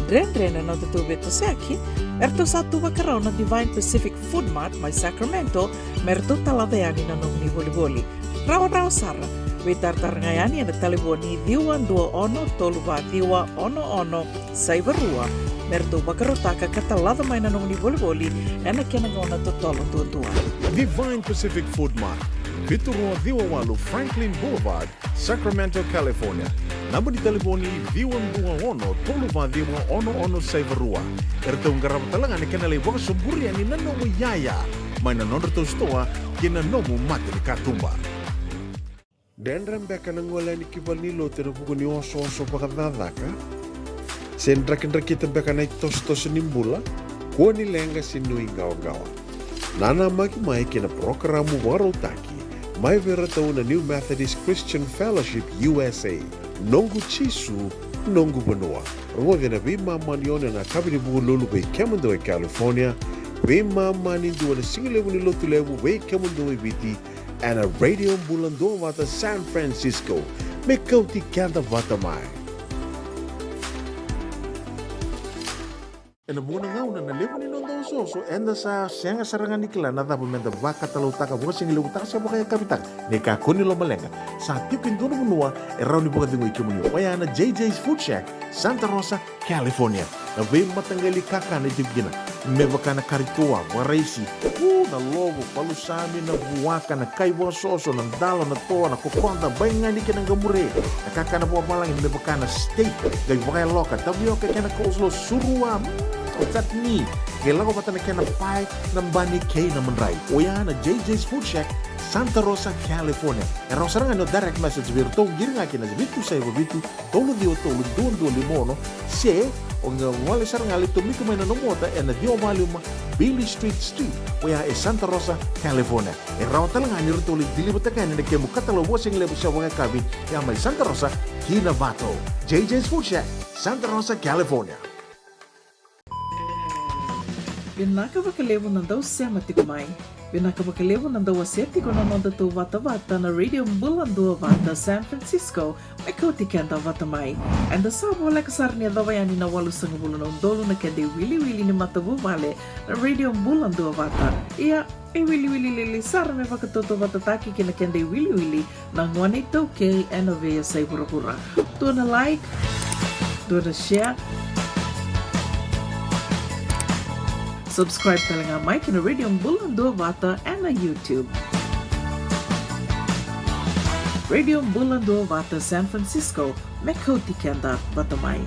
dren na tatu beto seki, erto satu wakarau na Divine Pacific Food Mart mai Sacramento, merto taladayani na nung ni boli-boli. Rao Sara, we tartar ngayani na taliboni diwan dua ono toluwa diwa ono saivarua, merto bakarotaka katalada mai na nung ni boli-boli, ena kena ngona totolo tua. Divine Pacific Food Mart, Viturua Diwawalu Franklin Boulevard, Sacramento, California. Namba di telefoni ono toluva diwa ono saivarua. Erto ngarap talangan ni kena lewang semburi ani nanomu yaya. Maina nondor to stoa kena nomu mati ni katumba. Dendram beka nangola ni kibal ni lo tena buku ni oso pakadadaka. Sen drakin beka na tos nimbula. Kua ni lenga sinui gawa. Nana maki mai kena programa warotaki. Mai vera tau na New Methodist Christian Fellowship USA. Nongu chisu, nongu banua. Rongo na bima manione na kabini buku lulu bei Kemundo California. Bima mani dua na singilewu ni lotu lewu bei Kemundo biti. And a radio bulando wata San Francisco. Me kauti kanda wata mai. E na muna ngau na lewa ni nondo soso enda sa senga sarangan ni kila na dapat menda baka talau taka buka singi lewu taka siapa kaya kapitang ne ka koni lo malenga sa tipin dono munua e rauni buka tingo ikimuni waya na JJ's Food Shack Santa Rosa, California na vei matangali kaka na itibgina me baka na karitoa waraisi na lobo palusami na buwaka na kaiwa soso na dalo na toa na kokonda baingani kena ngamure na kaka na buwa malang me baka na steak gai wakaya loka tabio ke kena coleslaw surua chutney kailangan ko na kena pie ng bani kay na manray o yan na JJ's Food Shack Santa Rosa, California e raw sarangan no direct message virto giring akin na bitu sa bitu tolo duon limono se o nga wale sarangan lito mito may nanomota e na dio maluma Billy Street o yan e Santa Rosa, California e raw talangan ni rito ulit dilibatakan na nagkemo katalaw wasing lebo sa mga kabi yan may Santa Rosa, Kinabato JJ's Food Shack Santa Rosa, California. Binaka bakalevo ng daw siya matikumay. Binaka bakalevo ng daw aseti ko na nonda to vata na radio bulando vata San Francisco may kauti kenda vatamay. And the sabo like kasar niya daw yan na walu sa ngabulo ng dolo na kende wili ni matabu vale na radio bulando vata. Iya, wili sar me vakatoto vatataki kina kende wili na ngwanito kay enovea sa iburapura. Doa na like, doa na share, subscribe talaga Mike na Radio Bulando Vata and na YouTube. Radio Bulando Vata San Francisco, Mekoti Kenda Batamay.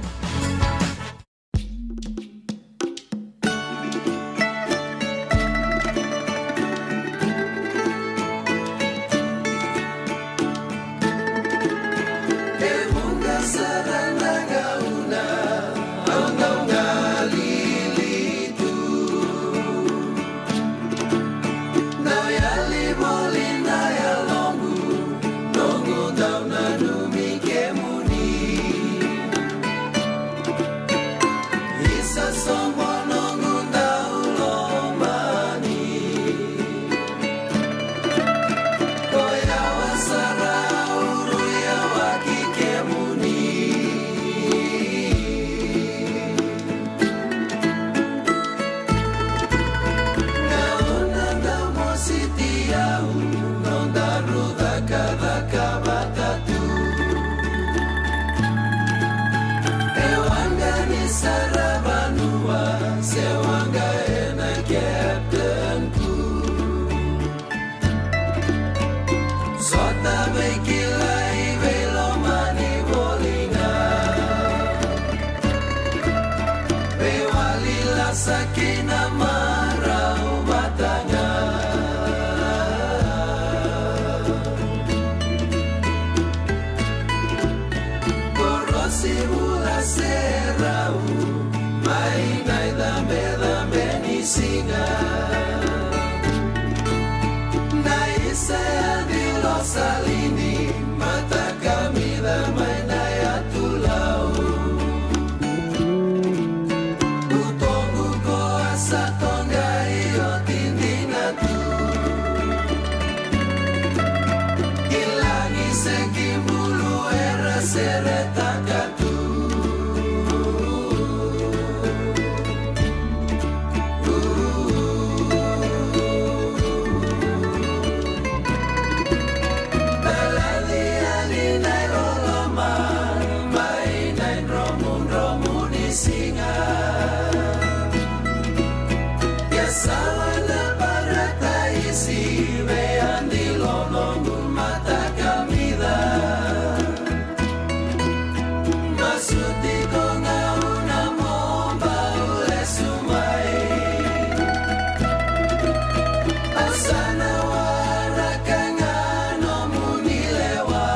Salada para taisi vean di lono mata kamida Masuti ko nga una momba ule sumai Asana wara kanga no munilewa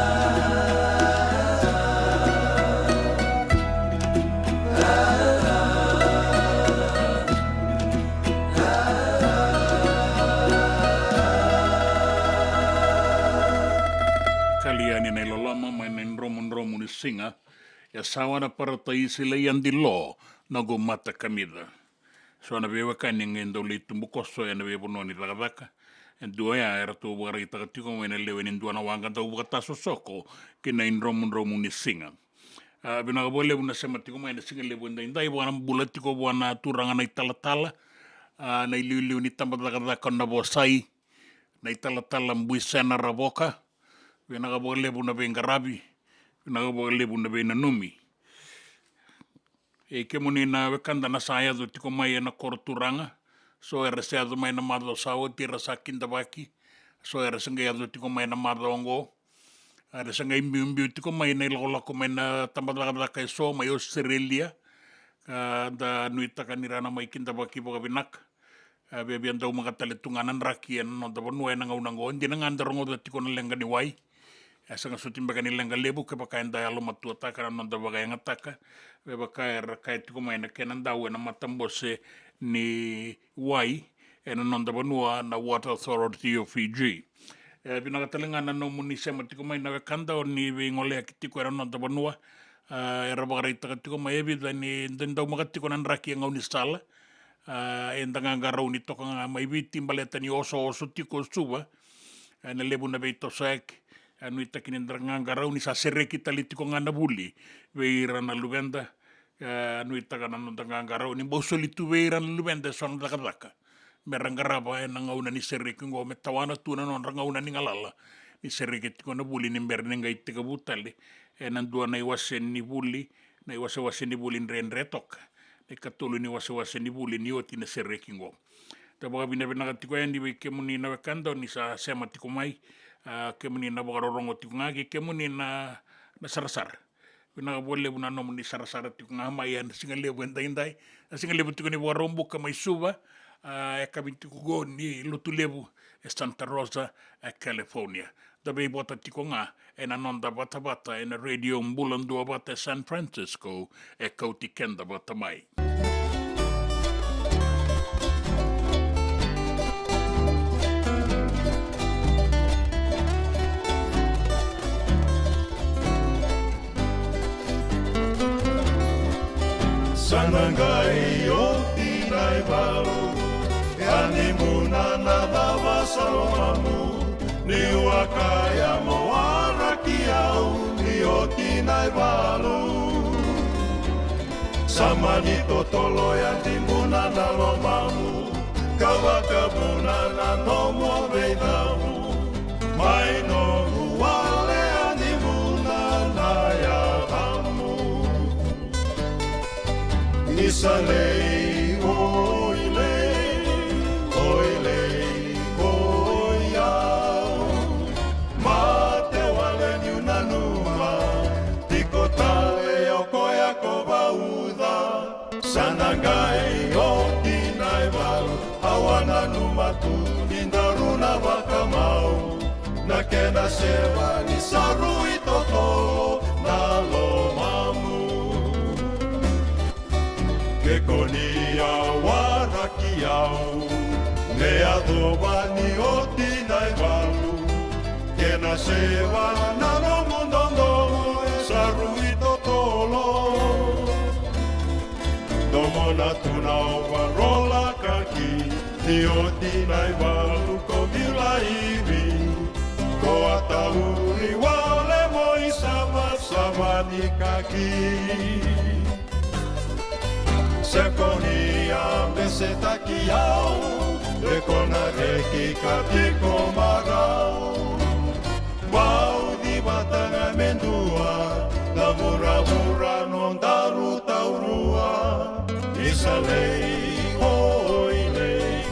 Kaliani na ilalama may na romo ni singa ya sawana para taisi leyan di lo na gumata kamida. So na bewa kanyang endo litu bukoso ya na bewa noni lakadaka. En dua ya era tu buka rita katiko may na lewen in dua na wanga tau buka taso soko kina in romo ni singa. Binakabole na sema tiko may na singa lewen da indai buka na bulat tiko buka na turanga na italatala na iliu ni tambat lakadaka na bosai na italatala mbuisena raboka. Binakabole na bengarabi. Binakabole na benanumi. E ke muni na wekanda na saya do tiko mai na korturanga. So era se ado mai na madlo sawo tira sakinda baki. So era senga ado tiko mai na madongo. Era senga imbi tiko mai na ilolako mai na tambalaka so mai Australia. Da nuita kanirana mai kinda baki boka binak. Bebi andau mga taletunganan rakian no da bonua na ngaunango. Hindi na ngandarongo da tiko na lenga ni wai. Sanga sutin baka nilang lebu ke baka enda alo matuata kana nanda baka yang ataka be baka kai tiko mai na kenan dawe na matambose ni wai ena nanda banua na Water Authority of Fiji binakatalingan na munise matiko mai na kanda o ni ngole kitiko era nanda banua era baka rita tiko mai ebida ni ndau makatiko nan raki ang unisala enda ngangaraw ni toka nga mai bitim baleta ni oso tiko suba na lebu na beito sak anu ita kinendra ngarau ni sa sere kita litiko ngana buli veira na lubenda anu ita kana nonta ngarau ni boso litu veira na lubenda son daka merangaraba na ngauna ni sere kingo metawana tuna non ngauna ni ngalala ni sere kitiko na buli ni merne ngai tika butale nan dua na iwasen ni buli na iwase ni buli nrenre toka ni katulu ni wase ni buli ni oti na sere kingo tabaga bina katiko yan di kemuni na wakanda ni sa sema tiko mai kemuni na bakarorongo tiko ngagi kemuni na sarasar binakabole buna no ni sarasar tiko ngamayan singa lebu endai singa lebu tiko ni bakarombo ka may suba kabin tiko go ni lutu lebu Santa Rosa California dabe bota tiko nga nonda bata radio mbulan dua bata San Francisco kauti kenda bata mai. Sanangai o tinai balu Yani muna na dawa salomamu Ni wakaya mo arakiau Ni o tinai balu Sama ni totolo yan di muna na lomamu Kawaka muna na nomo beinamu Mai no huwale yan di muna na yatamu Isalei, oile, koiau Mate wale ni unanuma Tiko tale o koia ko bauda Sanangai o tinai walu Awana numa tu nindaruna wakamau Nakena sewa ni saru itoto na lomamu Kekonia warakiau Ne adoba ni o tinai walu Kena sewa na no mundondo Saruito tolo Domo na tuna o parola kaki Ni o tinai walu ko mila iwi Ko atauri wale moi sama ni kaki Sekonia beseta kiau Lekona reki katiko magau Wau di batanga mendua Da mura non daru taurua Isalei, oilei,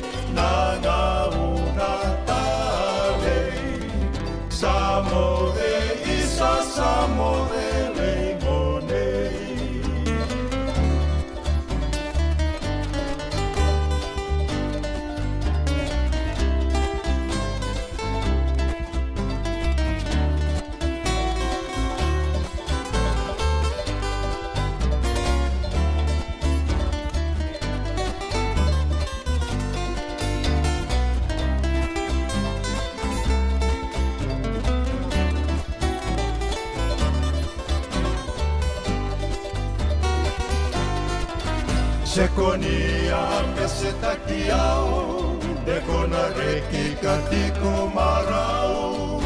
Sekonia pesetakiao Dekona reki katiko marao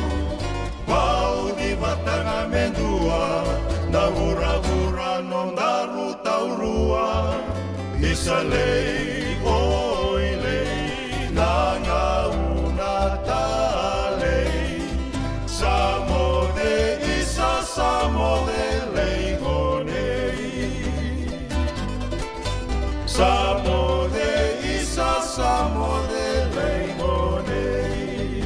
Pau di batanga mendua Na ura-ura non daru taurua Isalei oilei Nanga una talei Samode isa samode leigonei Samode isa samode leigonei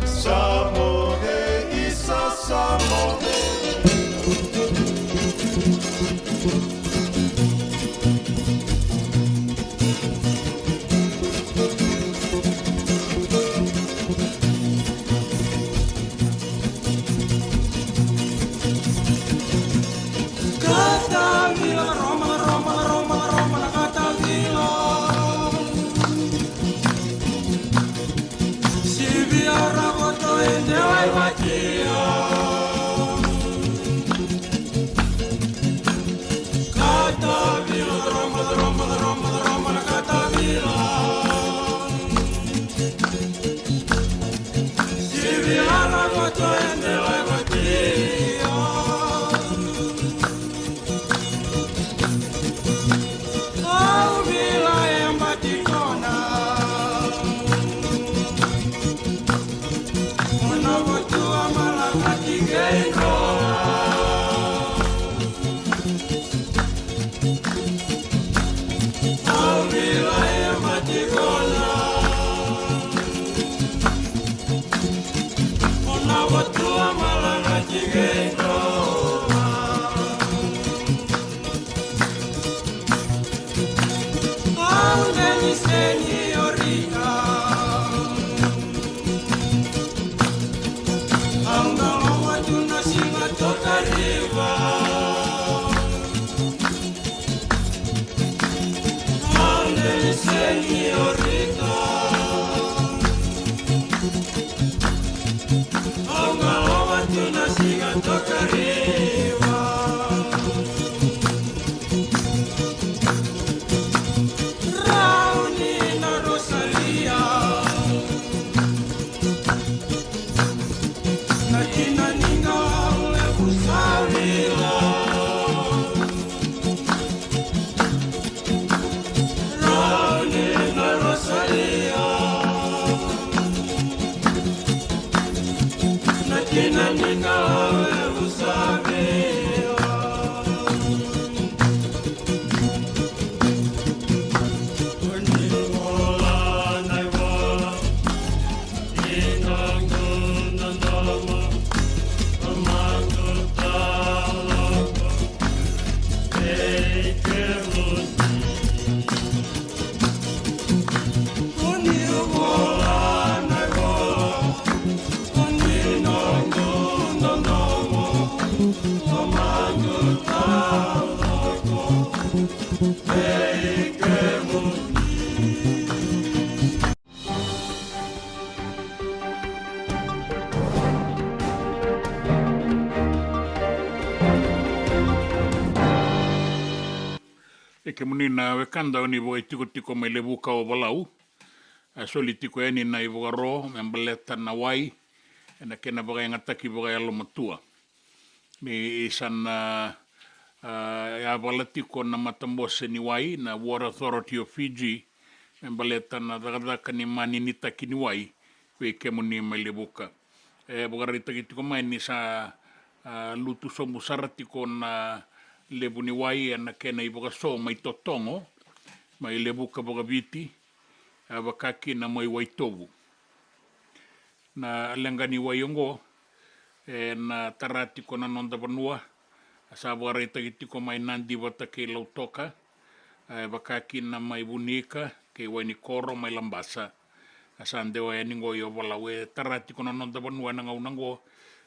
Samode isa samode ke munina wekanda oni vo tiko mai lebuka o walau soli tiko eni na i vogaro me mbaleta na wai na kena bagai ngataki bagai alo matua me isan ya balati ko na matambose ni wai na Water Authority of Fiji me mbaleta na dagadaka ni mani ni taki ni wai we ke muni mai lebuka bogari tiko mai ni sa lutu somu sarati ko na lebu ni wai ana kena i boga so mai totongo mai lebu ka boga viti wakaki na mai waitovu na alenga ni waiongo na tarati ko na nonda banua asa boga reita ko mai nandi wata ke lautoka wakaki na mai bunika ke wani koro mai lambasa asa ndewa ya ningo yo walawe tarati ko na nonda banua na ngaunango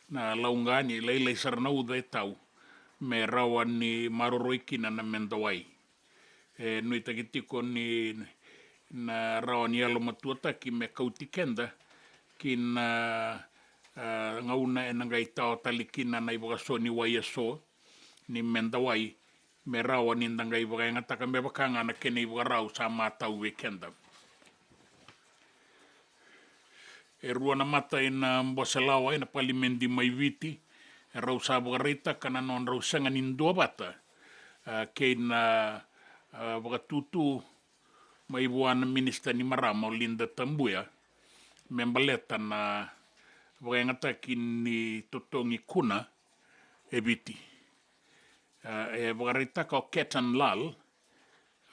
na laungani leilei sarana uda e tau me rawa ni maroroiki na mendawai. Nui takitiko ni na rawa ni alo matuata ki me kautikenda ki na ngauna e nangai tao talikina na iboga so ni wai so ni mendawai me rau anindangai wakaingataka me wakanga na kene i wakarau sa mātau wekenda. E rua na mata ina mboselawa ina palimendi mai viti, e rau sa wakareita kana non rau sanga nindua bata, ke ina wakatutu mai buana minister ni Marama o Linda Tambuya, me mbaleta na wakaingataki ni totongi kuna e viti. E wakareita ka o Ketan Lal,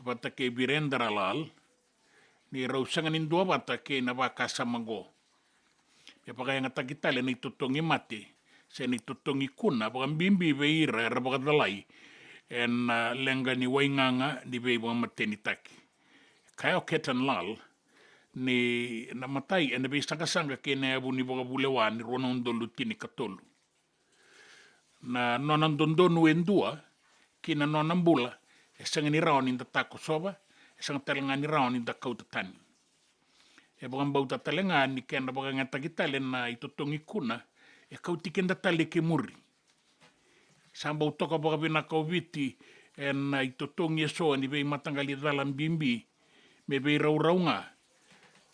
bata ke Virendra Lal, ni rau sanga nindua bata ke na wakasamago. E wakaingataki tale ni totongi mate, se ni totongi kuna, wakambimbi veira e rabakadalai, en lenga ni wainganga ni vei wamateni taki. Kai o Ketan Lal, ni na matai, e na vei sanga ke na abu ni wakabulewa ni rona undolu tini katolu. Na nonan dondonu endua, ki na nonan bula, e sanga ni rao ni da tako soba, e sanga talenga ni rao ni da kautatani. E wakambau ta talenga ni kena wakangataki tale na itotongi kuna, e kautikenda tale ke muri. Sambau toka wakabina kauviti, e na itotongi e soa ni vei matangali dalam bimbi, me vei rauraunga,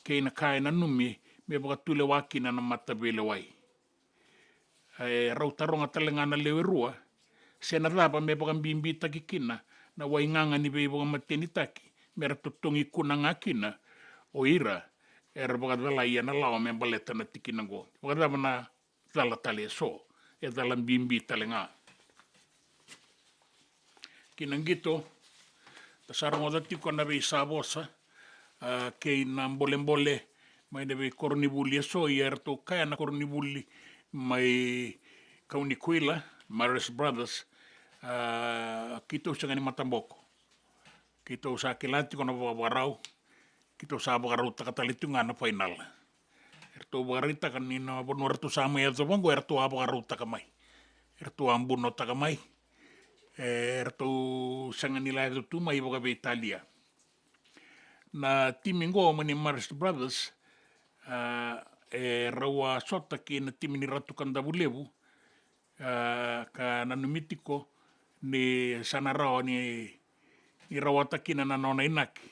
ke ina kaina numi, me wakatule wakina na matavele wai. E rautaronga talenga na lewe rua, se na raba me wakambimbi takikina, na wainganga ni vei wakamateni taki, me ratotongi kuna ngakina, o ira, e wakadala ia na lawa me baleta na tikina go. Wakadala na dala tale so, e dalam bimbi talenga. Kinangito, tasarang oda tiko na vei sabosa, kei na mbole mai na vei kornibuli e so, i erto kaya na kornibuli mai Kaunikuila, Maris Brothers, kito sa ngani matamboko. Kito sa kilanti ko na wawarau, kito sa wakarau takatalitunga na final. Erto wakarita kanina bono erto sama ya zawango, erto wakarau takamai. Erto ambuno takamai. Erto sanga nila ito tumai wakabe Italia. Na timingo mani Maris Brothers, rawa sota ki na timi ni Ratu Kandavulevu, ka nanumitiko ni sanarao ni rawataki na nanona inaki,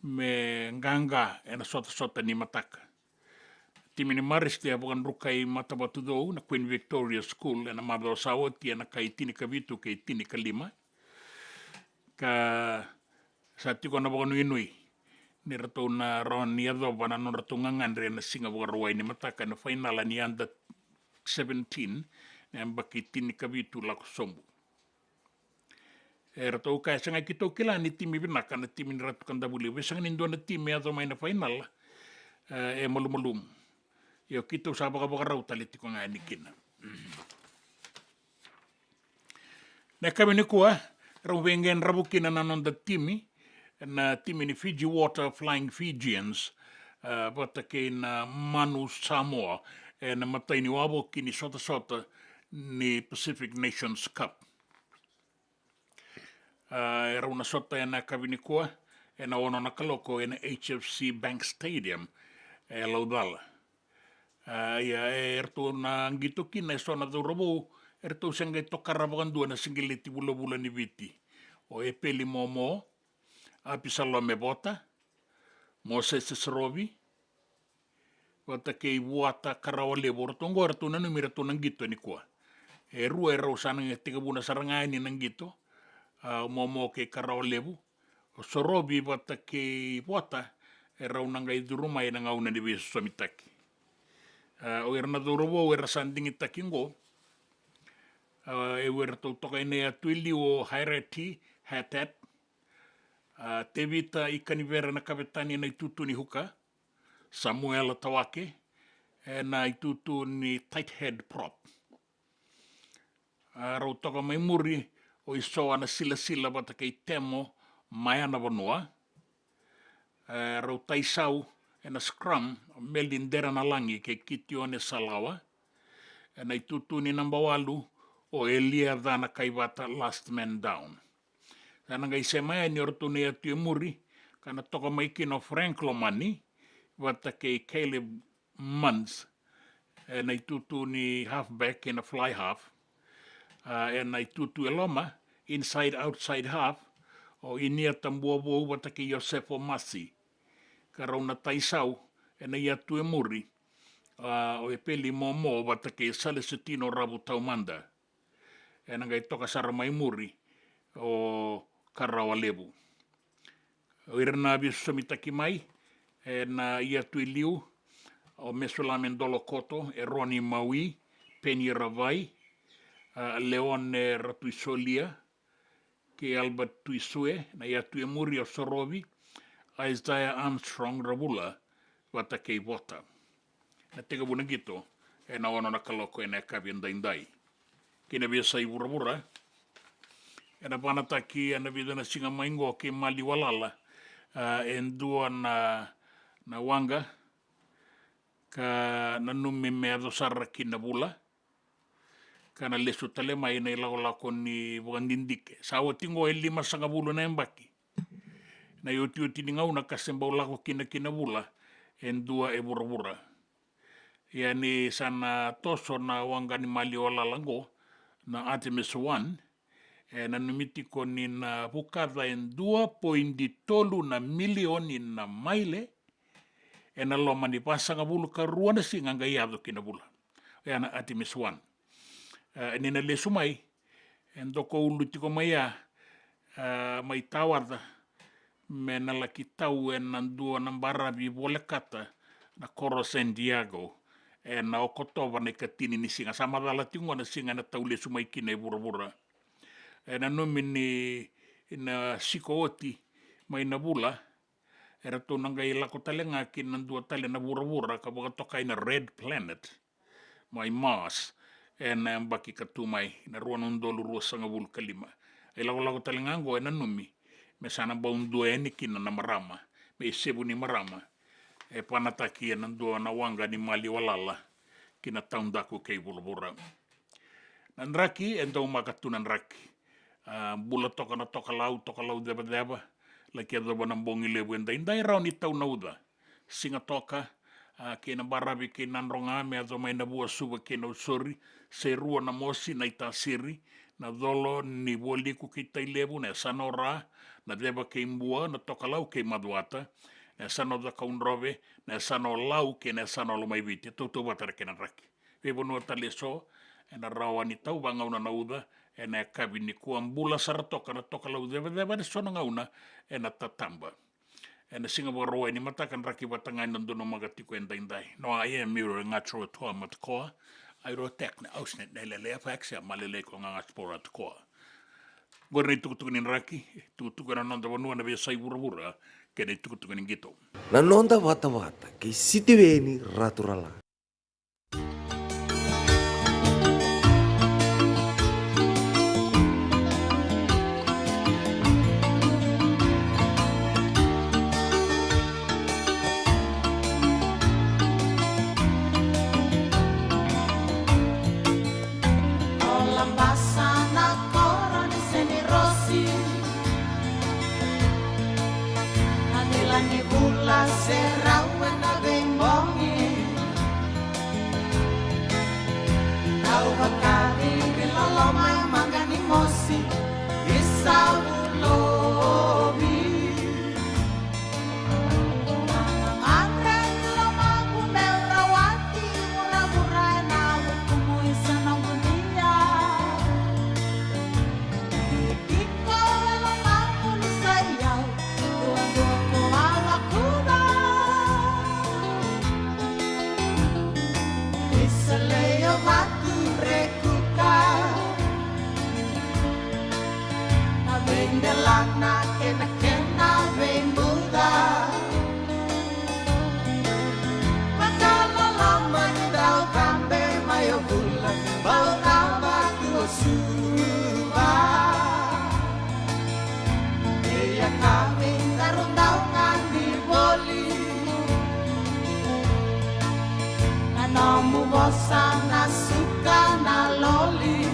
me nganga e na sota ni mataka. Timi ni Maris te abukan rukai matabatudo na Queen Victoria School na mabao sawati na kay tini kabitu kay tini kalima. Ka sa tiko na bukan inui ni rato na ron ni adoba na non rato ngangandre na singa bukan ruway ni mataka na final ni under 17 na baki tini kabitu lako sombu. E rato kaya sanga kito kila ni timi binaka na timi ni Ratu Kandavulevu. Sanga nindo na timi adoma na final e malum. Yo kito sa baka-baka taliti ko nga nikina. Na kami ni kuwa, rawengen rabukina na non da timi, na timi ni Fiji Water Flying Fijians, bata kay na Manu Samoa, na matay ni wabo kini sota ni Pacific Nations Cup. Era una sota na kami ni kuwa, na ono na kaloko na HFC Bank Stadium, Laudala. Erto na ngito kina so na dorobo erto sanga tokara bagandua na singiliti bula ni viti o peli momo apisalo me bota Moses Robi wata ke buata karawale borto ngorto na numira to ngito ni kwa rua ero sana tiga buna saranga ni ngito momo ke karawale bu so Robi wata ke buata era unangai duruma ina ngauna di beso mitaki. O era na dorobo o era sanding itakingo e wera tau toka ine atuili o Haireti Hatat te vita i kanivera na kapetani na itutu ni huka Samuel Tawake na itutu ni Tight Head Prop rau toka mai muri o isoa na sila bata kei temo mai ana vanua rau taisau na scrum Meldin dera na langi ke Kitione Salawa na itutu ni namba 8 o Elia Dana Kaivata Last Man Down. Sana ngai semaya ni orto ne atu muri kana toka mai kino Frank Lomani wata ke Caleb Munns na itutu ni halfback na fly half na itutu eloma inside outside half o inia tambua bua wata ki Josefo Masi. Ka rauna taisau e na ia tu e muri o e peli momo wata ki Sale Sutino Rabu Taumanda. E na ngai toka sara mai muri o Karawa Lebu. O irana bisu samitaki mai e na ia tu i liu o Mesolame Ndolo Koto e Roni Maui, Penny Ravai, Leone Ratuisolia, ke Albert Tuisue, na ia tu e muri o Sorovi, Isaiah Armstrong Ravula, wata kei vota. Na tega buna gito, e na wana na kaloko e na kavi ndaindai. Kina bia sa iburavura, e na panataki e na vida na singa maingo ke mali walala, e ndua na wanga, ka nanumi mea dosara ki na bula, ka na lesu tale mai na ilako ni wangindike. Sa awa tingo e 5 sanga bulu na embaki. Na yoti ni ngau na kasembau lako kina bula, endua e bura. Ia ni sana toso na wanga ni mali wala lango, na Artemis 1, e na numitiko ni na bukada en 2.3 na milioni na maile, e na loma ni pasanga bulu ka ruana singa iado kina bula. E na Artemis 1. Ni na lesu mai, en doko ulu tiko maia, mai tawarda, me na laki tau e nandua na mbarabi vole kata, na Coro San Diego, e na okotova na katini ni singa. Sama dala tingo na singa na tau lesu mai kina e bura. E na numi ni na siko oti mai na bula, e rato nanga i lako talenga ki nandua tale na bura, ka waka toka i na Red Planet, mai Mars, e na mbaki katu mai, na ruana undolu rua sanga bulu kalima. E lako talenga ngo e na numi, me sana baundua e ni kina na marama, me sebu ni marama, e panataki e nandua na wanga ni mali walala, kina taundaku kei bura. Nanraki, e ndau makatu nanraki. Bula toka lau deba, laki adaba na bongi lebu endai rau ni tau na uda. Singa toka, ke na barabi ke nanronga, me ado mai na bua suba ke na usori, se rua na mosi na itasiri, na dolo ni boliku ke tai lebu, na sanora, na deba ke imbua, na toka lau ke maduata, na sano da kaunrove, na sano lau ke na sano lo mai viti, tautu batara ke na raki. Webonua tale so, e na rawa ni tau banga una na uda, e na kabi ni kuambula saratoka na toka lau deba ni sona ngauna, e na tatamba. E na singa roa ni matakan raki watangai nandono magatiko endai. No a e miro ngatro toa matkoa, ai ro tekne ausnet nelele afaksia malele ko ngatspora tkoa. Gorni tukutuku ni raki, tukutuku na nonda wanua na via sai bura, ke ni tukutuku ni gito. Na nonda wata ke sitiweni raturala. Sana suka na loli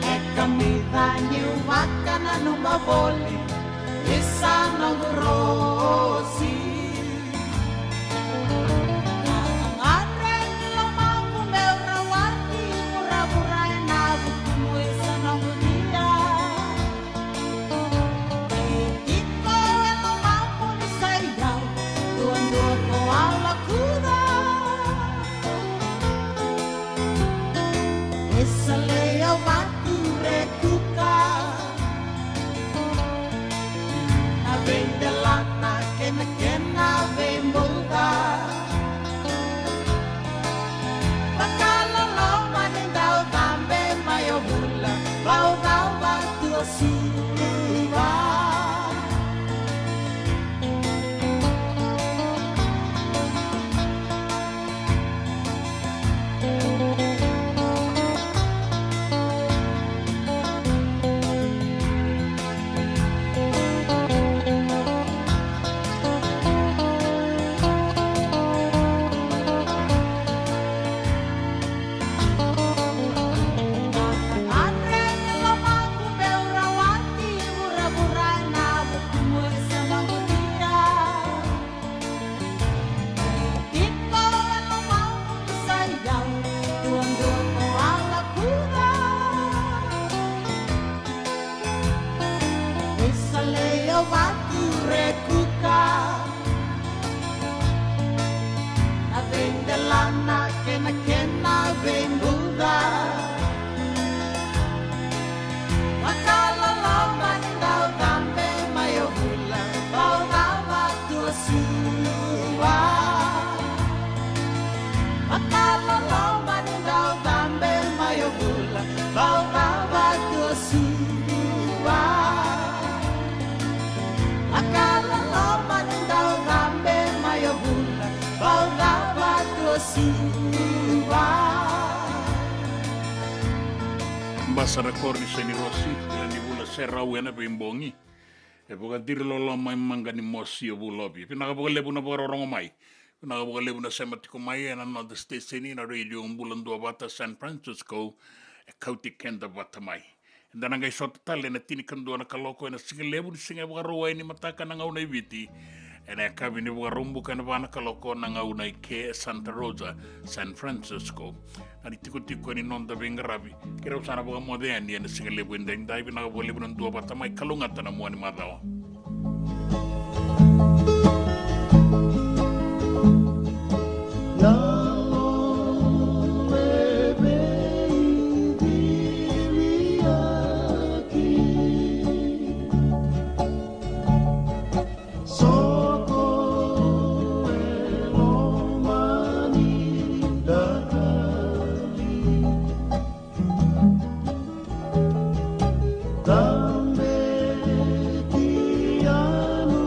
e camida ni wakana numa boli e sana rosi ngare lo mangu me rawati pura-pura na Basa rekor ni seni rosi dan di bula serau ena bimbongi. Bukan diri lolo mai mangani mosi o bulobi. Pina bukan lebu na bukan orang mai. Pina bukan lebu na sematiko mai ena no the station na radio bulan dua bata San Francisco kauti kenda bata mai. Dan anggai sota tali na tini kandua na kaloko ena singa lebu ni singa bukan ruai ni mataka na ngau na ibiti. Ena kabi ni bukan rumbu kana bana kaloko na ngau na ike Santa Rosa, San Francisco. Nari tiko-tiko ni nonda bengarabi. Kira usana bukan moderni ena singa lebu endeng dai pina bukan lebu na dua bata mai kalungata na muani madawa. Dambe tianu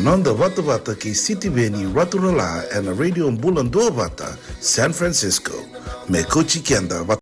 Nonda Vata Vata ki City Veni Raturala and Radio Bulan Dua Vata, San Francisco. Me Kochi Kenda